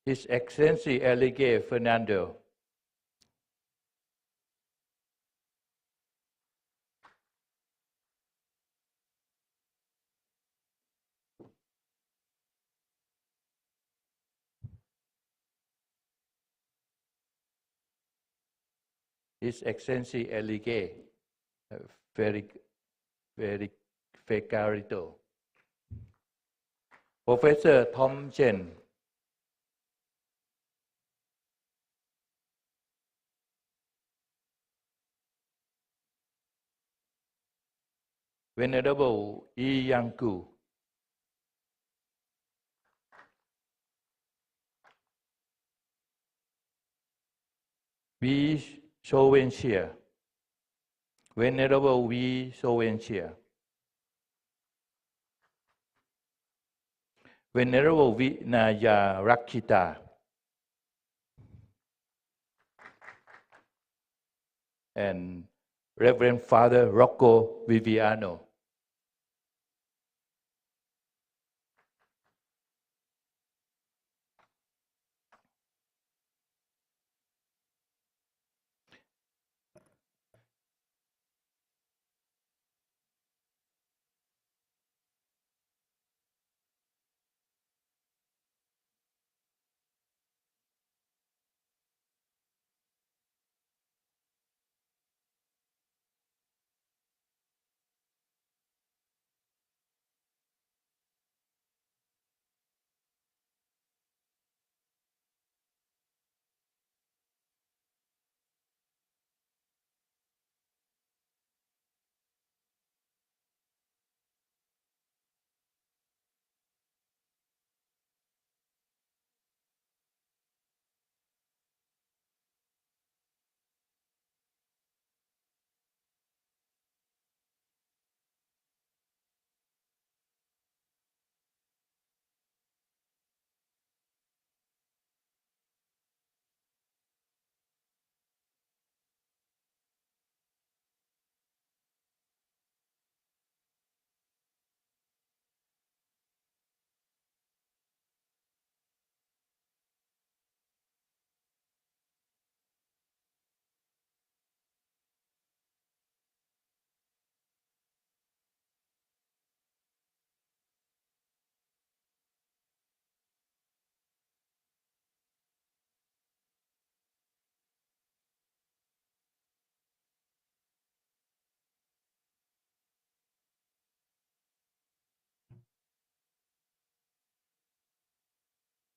His Excellency Elige Fernando, His Excellency Elige Fecarito, Professor Tom Chen, Venerable Yi Yang Gu, V. Sovenshia. Venerable V. Sovenshia. Venerable Vinaya Rakita. And Reverend Father Rocco Viviano.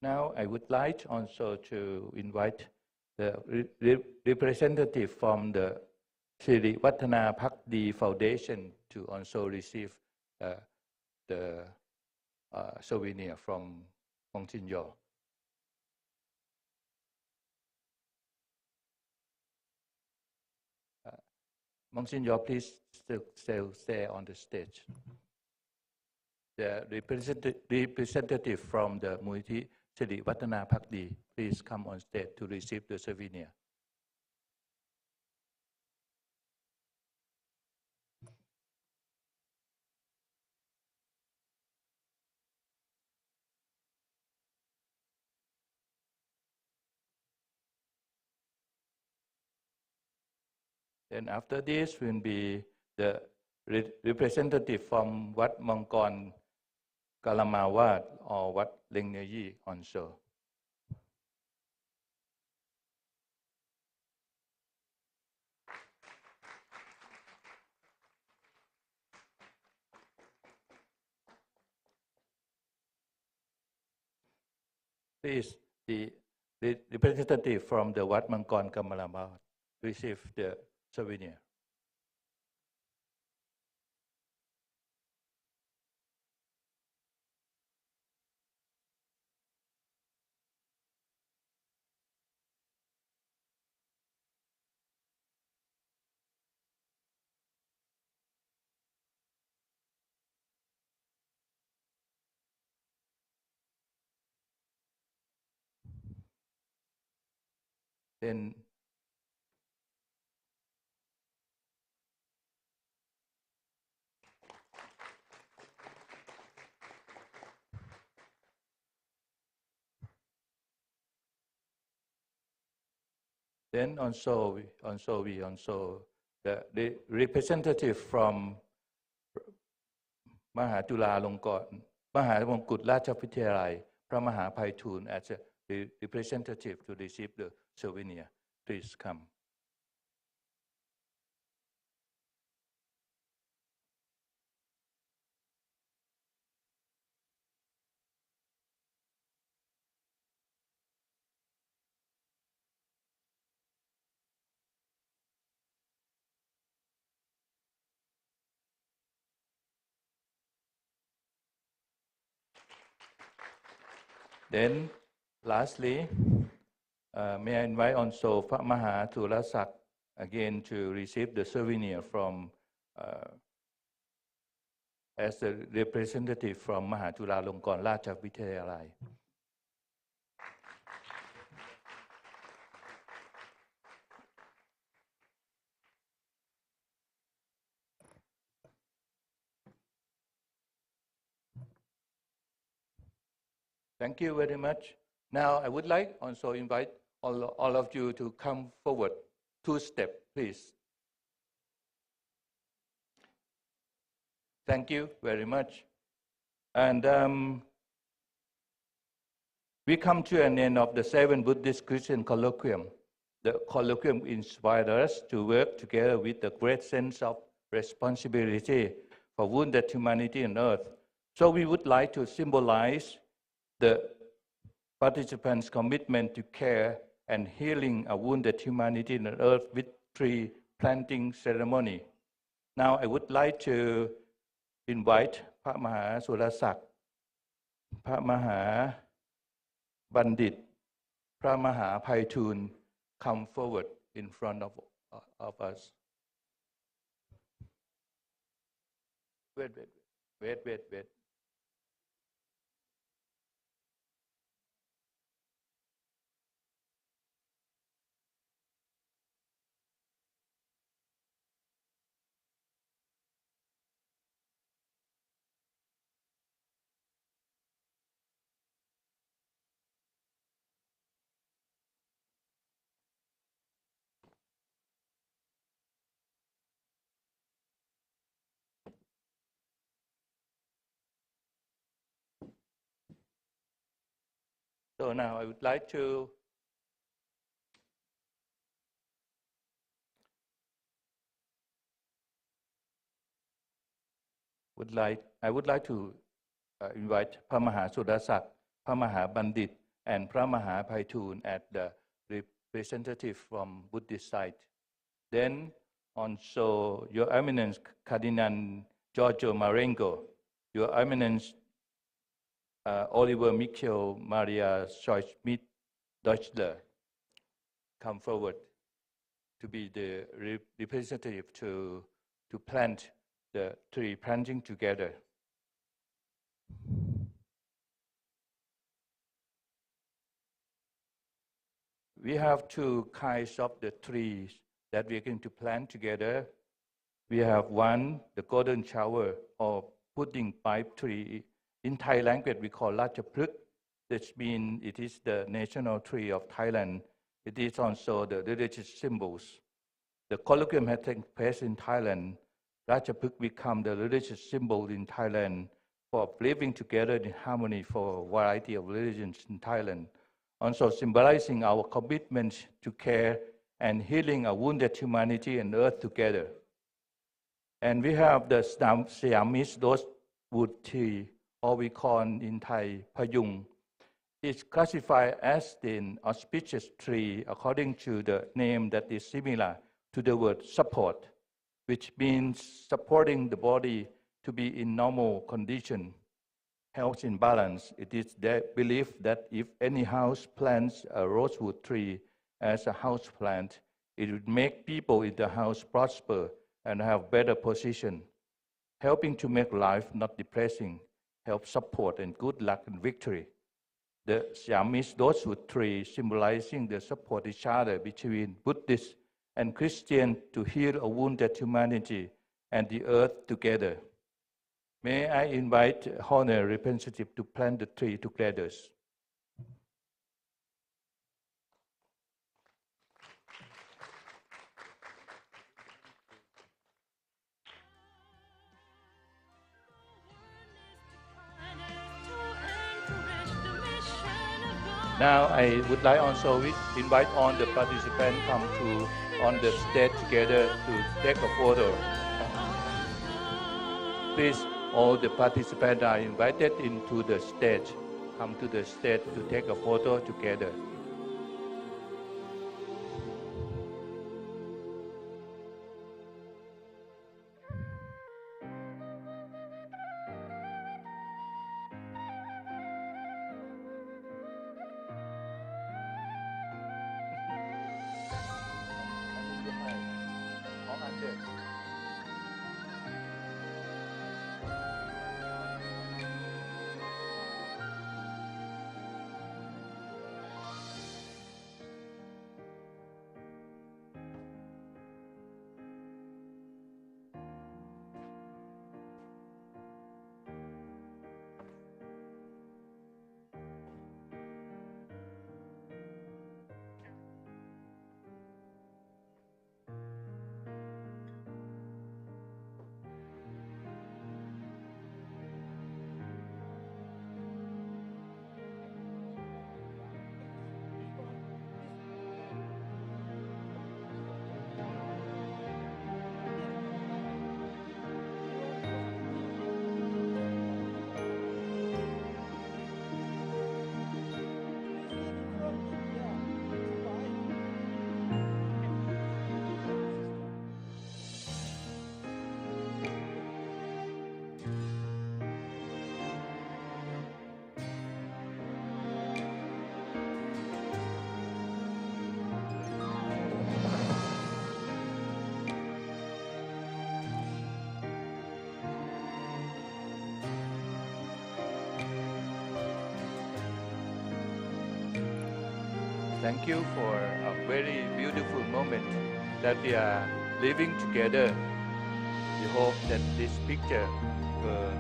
Now I would like also to invite the representative from the Siri Vatana Phakdi Foundation to also receive the souvenir from Monsignor. Monsignor, please still stay on the stage. The representative from the Muiti Siri Vatana Phakdi, please come on stage to receive the souvenir. Then after this will be the representative from Wat Mongkon Kalamawat or Wat Lengneyi also. Please, the representative from the Wat Mongkon Kalamawat receive the souvenir. Then also the representative from Mahachulalongkornrajavidyalaya, พระมหาไพฑูรย์ as a representative to receive the souvenir. Please come. Then, lastly, May I invite also Pak Mahachulalongkornrajavidyalaya again to receive the souvenir from as a representative from Mahachulalongkornrajavidyalaya. Thank you very much. Now I would like also invite all of you to come forward 2 steps, please. Thank you very much. And we come to an end of the 7th Buddhist-Christian Colloquium. The colloquium inspired us to work together with a great sense of responsibility for wounded humanity on earth. So we would like to symbolize the participants' commitment to care and healing a wounded humanity on earth with tree planting ceremony. Now I would like to invite Pak Mahachulalongkornrajavidyalaya, Pak Mahabandit, Pak Mahapaitun come forward in front of us. Wait. So now I would like to invite Pak Mahachulalongkornrajavidyalaya, Pak Mahabandit, and Pak Mahapaitun as the representative from Buddhist side. Then also Your Eminence Cardinal Giorgio Marengo, Your Eminence Oliver Michael Maria Schmidt Deutschler come forward to be the representative to plant the tree planting together. We have 2 kinds of the trees that we are going to plant together. We have one, the golden shower or pudding pipe tree. In Thai language, we call Ratchapruk. That means it is the national tree of Thailand. It is also the religious symbols. The colloquium has taken place in Thailand. Ratchapruk become the religious symbol in Thailand for living together in harmony for a variety of religions in Thailand. Also symbolizing our commitment to care and healing a wounded humanity and earth together. And we have the Siamese rosewood tree, or we call in Thai Payung. It's classified as an auspicious tree according to the name that is similar to the word support, which means supporting the body to be in normal condition, health in balance. It is believed that if any house plants a rosewood tree as a house plant, it would make people in the house prosper and have better position, helping to make life not depressing, help support and good luck and victory. The Siamese rosewood tree symbolizing the support each other between Buddhists and Christians to heal a wounded humanity and the earth together. May I invite honorary representative to plant the tree together. Now I would like also invite all the participants come to on the stage together to take a photo. Please, all the participants are invited into the stage. Come to the stage to take a photo together. Thank you for a very beautiful moment that we are living together. We hope that this picture will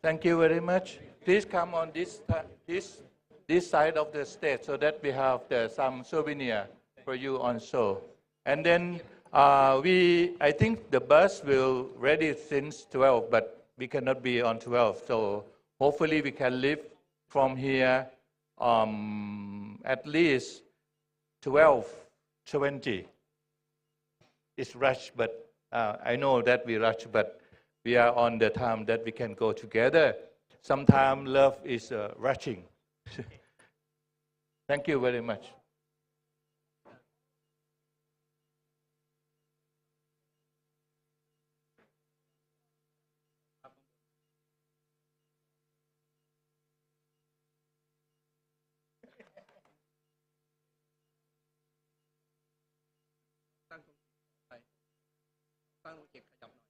Thank you very much. Please come on this side of the stage so that we have some souvenir for you also. And then I think the bus will ready since 12, but we cannot be on 12. So hopefully we can leave from here at least 12:20. It's rushed, but I know that we rush, but we are on the time that we can go together. Sometimes love is rushing. Thank you very much. Thank you.